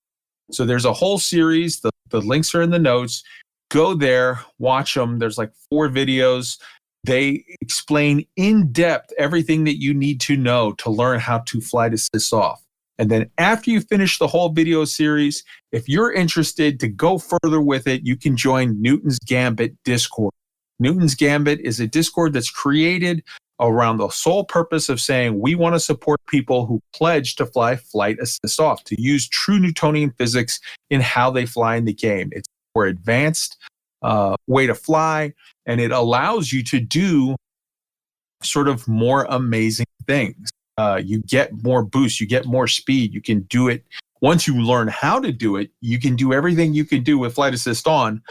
So there's a whole series. The links are in the notes. Go there, watch them. There's like 4 videos. They explain in depth everything that you need to know to learn how to flight assist off. And then after you finish the whole video series, if you're interested to go further with it, you can join Newton's Gambit Discord. Newton's Gambit is a Discord that's created around the sole purpose of saying we want to support people who pledge to fly flight assist off, to use true Newtonian physics in how they fly in the game. It's more advanced way to fly, and it allows you to do sort of more amazing things. You get more boost, you get more speed. You can do it. Once you learn how to do it, you can do everything you can do with Flight Assist on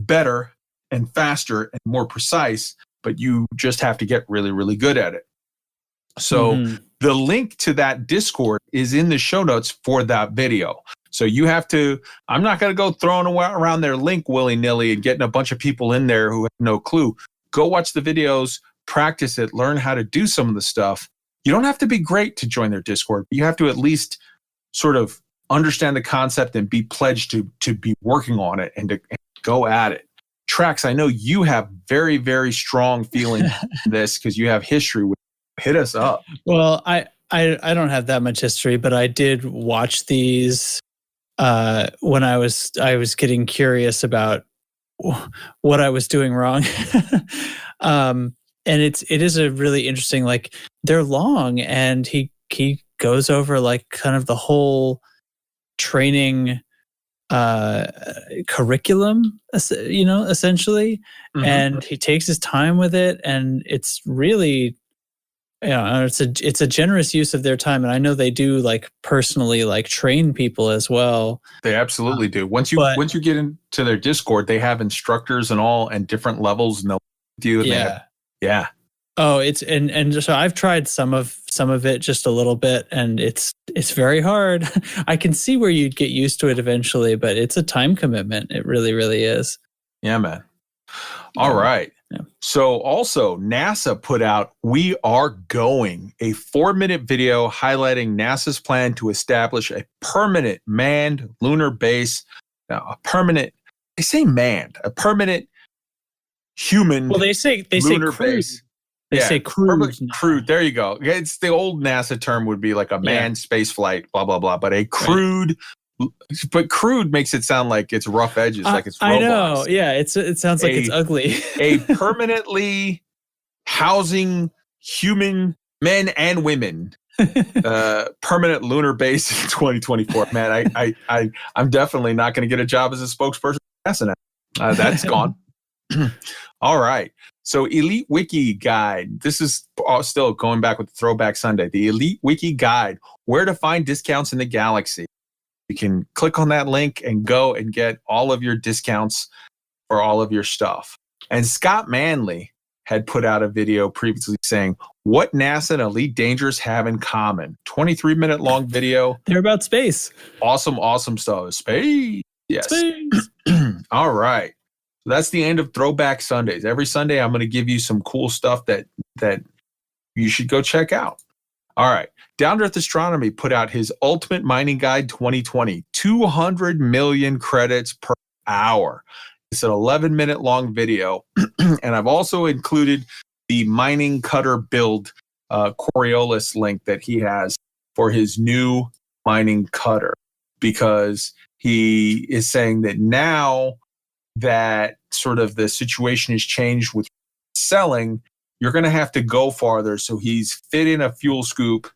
better and faster and more precise, but you just have to get really, really good at it. So the link to that Discord is in the show notes for that video. So you have to, I'm not going to go throwing around their link willy-nilly and getting a bunch of people in there who have no clue. Go watch the videos, practice it, learn how to do some of the stuff. You don't have to be great to join their Discord, but you have to at least sort of understand the concept and be pledged to be working on it and to go at it. Trax, I know you have very, very strong feelings on this because you have history with. Hit us up. Well, I don't have that much history, but I did watch these when I was getting curious about what I was doing wrong. And it is a really interesting, like, they're long, and he goes over like kind of the whole training curriculum, essentially. And he takes his time with it, and it's really, it's a generous use of their time. And I know they do like personally like train people as well. They absolutely do. Once you get into their Discord, they have instructors and all and different levels, and they'll do it. Yeah. Oh, and so I've tried some of it just a little bit, and it's very hard. I can see where you'd get used to it eventually, but it's a time commitment. It really, really is. Yeah, man. All right. Yeah. So also NASA put out We Are Going, a 4-minute video highlighting NASA's plan to establish a permanent manned lunar base. Now, a permanent human. Well, they say crude. Base. They say crude. Crude. There you go. It's the old NASA term would be like a manned space flight, blah, blah, blah. But a crude, but crude makes it sound like it's rough edges, like it's robots. I know. Yeah. It sounds like it's ugly. A permanently housing human men and women, permanent lunar base in 2024. Man, I'm definitely not going to get a job as a spokesperson for NASA now. That's gone. All right. So Elite Wiki Guide. This is still going back with the Throwback Sunday. The Elite Wiki Guide, where to find discounts in the galaxy. You can click on that link and go and get all of your discounts for all of your stuff. And Scott Manley had put out a video previously saying what NASA and Elite Dangerous have in common. 23-minute long video. They're about space. Awesome stuff. Space. Yes. Space. All right. So that's the end of Throwback Sundays. Every Sunday, I'm going to give you some cool stuff that you should go check out. All right. Down to Earth Astronomy put out his Ultimate Mining Guide 2020, 200 million credits per hour. It's an 11-minute long video. And I've also included the mining cutter build Coriolis link that he has for his new mining cutter, because he is saying that now that sort of the situation has changed with selling, you're going to have to go farther. So he's fit in a fuel scoop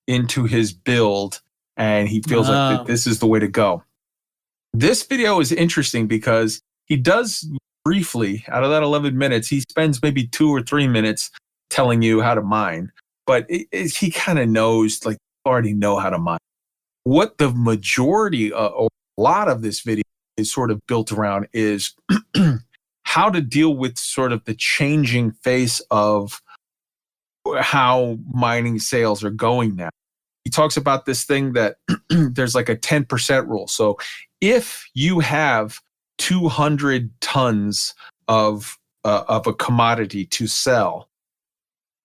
into his build, and he feels like this is the way to go. This video is interesting because he does briefly, out of that 11 minutes, he spends maybe 2 or 3 minutes telling you how to mine. But he kind of knows, like, already know how to mine. What the majority or a lot of this video is sort of built around is how to deal with sort of the changing face of how mining sales are going now. He talks about this thing that there's like a 10% rule. So if you have 200 tons of a commodity to sell,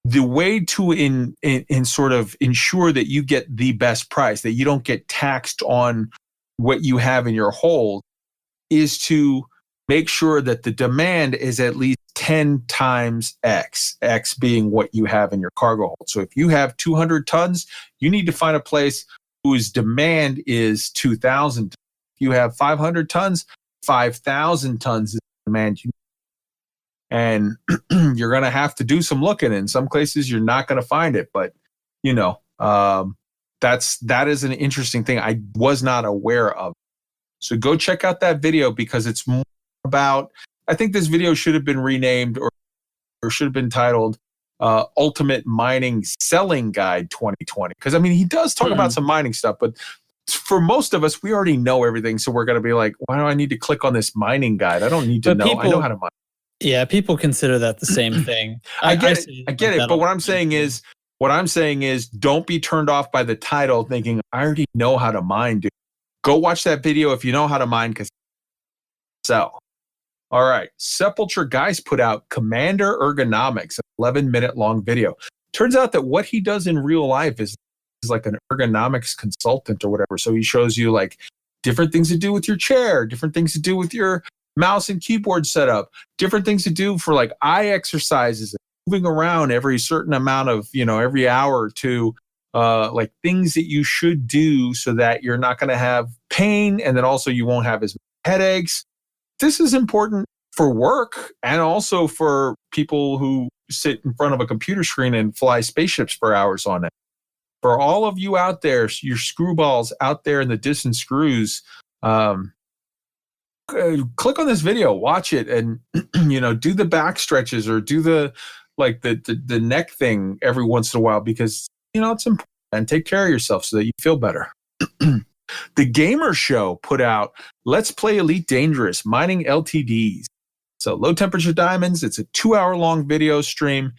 the way to in sort of ensure that you get the best price, that you don't get taxed on what you have in your hold, is to make sure that the demand is at least 10 times X, X being what you have in your cargo hold. So if you have 200 tons, you need to find a place whose demand is 2,000 tons. If you have 500 tons, 5,000 tons is the demand. And you're going to have to do some looking. In some places, you're not going to find it. But, that is an interesting thing I was not aware of. So go check out that video, because it's more about I think this video should have been renamed or should have been titled Ultimate Mining Selling Guide 2020. Because, I mean, he does talk about some mining stuff, but for most of us, we already know everything. So we're going to be like, why do I need to click on this mining guide? I don't need to know. I know how to mine. Yeah, people consider that the same thing. I get it. But what I'm saying is don't be turned off by the title thinking, I already know how to mine, dude. Go watch that video if you know how to mine, because sell. All right. Sepulture Guys put out Commander Ergonomics, an 11-minute long video. Turns out that what he does in real life is like an ergonomics consultant or whatever. So he shows you like different things to do with your chair, different things to do with your mouse and keyboard setup, different things to do for like eye exercises, moving around every certain amount of, every hour or two, like things that you should do so that you're not going to have pain. And then also you won't have as many headaches. This is important for work and also for people who sit in front of a computer screen and fly spaceships for hours on it. For all of you out there, your screwballs out there in the distant screws, click on this video, watch it, and do the back stretches or do the neck thing every once in a while, because it's important, and take care of yourself so that you feel better. The Gamer Show put out Let's Play Elite Dangerous Mining LTDs. So Low Temperature Diamonds, it's a 2-hour-long video stream.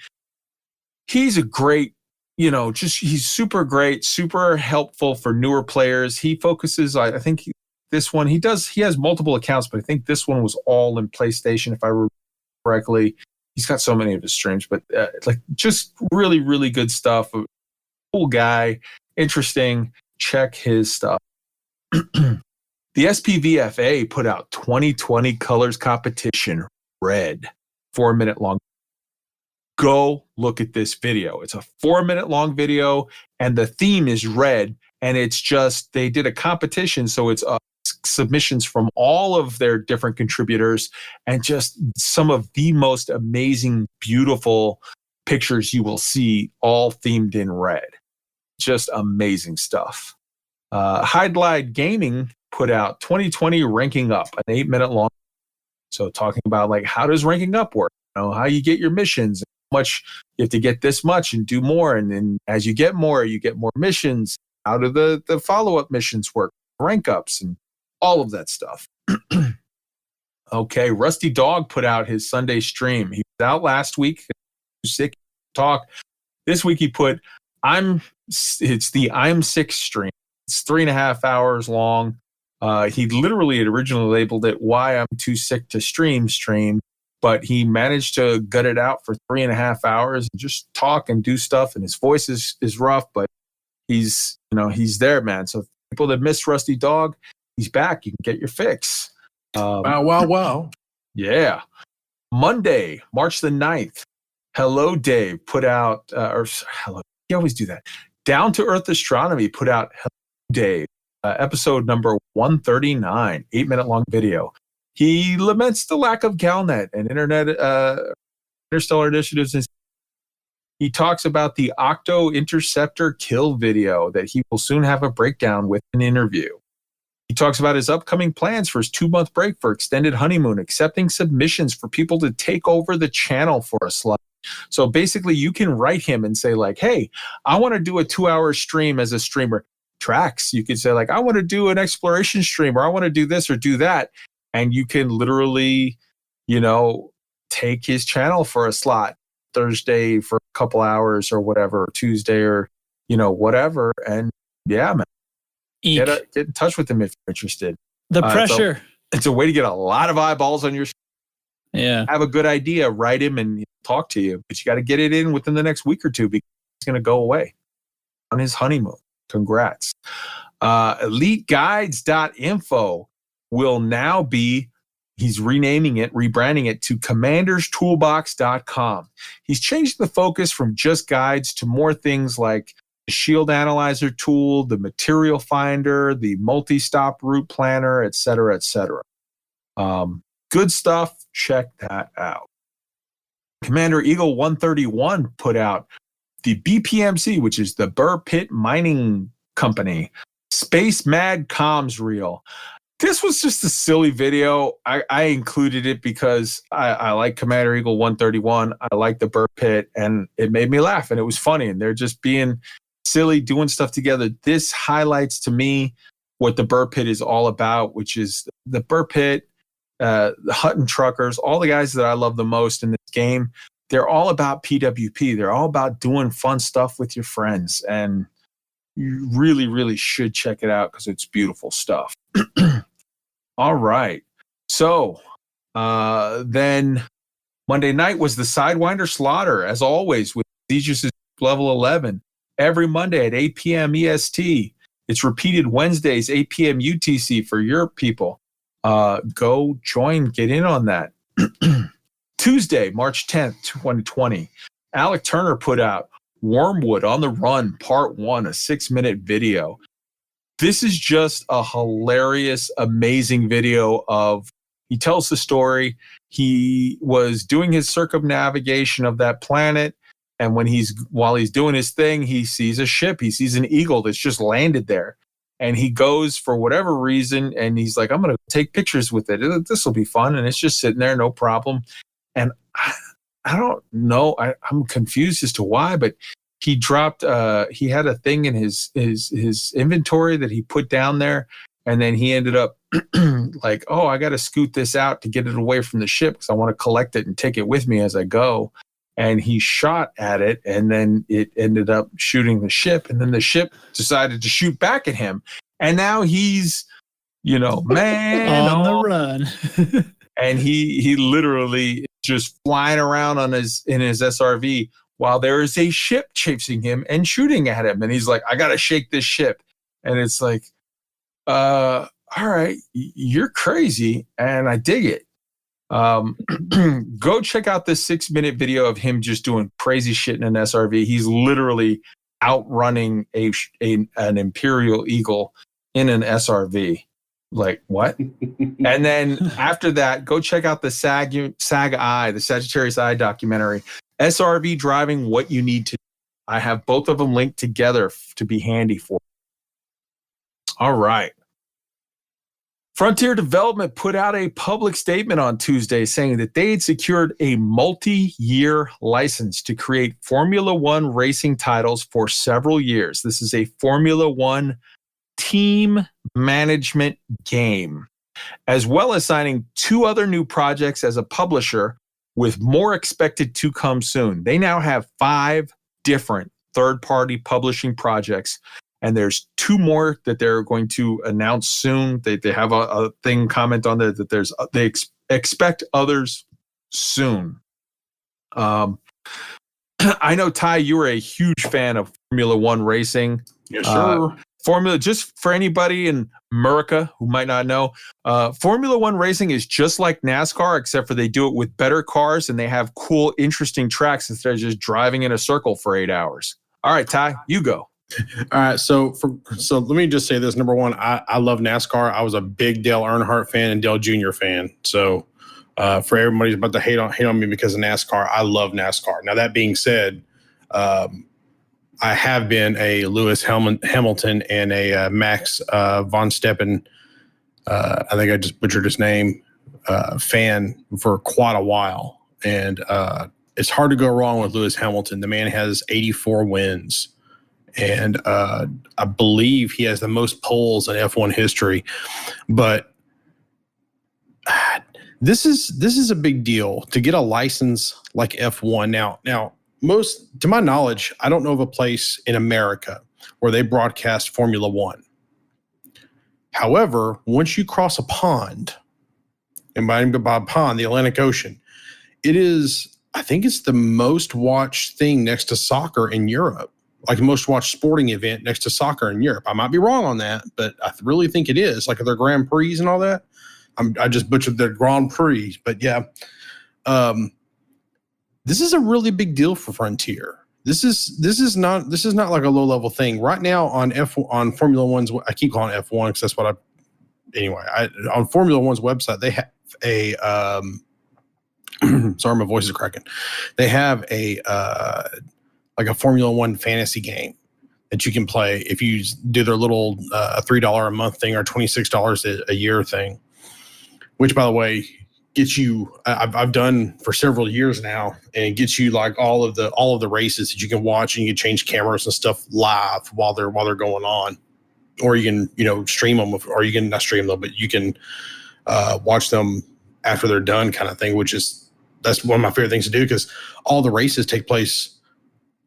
He's a great, he's super great, super helpful for newer players. He focuses, I think this one, he has multiple accounts, but I think this one was all in PlayStation, if I remember correctly. He's got so many of his streams, but just really, really good stuff. Cool guy, interesting. Check his stuff. The SPVFA put out 2020 Colors Competition Red, 4-minute long. Go look at this video. It's a 4-minute long video, and the theme is red. And it's just, they did a competition, so it's submissions from all of their different contributors, and just some of the most amazing, beautiful pictures you will see, all themed in red. Just amazing stuff. Hydlide Gaming put out 2020 Ranking Up, an 8-minute long. So talking about like, how does ranking up work? How you get your missions, how much you have to get this much and do more. And then as you get more missions. How do the follow-up missions work? Rank ups and all of that stuff. Okay, Rusty Dog put out his Sunday stream. He was out last week. Sick talk. This week he put it's the I'm Sick stream. It's 3.5 hours long. He literally had originally labeled it Why I'm Too Sick to Stream, but he managed to gut it out for 3.5 hours and just talk and do stuff. And his voice is rough, but he's there, man. So people that missed Rusty Dog, he's back. You can get your fix. Wow. Yeah. Monday, March the 9th, Hello Dave put out, you always do that. Down to Earth Astronomy put out Hello Dave, episode number 139, 8-minute long video. He laments the lack of Galnet and interstellar initiatives. He talks about the Octo Interceptor kill video that he will soon have a breakdown with an interview. He talks about his upcoming plans for his 2-month break for extended honeymoon, accepting submissions for people to take over the channel for a slot. So basically you can write him and say like, hey, I want to do a 2-hour stream as a streamer. Tracks. You could say like, I want to do an exploration stream, or I want to do this or do that. And you can literally, take his channel for a slot Thursday for a couple hours or whatever, Tuesday or, whatever. And yeah, man, get in touch with him if you're interested. The pressure. It's a way to get a lot of eyeballs on your. Yeah. Have a good idea, write him and talk to you, but you got to get it in within the next week or two because he's going to go away on his honeymoon. Congrats. EliteGuides.info will now be, he's rebranding it to CommandersToolbox.com. He's changed the focus from just guides to more things like the Shield Analyzer tool, the Material Finder, the Multi-Stop Route Planner, et cetera, et cetera. Good stuff. Check that out. Commander Eagle 131 put out the BPMC, which is the Burr Pit Mining Company, Space Mad Comms Reel. This was just a silly video. I included it because I like Commander Eagle 131. I like the Burr Pit, and it made me laugh, and it was funny. And they're just being silly, doing stuff together. This highlights to me what the Burr Pit is all about, which is the Burr Pit, the Hutton Truckers, all the guys that I love the most in this game. They're all about PWP. They're all about doing fun stuff with your friends. And you really, really should check it out because it's beautiful stuff. All right. So then Monday night was the Sidewinder Slaughter, as always, with Aegis Level 11. Every Monday at 8 p.m. EST. It's repeated Wednesdays, 8 p.m. UTC for your people. Go join, get in on that. Tuesday, March 10th, 2020. Alec Turner put out Wormwood on the Run, Part 1, a 6-minute video. This is just a hilarious, amazing video of, he tells the story. He was doing his circumnavigation of that planet. And while he's doing his thing, he sees a ship. He sees an eagle that's just landed there. And he goes for whatever reason. And he's like, I'm going to take pictures with it. This will be fun. And it's just sitting there, no problem. And I don't know. I'm confused as to why, but he dropped, he had a thing in his inventory that he put down there. And then he ended up like, oh, I got to scoot this out to get it away from the ship because I want to collect it and take it with me as I go. And he shot at it, and then it ended up shooting the ship. And then the ship decided to shoot back at him. And now he's, man on the run. And he literally just flying around in his SRV while there is a ship chasing him and shooting at him. And he's like, I got to shake this ship. And it's like, all right, you're crazy. And I dig it. Go check out this 6-minute video of him just doing crazy shit in an SRV. He's literally outrunning an Imperial Eagle in an SRV. Like, what? And then after that, go check out the SAG-I, the Sagittarius Eye documentary, SRV Driving, What You Need to Do. I have both of them linked together to be handy for you. All right. Frontier Development put out a public statement on Tuesday saying that they had secured a multi-year license to create Formula One racing titles for several years. This is a Formula One team management game, as well as signing 2 other new projects as a publisher, with more expected to come soon. They now have 5 different third-party publishing projects. And there's 2 more that they're going to announce soon. They have a thing comment on that they expect others soon. I know, Ty, you were a huge fan of Formula One racing. Yes, sir. Formula, just for anybody in America who might not know, Formula One racing is just like NASCAR, except for they do it with better cars and they have cool, interesting tracks instead of just driving in a circle for 8 hours. All right, Ty, you go. All right, so let me just say this. Number one, I love NASCAR. I was a big Dale Earnhardt fan and Dale Jr. fan. So for everybody who's about to hate on me because of NASCAR, I love NASCAR. Now, that being said, I have been a Lewis Hamilton and a Max von Steppen, I think I just butchered his name, fan for quite a while. And it's hard to go wrong with Lewis Hamilton. The man has 84 wins. And I believe he has the most poles in F1 history. But this is a big deal to get a license like F1. Now, most, to my knowledge, I don't know of a place in America where they broadcast Formula One. However, once you cross a pond, and by pond, the Atlantic Ocean, I think it's the most watched thing next to soccer in Europe. Like the most watched sporting event next to soccer in Europe. I might be wrong on that, but I really think it is. Like their Grand Prix and all that. I just butchered their Grand Prix, but yeah. This is a really big deal for Frontier. This is not like a low level thing right now on Formula One's. I keep calling it F1 because that's what on Formula One's website they have a. Sorry, my voice is cracking. They have a. Like a Formula One fantasy game. that you can play if you do their little $3 a month thing or $26 a year thing, which, by the way, gets you. I've done for several years now, and it gets you like all of the races that you can watch, and you can change cameras and stuff live while they're going on, or you can stream them, or you can not stream them, but you can watch them after they're done, kind of thing. That's one of my favorite things to do, because all the races take place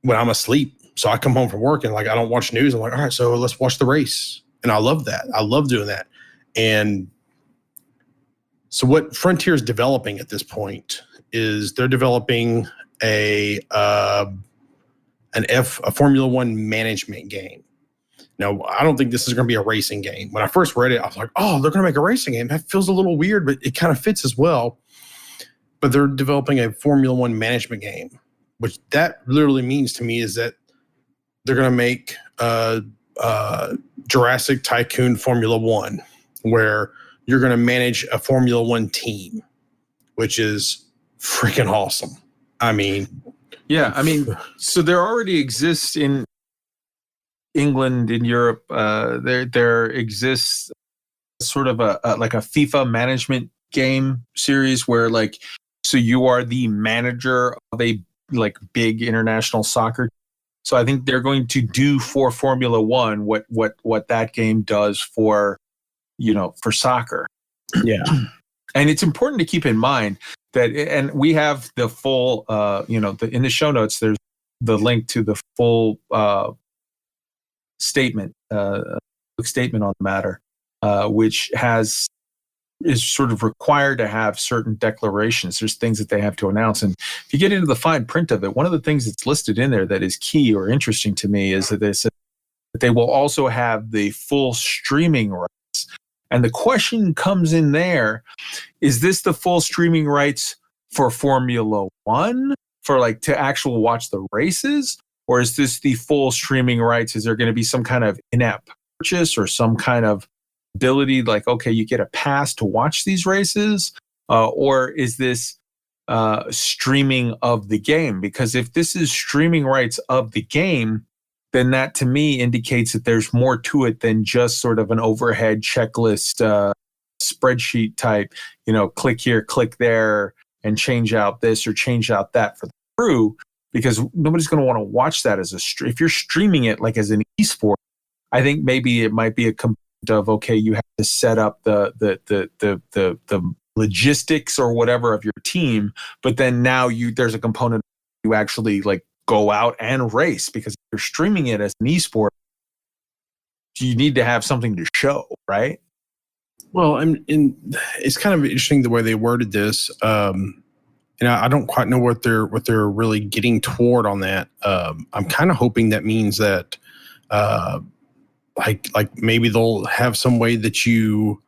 when I'm asleep. So I come home from work and like I don't watch news. I'm like, all right, so let's watch the race, and I love that. I love doing that. And so what Frontier is developing at this point is they're developing a Formula One management game. Now, I don't think this is going to be a racing game. When I first read it, I was like, oh, they're going to make a racing game. That feels a little weird, but it kind of fits as well. But they're developing a Formula One management game, which that literally means to me is that they're going to make Jurassic Tycoon Formula One, where you're going to manage a Formula One team, which is freaking awesome. I mean, so there already exists in England, in Europe, there exists sort of a FIFA management game series where so you are the manager of a big international soccer. So I think they're going to do for Formula One what that game does for soccer. Yeah. And it's important to keep in mind that, and we have the full, in the show notes, there's the link to the full statement on the matter, which is sort of required to have certain declarations. There's things that they have to announce. And if you get into the fine print of it, one of the things that's listed in there that is key or interesting to me is that they said that they will also have the full streaming rights. And the question comes in there, is this the full streaming rights for Formula One, for to actual watch the races? Or is this the full streaming rights? Is there going to be some kind of in-app purchase or some kind of ability, okay, you get a pass to watch these races? Or is this streaming of the game? Because if this is streaming rights of the game, then that to me indicates that there's more to it than just sort of an overhead checklist spreadsheet type, click here, click there, and change out this or change out that for the crew, because nobody's going to want to watch that as if you're streaming it as an esport. I think maybe it might be a component of, okay, you have to set up the logistics or whatever of your team, but then now there's a component you actually go out and race, because if you're streaming it as an esport, you need to have something to show, right? Well, and it's kind of interesting the way they worded this. I don't quite know what they're really getting toward on that. I'm kind of hoping that means that, maybe they'll have some way that you,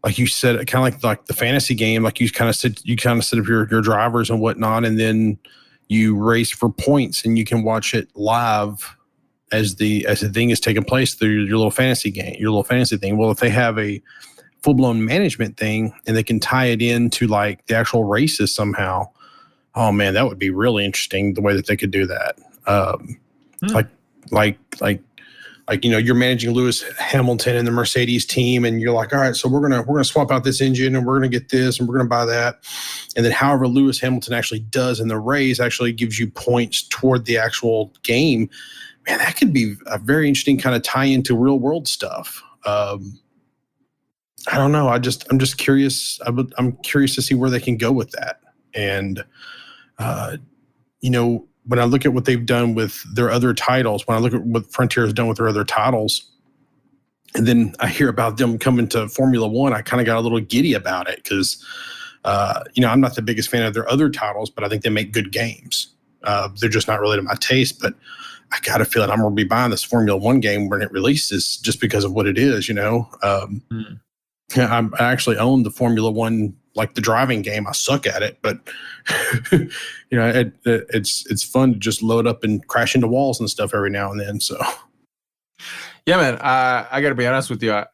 like you said, kind of like the fantasy game, you kind of set up your drivers and whatnot, and then you race for points, and you can watch it live as the thing is taking place through your little fantasy game, your little fantasy thing. Well, if they have a full-blown management thing and they can tie it into the actual races somehow, oh man, that would be really interesting, the way that they could do that. You're managing Lewis Hamilton and the Mercedes team, and you're like, all right, so we're gonna swap out this engine, and we're gonna get this, and we're gonna buy that, and then however Lewis Hamilton actually does in the race actually gives you points toward the actual game. Man, that could be a very interesting kind of tie into real world stuff. I don't know. I'm just curious. I'm curious to see where they can go with that. And when I look at what they've done with their other titles, when I look at what Frontier has done with their other titles, and then I hear about them coming to Formula One, I kind of got a little giddy about it, because, I'm not the biggest fan of their other titles, but I think they make good games. They're just not really to my taste, but I got a feeling I'm going to be buying this Formula One game when it releases, just because of what it is, I actually own the Formula One, the driving game. I suck at it, but it's fun to just load up and crash into walls and stuff every now and then. So, yeah, man, I got to be honest with you. I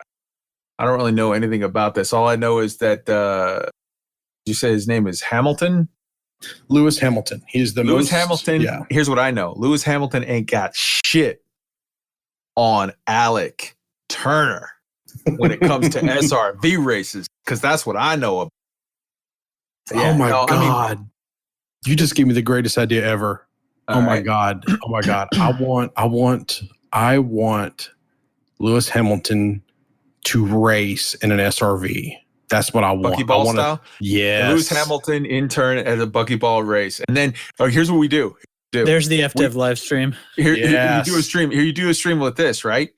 don't really know anything about this. All I know is that you say his name is Hamilton. Lewis Hamilton. He's the Lewis Hamilton. Yeah. Here's what I know: Lewis Hamilton ain't got shit on Alec Turner when it comes to SRV races, because that's what I know about. Oh my God. You just gave me the greatest idea ever. Oh my God. Oh my God. I want Lewis Hamilton to race in an SRV. That's what I want. Buckyball style? Yes. Lewis Hamilton intern at a buckyball race. And then here's what we do. There's the FDev live stream. Here you do a stream. Here you do a stream with this, right?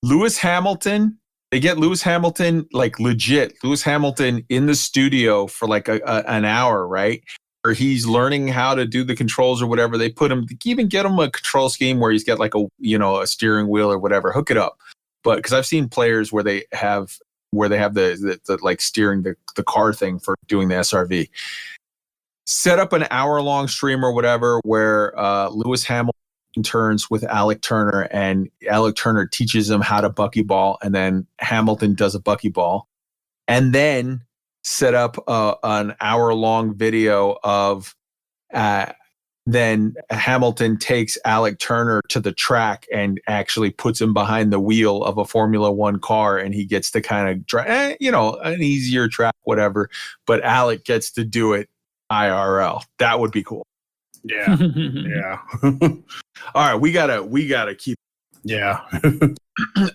Lewis Hamilton. They get Lewis Hamilton, like legit Lewis Hamilton in the studio for like an hour, right? Or he's learning how to do the controls or whatever. They put him, even get him a control scheme where he's got like a steering wheel or whatever, hook it up. But because I've seen players where they have the like steering the car thing for doing the SRV. Set up an hour-long stream or whatever where Lewis Hamilton turns with Alec Turner, and Alec Turner teaches him how to buckyball, and then Hamilton does a buckyball, and then set up an hour-long video of then Hamilton takes Alec Turner to the track and actually puts him behind the wheel of a Formula One car, and he gets to kind of drive, an easier track, whatever, but Alec gets to do it IRL. That would be cool. Yeah. Yeah. All right, we gotta keep. Yeah.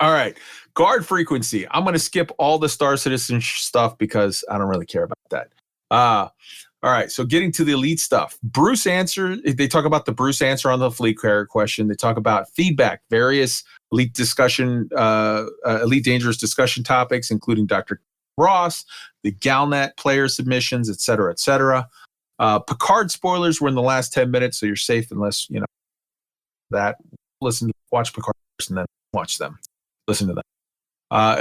All right, guard frequency. I'm gonna skip all the Star Citizen stuff because I don't really care about that. All right, so getting to the elite stuff. Bruce answer. They talk about the Bruce answer on the fleet carrier question. They talk about feedback, various elite discussion, elite dangerous discussion topics, including Dr. Ross, the Galnet player submissions, et cetera, et cetera. Picard spoilers were in the last 10 minutes, so you're safe unless that. Watch Picard first and then watch them. Listen to them.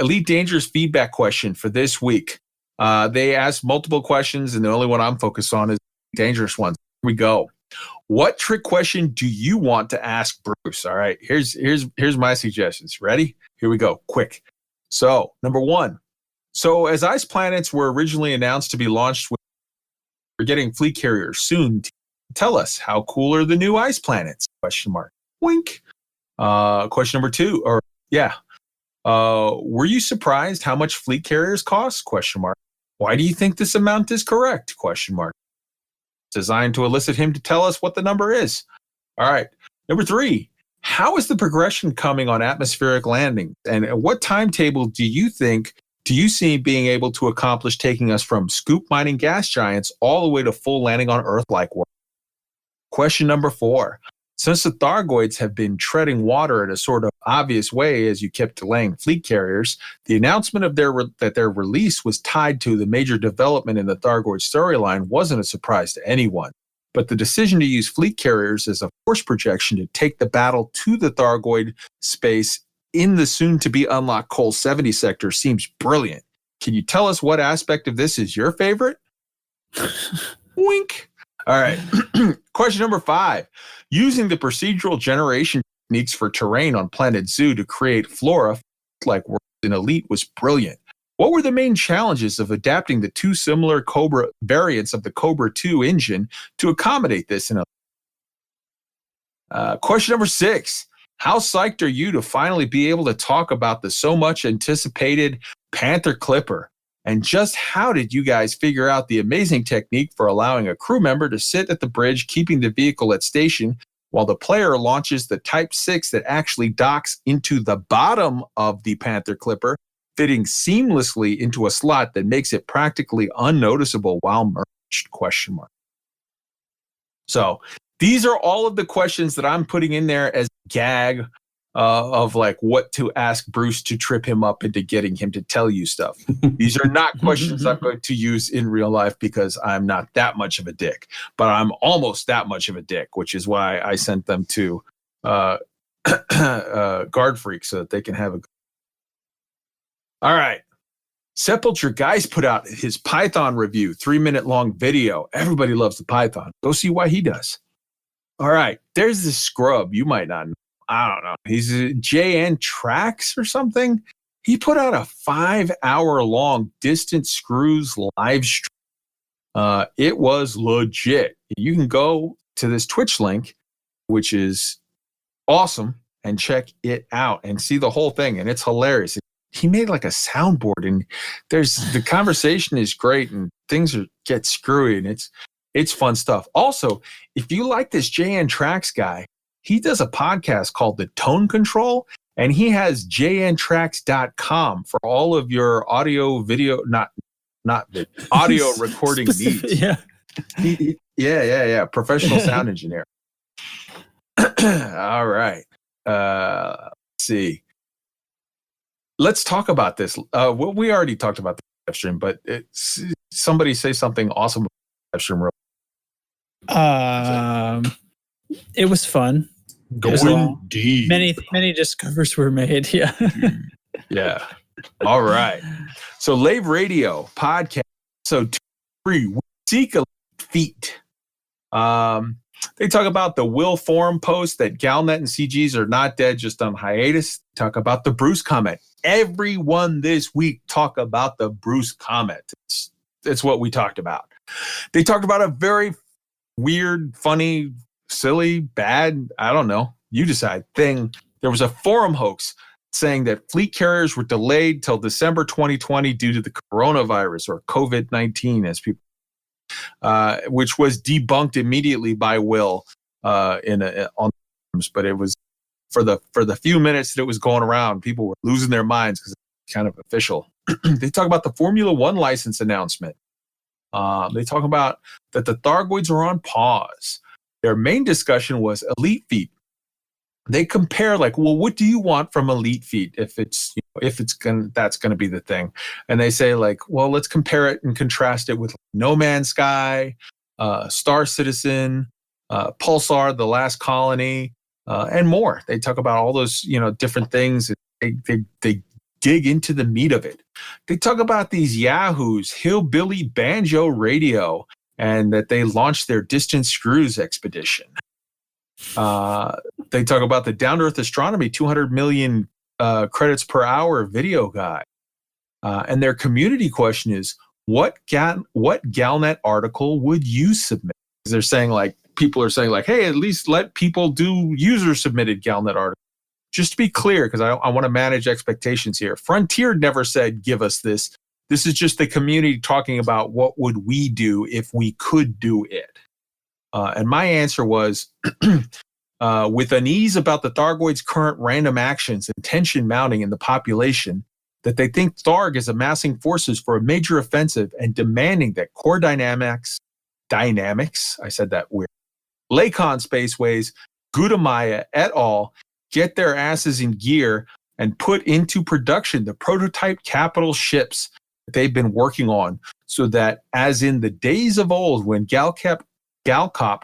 Elite Dangerous feedback question for this week. They asked multiple questions, and the only one I'm focused on is dangerous ones. Here we go. What trick question do you want to ask Bruce? All right, here's my suggestions. Ready? Here we go. Quick. So, number one. So, as ice planets were originally announced to be launched, we're getting fleet carriers soon. Tell us, how cool are the new ice planets? Question mark. Wink. Question number two. Were you surprised how much fleet carriers cost? Question mark. Why do you think this amount is correct? Question mark. Designed to elicit him to tell us what the number is. All right. Number three. How is the progression coming on atmospheric landing? And at what timetable do you see being able to accomplish taking us from scoop mining gas giants all the way to full landing on Earth-like world? Question number four. Since the Thargoids have been treading water in a sort of obvious way as you kept delaying fleet carriers, the announcement of that their release was tied to the major development in the Thargoid storyline wasn't a surprise to anyone. But the decision to use fleet carriers as a force projection to take the battle to the Thargoid space in the soon-to-be unlocked Col 70 sector seems brilliant. Can you tell us what aspect of this is your favorite? Wink. All right. Question number five. Using the procedural generation techniques for terrain on Planet Zoo to create flora like worlds in Elite was brilliant. What were the main challenges of adapting the two similar Cobra variants of the Cobra 2 engine to accommodate this? Question number six. How psyched are you to finally be able to talk about the so much anticipated Panther Clipper? And just how did you guys figure out the amazing technique for allowing a crew member to sit at the bridge, keeping the vehicle at station, while the player launches the Type 6 that actually docks into the bottom of the Panther Clipper, fitting seamlessly into a slot that makes it practically unnoticeable while merged? Question mark. So these are all of the questions that I'm putting in there as gag of like what to ask Bruce to trip him up into getting him to tell you stuff. These are not questions I'm going to use in real life because I'm not that much of a dick, but I'm almost that much of a dick, which is why I sent them to Guard Freak so that they can have a. All right. Sepulture Guys put out his Python review, 3-minute long video. Everybody loves the Python. Go see why he does. All right. There's this scrub you might not know. I don't know. He's a JN Tracks or something. He put out a 5-hour-long Distant Screws live stream. It was legit. You can go to this Twitch link, which is awesome. and check it out and see the whole thing. And it's hilarious. He made like a soundboard, and the conversation is great, and things get screwy, and it's fun stuff. Also, if you like this JN Tracks guy, he does a podcast called The Tone Control, and he has jntracks.com for all of your audio, video, not the audio recording needs. Yeah. Yeah. Professional sound engineer. All right. Let's see. Let's talk about this. Well, we already talked about the live stream, but somebody say something awesome about the live stream. It was fun. Going deep. Many discoveries were made. Yeah. Yeah. All right. So Lave Radio podcast. So 3 Seek Elite Feet. They talk about the Will Forum post that Galnet and CGs are not dead, just on hiatus. Talk about the Bruce comment. Everyone this week talk about the Bruce comment. It's what we talked about. They talked about a very weird, funny, silly, bad, I don't know, you decide, thing. There was a forum hoax saying that fleet carriers were delayed till December 2020 due to the coronavirus, or COVID-19, as people, which was debunked immediately by Will on forums. But it was for the few minutes that it was going around, people were losing their minds because it's kind of official. They talk about the Formula One license announcement. They talk about that the Thargoids are on pause. Their main discussion was Elite Feet. They compare, like, well, what do you want from Elite Feet if that's gonna be the thing? And they say, like, well, let's compare it and contrast it with No Man's Sky, Star Citizen, Pulsar, The Last Colony, and more. They talk about all those, different things. They dig into the meat of it. They talk about these yahoos, Hillbilly Banjo Radio, and that they launched their Distant Screws expedition. They talk about the Down to Earth Astronomy 200 million credits per hour video guide. And their community question is, what Galnet article would you submit? They're saying, like, people are saying, like, hey, at least let people do user-submitted Galnet articles. Just to be clear, because I want to manage expectations here. Frontier never said, give us this. This is just the community talking about what would we do if we could do it. And my answer was, with unease about the Thargoids' current random actions and tension mounting in the population, that they think Tharg is amassing forces for a major offensive and demanding that Core Dynamics, I said that weird, Lakon Spaceways, Gudamaya et al. Get their asses in gear and put into production the prototype capital ships that they've been working on, so that, as in the days of old when Galcop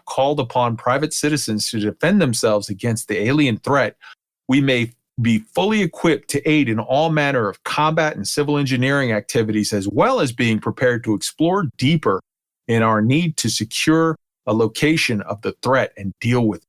called upon private citizens to defend themselves against the alien threat, we may be fully equipped to aid in all manner of combat and civil engineering activities, as well as being prepared to explore deeper in our need to secure a location of the threat and deal with it.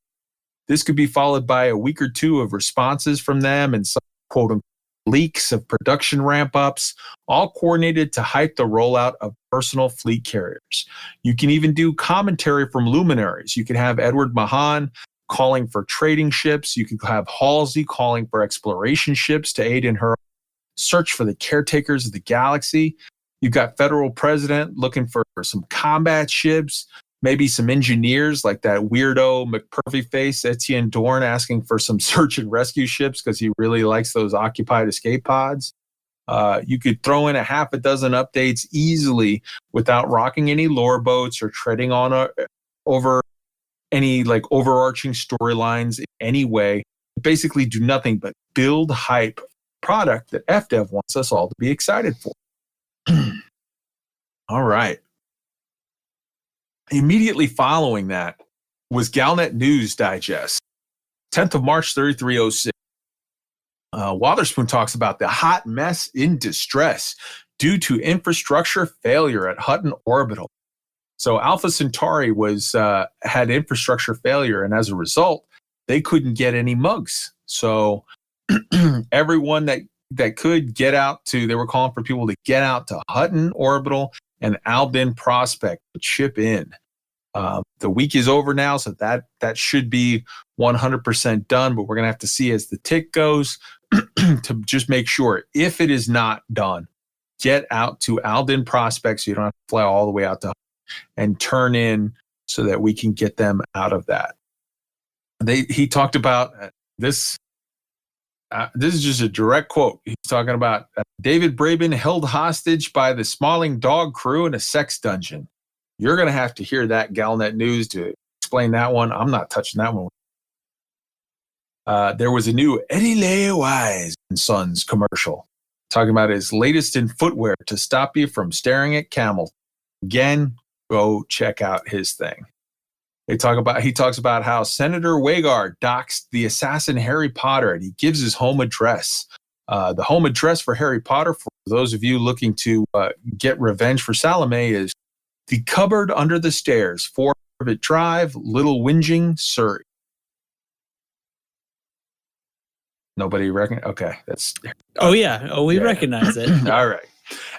This could be followed by a week or two of responses from them and some quote-unquote leaks of production ramp-ups, all coordinated to hype the rollout of personal fleet carriers. You can even do commentary from luminaries. You can have Edward Mahan calling for trading ships. You could have Halsey calling for exploration ships to aid in her search for the caretakers of the galaxy. You've got Federal President looking for some combat ships. Maybe some engineers like that weirdo McPurphy face Etienne Dorn asking for some search and rescue ships because he really likes those occupied escape pods. You could throw in a half a dozen updates easily without rocking any lore boats or treading on over any like overarching storylines in any way. Basically do nothing but build hype product that FDev wants us all to be excited for. All right. Immediately following that was Galnet News Digest, 10th of March, 3306. Wotherspoon talks about the hot mess in distress due to infrastructure failure at Hutton Orbital. So Alpha Centauri had infrastructure failure, and as a result, they couldn't get any mugs. So everyone that could get out to, they were calling for people to get out to Hutton Orbital and Albin Prospect to chip in. The week is over now, so that should be 100% done, but we're going to have to see as the tick goes to just make sure. If it is not done, get out to Alden Prospect so you don't have to fly all the way out to and turn in so that we can get them out of that. He talked about this. This is just a direct quote. He's talking about David Braben held hostage by the Smalling dog crew in a sex dungeon. You're going to have to hear that Galnet News to explain that one. I'm not touching that one. There was a new Eddie Leigh Wise and Sons commercial talking about his latest in footwear to stop you from staring at camel. Again, go check out his thing. He talks about how Senator Wagar doxed the assassin Harry Potter, and he gives his home address. The home address for Harry Potter, for those of you looking to get revenge for Salome, is the Cupboard Under the Stairs, 4 Orbit Drive, Little Whinging, Surrey. Nobody reckon? Okay, that's. Oh yeah. Oh, we recognize it. All right.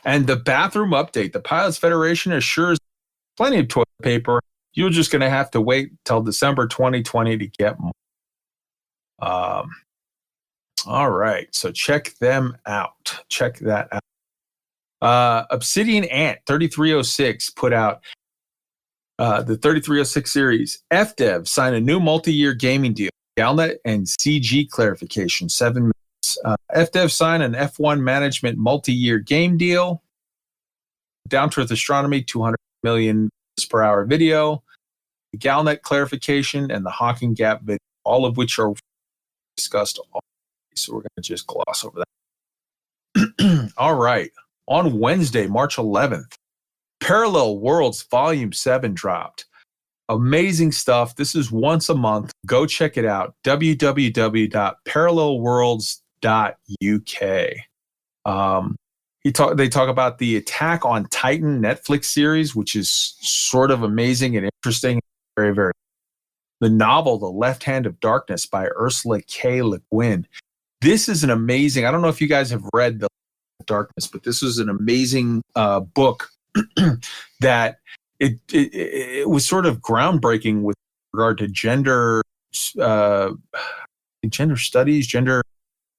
And the bathroom update: the Pilots Federation assures plenty of toilet paper. You're just going to have to wait till December 2020 to get more. All right, so check them out. Check that out. Obsidian Ant 3306 put out the 3306 series. FDev signed a new multi-year gaming deal. Galnet and CG clarification, 7 minutes. FDev signed an F1 management multi-year game deal. Down to Earth Astronomy, 200 million per hour video. The Galnet clarification and the Hawking Gap video, all of which are discussed. So we're going to just gloss over that. All right. On Wednesday, March 11th, Parallel Worlds Volume 7 dropped. Amazing stuff. This is once a month. Go check it out. www.parallelworlds.uk. They talk about the Attack on Titan Netflix series, which is sort of amazing and interesting. Very, very. The novel, The Left Hand of Darkness by Ursula K. Le Guin. This is an amazing, I don't know if you guys have read The Darkness, but this is an amazing book that it was sort of groundbreaking with regard to gender studies, gender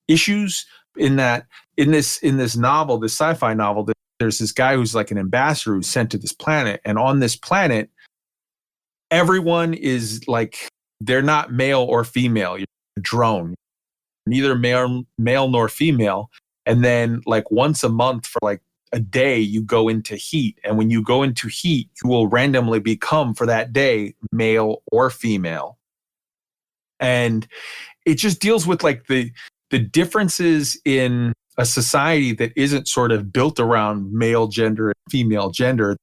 issues, in this novel, this sci-fi novel, there's this guy who's like an ambassador who's sent to this planet, and on this planet, everyone is like, they're not male or female. You're a drone, neither male nor female. And then like once a month for like a day, you go into heat. And when you go into heat, you will randomly become for that day, male or female. And it just deals with like the differences in a society that isn't sort of built around male gender and female gender.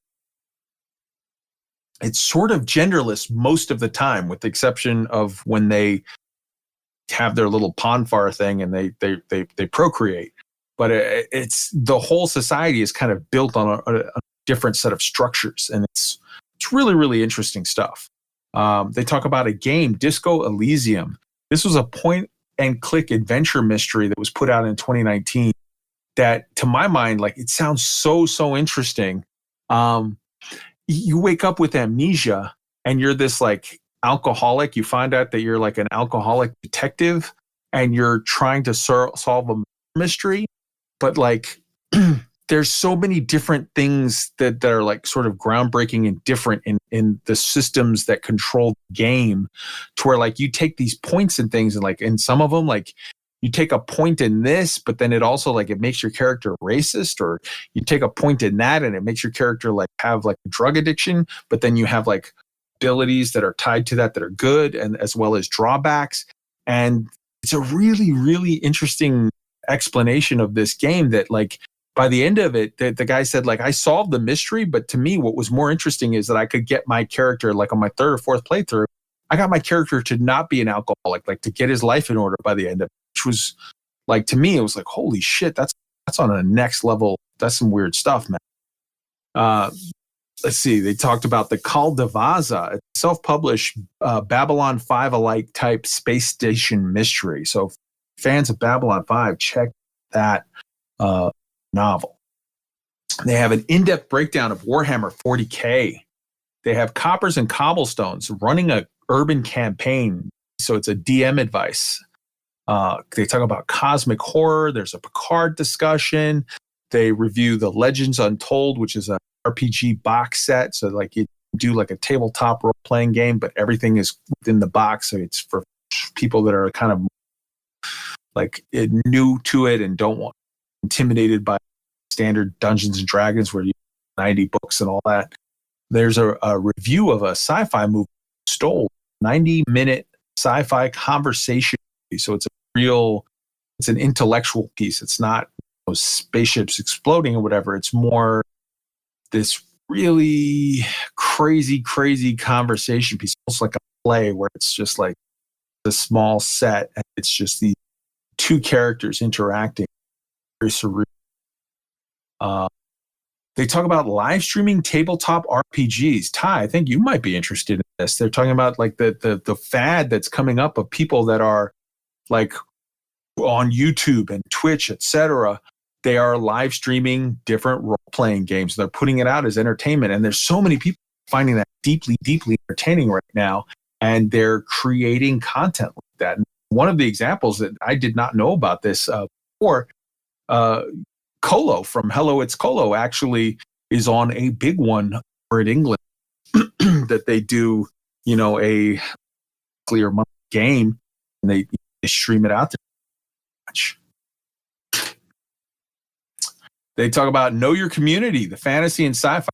It's sort of genderless most of the time, with the exception of when they have their little Ponfar thing and they procreate. But it's the whole society is kind of built on a different set of structures, and it's really, really interesting stuff. They talk about a game, Disco Elysium. This was a point-and-click adventure mystery that was put out in 2019 that, to my mind, like, it sounds so interesting. You wake up with amnesia, and you're this, like, alcoholic. You find out that you're, like, an alcoholic detective, and you're trying to solve a mystery. But, like, there's so many different things that are, like, sort of groundbreaking and different in the systems that control the game, to where, like, you take these points and things, and, like, in some of them, like, you take a point in this, but then it also, like, it makes your character racist, or you take a point in that and it makes your character, like, have, like, drug addiction, but then you have, like, abilities that are tied to that are good, and as well as drawbacks. And it's a really, really interesting explanation of this game that, like, by the end of it, the guy said, like, I solved the mystery, but to me, what was more interesting is that I could get my character, like, on my third or fourth playthrough, I got my character to not be an alcoholic, like, to get his life in order by the end of it, which was, like, to me, it was like, holy shit, that's on a next level. That's some weird stuff, man. Let's see. They talked about the Kal Devaza, a self-published Babylon 5 alike type space station mystery. So fans of Babylon 5, check that novel. They have an in-depth breakdown of Warhammer 40K. They have Coppers and Cobblestones running a urban campaign. So it's a DM advice. They talk about cosmic horror. There's a Picard discussion. They review the Legends Untold, which is a RPG box set. So like you do like a tabletop role-playing game, but everything is within the box. So it's for people that are kind of like new to it and don't want intimidated by standard Dungeons and Dragons where you 90 books and all that. There's a review of a sci-fi movie, Stole, 90-minute sci-fi conversation. So it's an intellectual piece. It's not spaceships exploding or whatever. It's more this really crazy conversation piece, almost like a play where it's just like the small set and it's just the two characters interacting. Very surreal. They talk about live streaming tabletop RPGs. Ty, I think you might be interested in this. They're talking about like the fad that's coming up of people that are like on YouTube and Twitch, etc. They are live streaming different role-playing games. They're putting it out as entertainment. And there's so many people finding that deeply entertaining right now. And they're creating content like that. And one of the examples that I did not know about this before, Colo from Hello, It's Colo actually is on a big one over in England that they do, a clear month game and they stream it out there. They talk about Know Your Community, the fantasy and sci-fi.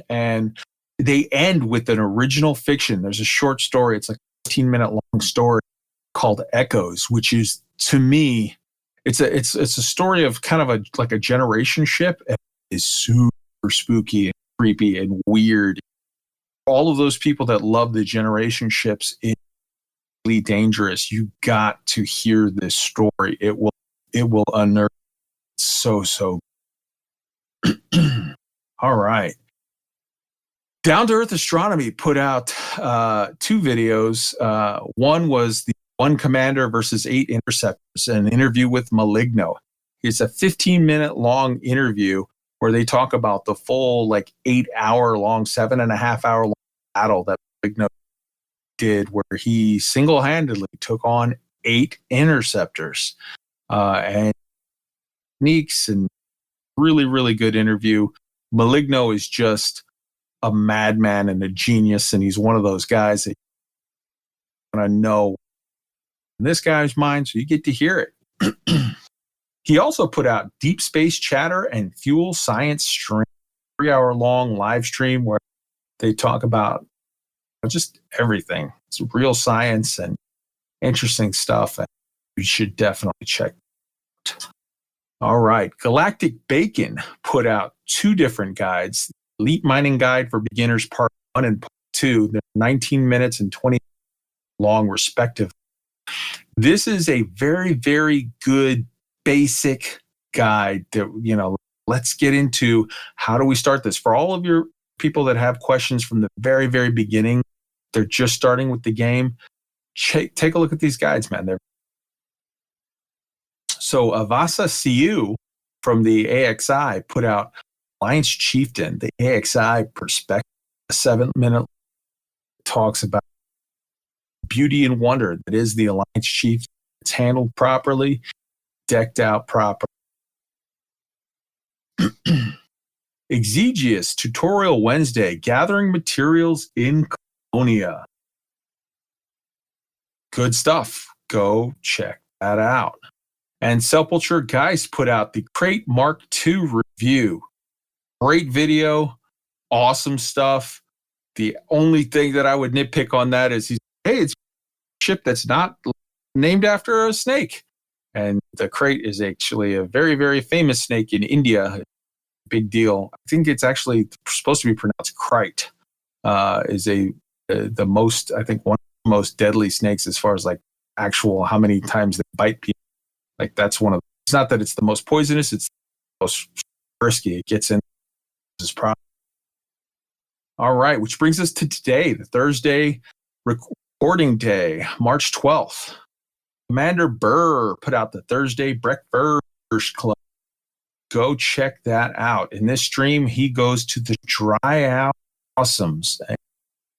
And they end with an original fiction. There's a short story. It's like a 15-minute long story called Echoes, which is, to me, it's a story of kind of like a generation ship. It is super spooky and creepy and weird. All of those people that love the generation ships, it's really dangerous. You got to hear this story. It will unnerve. So all right. Down to Earth Astronomy put out 2 videos. One was the 1 commander versus 8 interceptors, an interview with Maligno. It's a 15-minute long interview where they talk about the full 8-hour long, 7.5-hour long battle that Maligno did, where he single-handedly took on 8 interceptors. And techniques and really good interview. Maligno is just a madman and a genius, and he's one of those guys that you want to know in this guy's mind, so you get to hear it. He also put out Deep Space Chatter and Fuel Science Stream, 3-hour long live stream where they talk about just everything. It's real science and interesting stuff, and you should definitely check it out. All right. Galactic Bacon put out 2 different guides. Elite Mining Guide for Beginners Part 1 and Part 2. They're 19 minutes and 20 long, respectively. This is a very good basic guide that, let's get into how do we start this. For all of your people that have questions from the very beginning, they're just starting with the game, take a look at these guides, man. So Avasa Siu from the AXI put out Alliance Chieftain, the AXI perspective. A 7-minute talks about beauty and wonder that is the Alliance Chieftain. It's handled properly, decked out properly. Exegius Tutorial Wednesday, gathering materials in Colonia. Good stuff. Go check that out. And Sepulture Geist put out the Crate Mark II review. Great video, awesome stuff. The only thing that I would nitpick on that is it's a ship that's not named after a snake. And the Crate is actually a very famous snake in India. Big deal. I think it's actually supposed to be pronounced Krite. Is the most, I think, one of the most deadly snakes as far as actual how many times they bite people. That's one of it's not that it's the most poisonous, it's the most risky. It gets in this problem. All right, which brings us to today, the Thursday recording day, March 12th. Commander Burr put out the Thursday Breakfast Club. Go check that out. In this stream, he goes to the Dry awesomes. And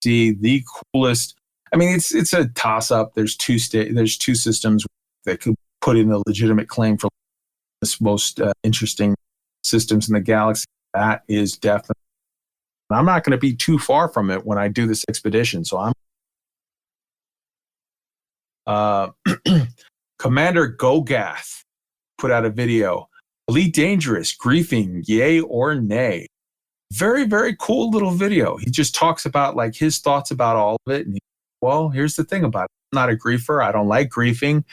see the coolest. I mean, it's a toss up. There's two systems that could put in a legitimate claim for the most interesting systems in the galaxy. That is definitely. I'm not going to be too far from it when I do this expedition. So I'm. Commander Gogath put out a video. Elite Dangerous, griefing, yay or nay. Very, very cool little video. He just talks about like his thoughts about all of it. And well, here's the thing about it. I'm not a griefer. I don't like griefing.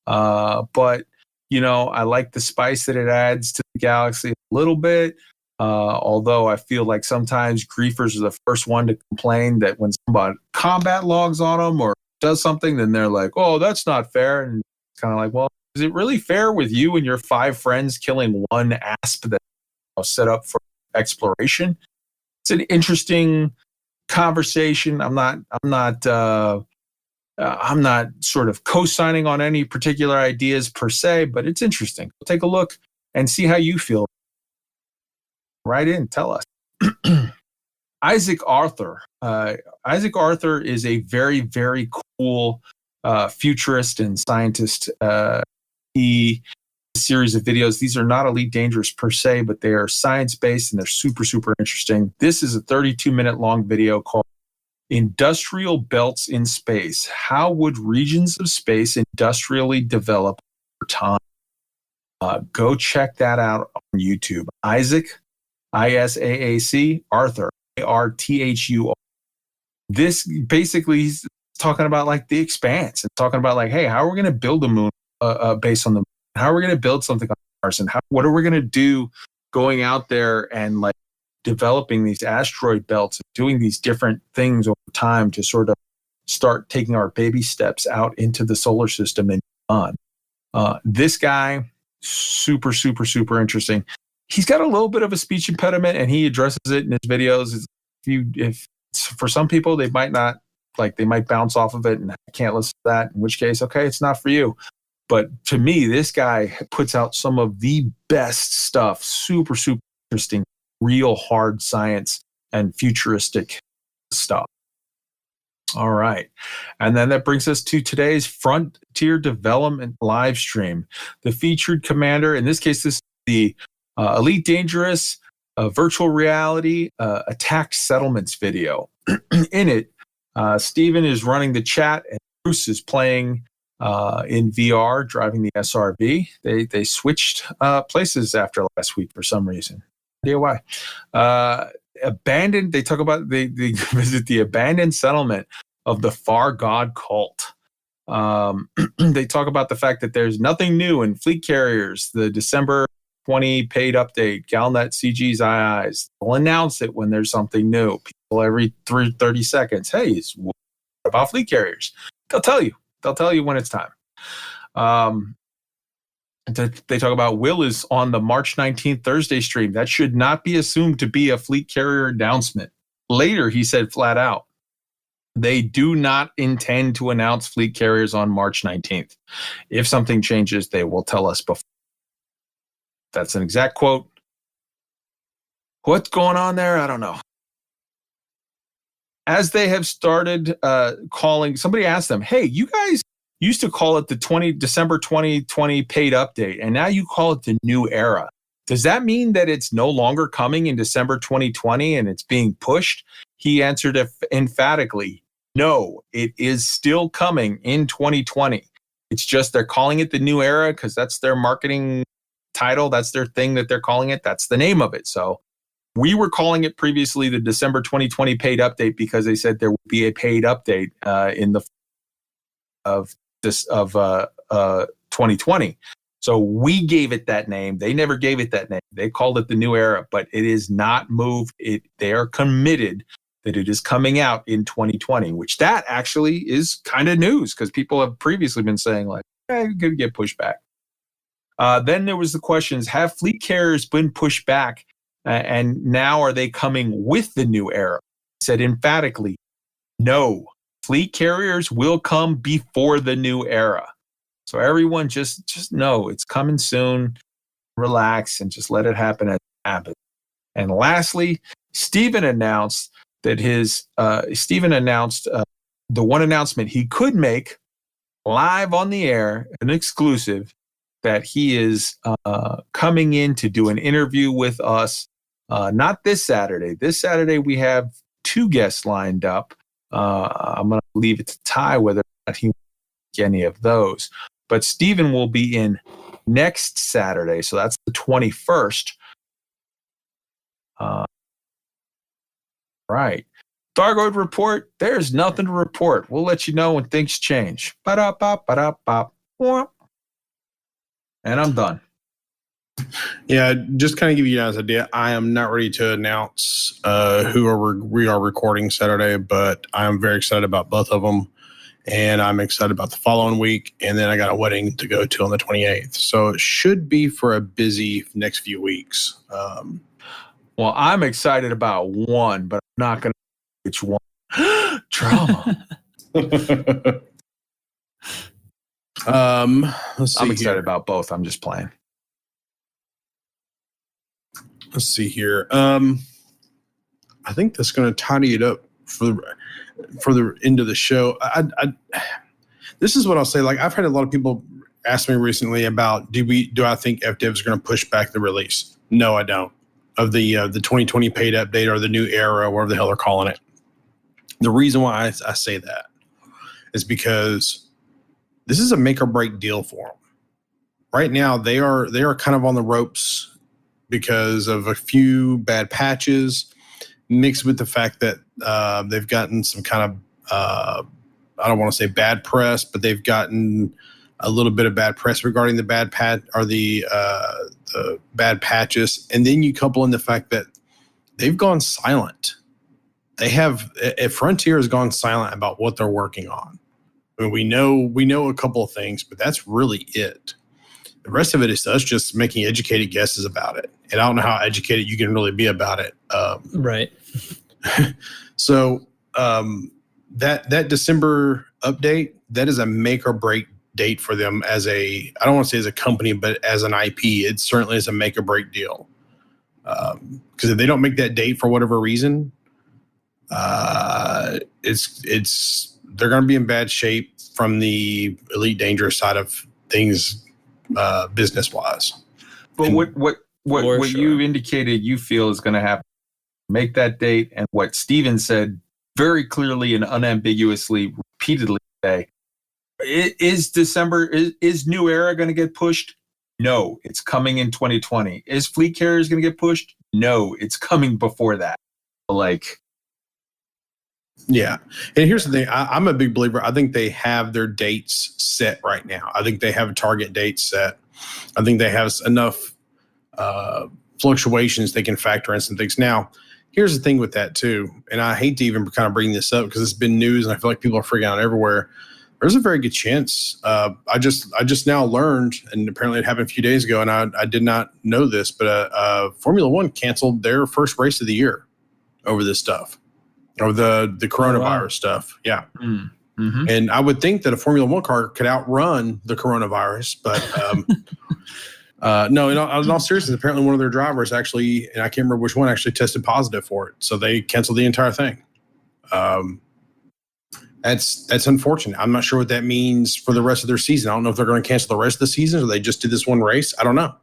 But, you know, I like the spice that it adds to the galaxy a little bit. Although I feel like sometimes griefers are the first one to complain that when somebody combat logs on them or does something, then they're like, oh, that's not fair. And it's kind of like, well, is it really fair with you and your 5 friends killing one asp that's set up for exploration? It's an interesting conversation. I'm not sort of co-signing on any particular ideas per se, but it's interesting. Take a look and see how you feel. Write in, tell us. Isaac Arthur. Isaac Arthur is a very, very cool futurist and scientist. He a series of videos. These are not Elite Dangerous per se, but they are science-based and they're super, super interesting. This is a 32-minute long video called Industrial Belts in Space. How would regions of space industrially develop over time? Go check that out on YouTube. Isaac, ISAAC, Arthur, ARTHUR. This basically he's talking about like the expanse and talking about like, hey, how are we going to build a moon base on the moon? How are we going to build something on Mars? And what are we going to do going out there and like developing these asteroid belts and doing these different things over time to sort of start taking our baby steps out into the solar system and beyond. This guy, super, super, super interesting. He's got a little bit of a speech impediment and he addresses it in his videos. If for some people, they might not like, they might bounce off of it and I can't listen to that, in which case, okay, it's not for you. But to me, this guy puts out some of the best stuff, super, super interesting, real hard science and futuristic stuff. All right. And then that brings us to today's Frontier Development live stream. The featured commander, in this case, this is the Elite Dangerous virtual reality attack settlements video. In it, Steven is running the chat and Bruce is playing in VR, driving the SRB. They switched places after last week for some reason. No idea why. Abandoned. They talk about they visit the abandoned settlement of the Far God cult. They talk about the fact that there's nothing new in fleet carriers. The December 20 paid update, Galnet CG's eyes. They'll announce it when there's something new. People every 30 seconds. Hey, what about fleet carriers? They'll tell you. They'll tell you when it's time. They talk about Will is on the March 19th Thursday stream. That should not be assumed to be a fleet carrier announcement. Later, he said flat out, they do not intend to announce fleet carriers on March 19th. If something changes, they will tell us before. That's an exact quote. What's going on there? I don't know. As they have started calling, somebody asked them, hey, you guys used to call it the December 2020 paid update, and now you call it the new era. Does that mean that it's no longer coming in December 2020 and it's being pushed? He answered emphatically, no, it is still coming in 2020. It's just they're calling it the new era because that's their marketing title. That's their thing that they're calling it. That's the name of it. So we were calling it previously the December 2020 paid update because they said there would be a paid update in the of 2020. So we gave it that name. They never gave it that name. They called it the new era, but it is not moved. They are committed that it is coming out in 2020, which that actually is kind of news because people have previously been saying like, it could get pushed back. Then there was the questions, have fleet carriers been pushed back and now are they coming with the new era? He said emphatically, no, fleet carriers will come before the new era. So everyone just know it's coming soon, relax and just let it happen as it happens. And lastly, Steven announced that Steven announced the one announcement he could make live on the air, an exclusive, that he is coming in to do an interview with us. Not this Saturday. This Saturday we have 2 guests lined up. I'm going to leave it to Ty whether or not he will make any of those. But Steven will be in next Saturday, so that's the 21st. Right. Thargoid Report, there's nothing to report. We'll let you know when things change. Ba-da-ba, ba-da-ba. And I'm done. Yeah, just kind of give you guys an idea. I am not ready to announce we are recording Saturday, but I am very excited about both of them. And I'm excited about the following week. And then I got a wedding to go to on the 28th. So it should be for a busy next few weeks. Well, I'm excited about one, but I'm not going to which one. Drama. Let's see. I'm excited here. about both. I'm just playing. Let's see here. I think that's going to tidy it up for the end of the show. This is what I'll say. Like, I've had a lot of people ask me recently about do I think FDev is going to push back the release? No, I don't. Of the 2020 paid update or the new era, whatever the hell they're calling it. The reason why I say that is because this is a make or break deal for them. Right now, they are kind of on the ropes because of a few bad patches, mixed with the fact that they've gotten some kind of I don't want to say bad press, but they've gotten a little bit of bad press regarding the bad the bad patches, and then you couple in the fact that they've gone silent. Frontier has gone silent about what they're working on. I mean, we know a couple of things, but that's really it. The rest of it is us just making educated guesses about it, and I don't know how educated you can really be about it. Right. So that December update, that is a make or break date for them I don't want to say as a company, but as an IP, it certainly is a make or break deal. Because if they don't make that date for whatever reason, they're going to be in bad shape from the Elite Dangerous side of things, business wise. But what sure. you indicated you feel is going to happen, make that date, and what Steven said very clearly and unambiguously, repeatedly today, is December, is New Era going to get pushed? No, it's coming in 2020. Is Fleet Carriers going to get pushed? No, it's coming before that. Yeah. And here's the thing. I'm a big believer. I think they have their dates set right now. I think they have a target date set. I think they have enough fluctuations they can factor in some things. Now, here's the thing with that too. And I hate to even kind of bring this up because it's been news and I feel like people are freaking out everywhere. There's a very good chance. I just now learned, and apparently it happened a few days ago, and I did not know this, but Formula One canceled their first race of the year over this stuff, over the coronavirus stuff. Yeah. Mm-hmm. And I would think that a Formula One car could outrun the coronavirus, but no, in all seriousness, apparently one of their drivers actually, and I can't remember which one, actually tested positive for it. So they canceled the entire thing. That's unfortunate. I'm not sure what that means for the rest of their season. I don't know if they're going to cancel the rest of the season or they just did this one race. I don't know.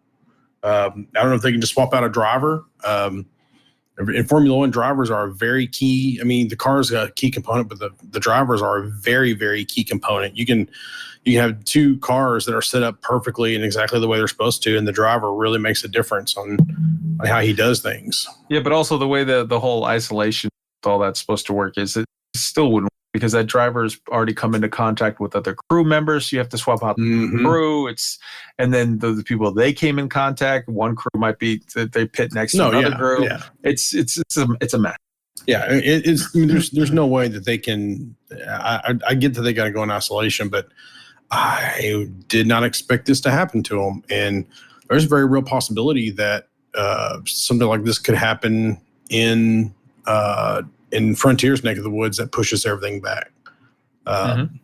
I don't know if they can just swap out a driver. In Formula One, drivers are very key. I mean, the car is a key component, but the drivers are a very, very key component. You can have two cars that are set up perfectly and exactly the way they're supposed to, and the driver really makes a difference on how he does things. Yeah, but also the way the whole isolation, all that's supposed to work is it still wouldn't, because that driver's already come into contact with other crew members. So you have to swap out the crew. And then the people they came in contact, one crew might be that they pit next to another crew. Yeah. It's a mess. Yeah, it's. I mean, there's no way that they can. I get that they got to go in isolation, but I did not expect this to happen to them. And there's a very real possibility that something like this could happen in Frontier's neck of the woods that pushes everything back. And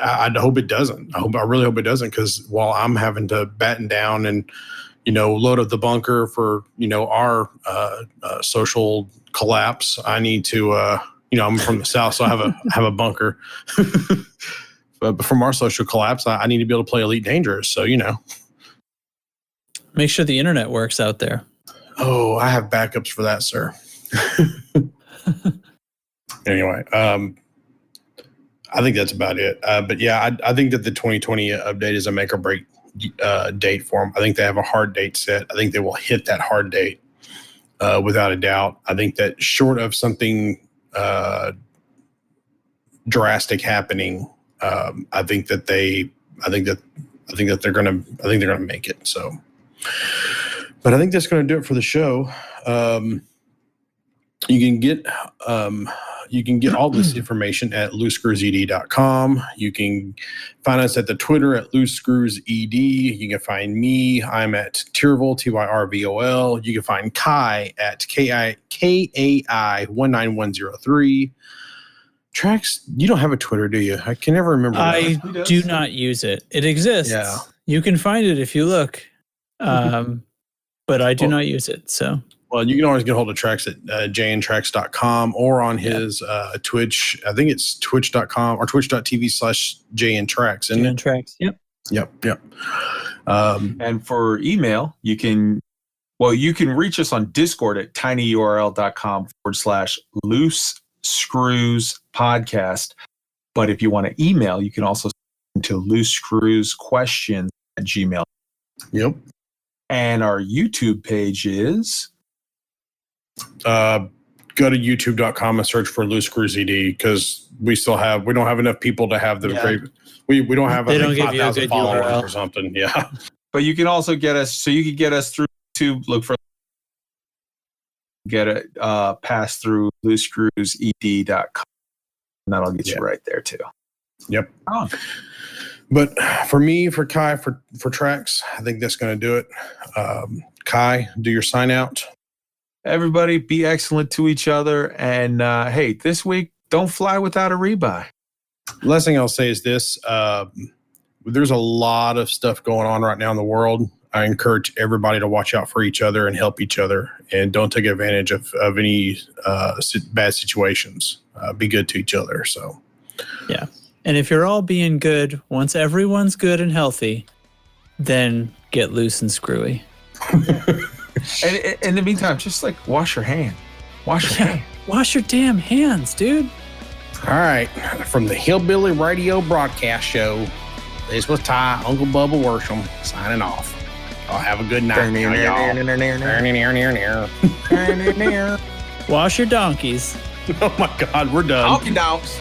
I hope it doesn't. I really hope it doesn't, because while I'm having to batten down and load up the bunker for, our social collapse. I need to, I'm from the South, so I have a bunker. But from our social collapse, I need to be able to play Elite Dangerous. So, Make sure the internet works out there. Oh, I have backups for that, sir. Anyway, I think that's about it. But yeah, I think that the 2020 update is a make or break date for them. I think they have a hard date set. I think they will hit that hard date without a doubt. I think that short of something drastic happening, I think that they're gonna make it. So, but I think that's going to do it for the show. You can get all this information at loosescrewsed.com. You can find us at the Twitter at loosescrewsed. You can find me. I'm at Tyrvol, Tyrvol. You can find Kai at KAI19103. Trax, you don't have a Twitter, do you? I can never remember. I do not use it. It exists. Yeah. You can find it if you look. But I do not use it. So, well, you can always get hold of Trax at jntrax.com or on his Twitch. I think it's twitch.com or twitch.tv/jntrax, isn't it? Jntrax, Yep. And for email, you can reach us on Discord at tinyurl.com/loose-screws-podcast. But if you want to email, you can also send to loosescrewsquestions@gmail. Yep. And our YouTube page is go to youtube.com and search for Loose Screws ED because we don't have enough people to have the great. We don't have they don't give you a good followers URL or something. Yeah. But you can also get us. So you can get us through YouTube. Look for pass through loosescrewsed.com. And that'll get you right there too. Yep. Oh. But for me, for Kai, for Trax, I think that's going to do it. Kai, do your sign out. Everybody be excellent to each other. And hey, this week, don't fly without a rebuy. Last thing I'll say is this. There's a lot of stuff going on right now in the world. I encourage everybody to watch out for each other and help each other. And don't take advantage of any bad situations. Be good to each other. So, yeah. And if you're all being good, once everyone's good and healthy, then get loose and screwy. And in the meantime, just like wash your hand. Wash your hand. Wash your damn hands, dude. All right. From the Hillbilly Radio Broadcast Show, this was Ty, Uncle Bubba Worsham, signing off. I'll have a good night. Wash your donkeys. Oh my God, we're done. Donkey dogs.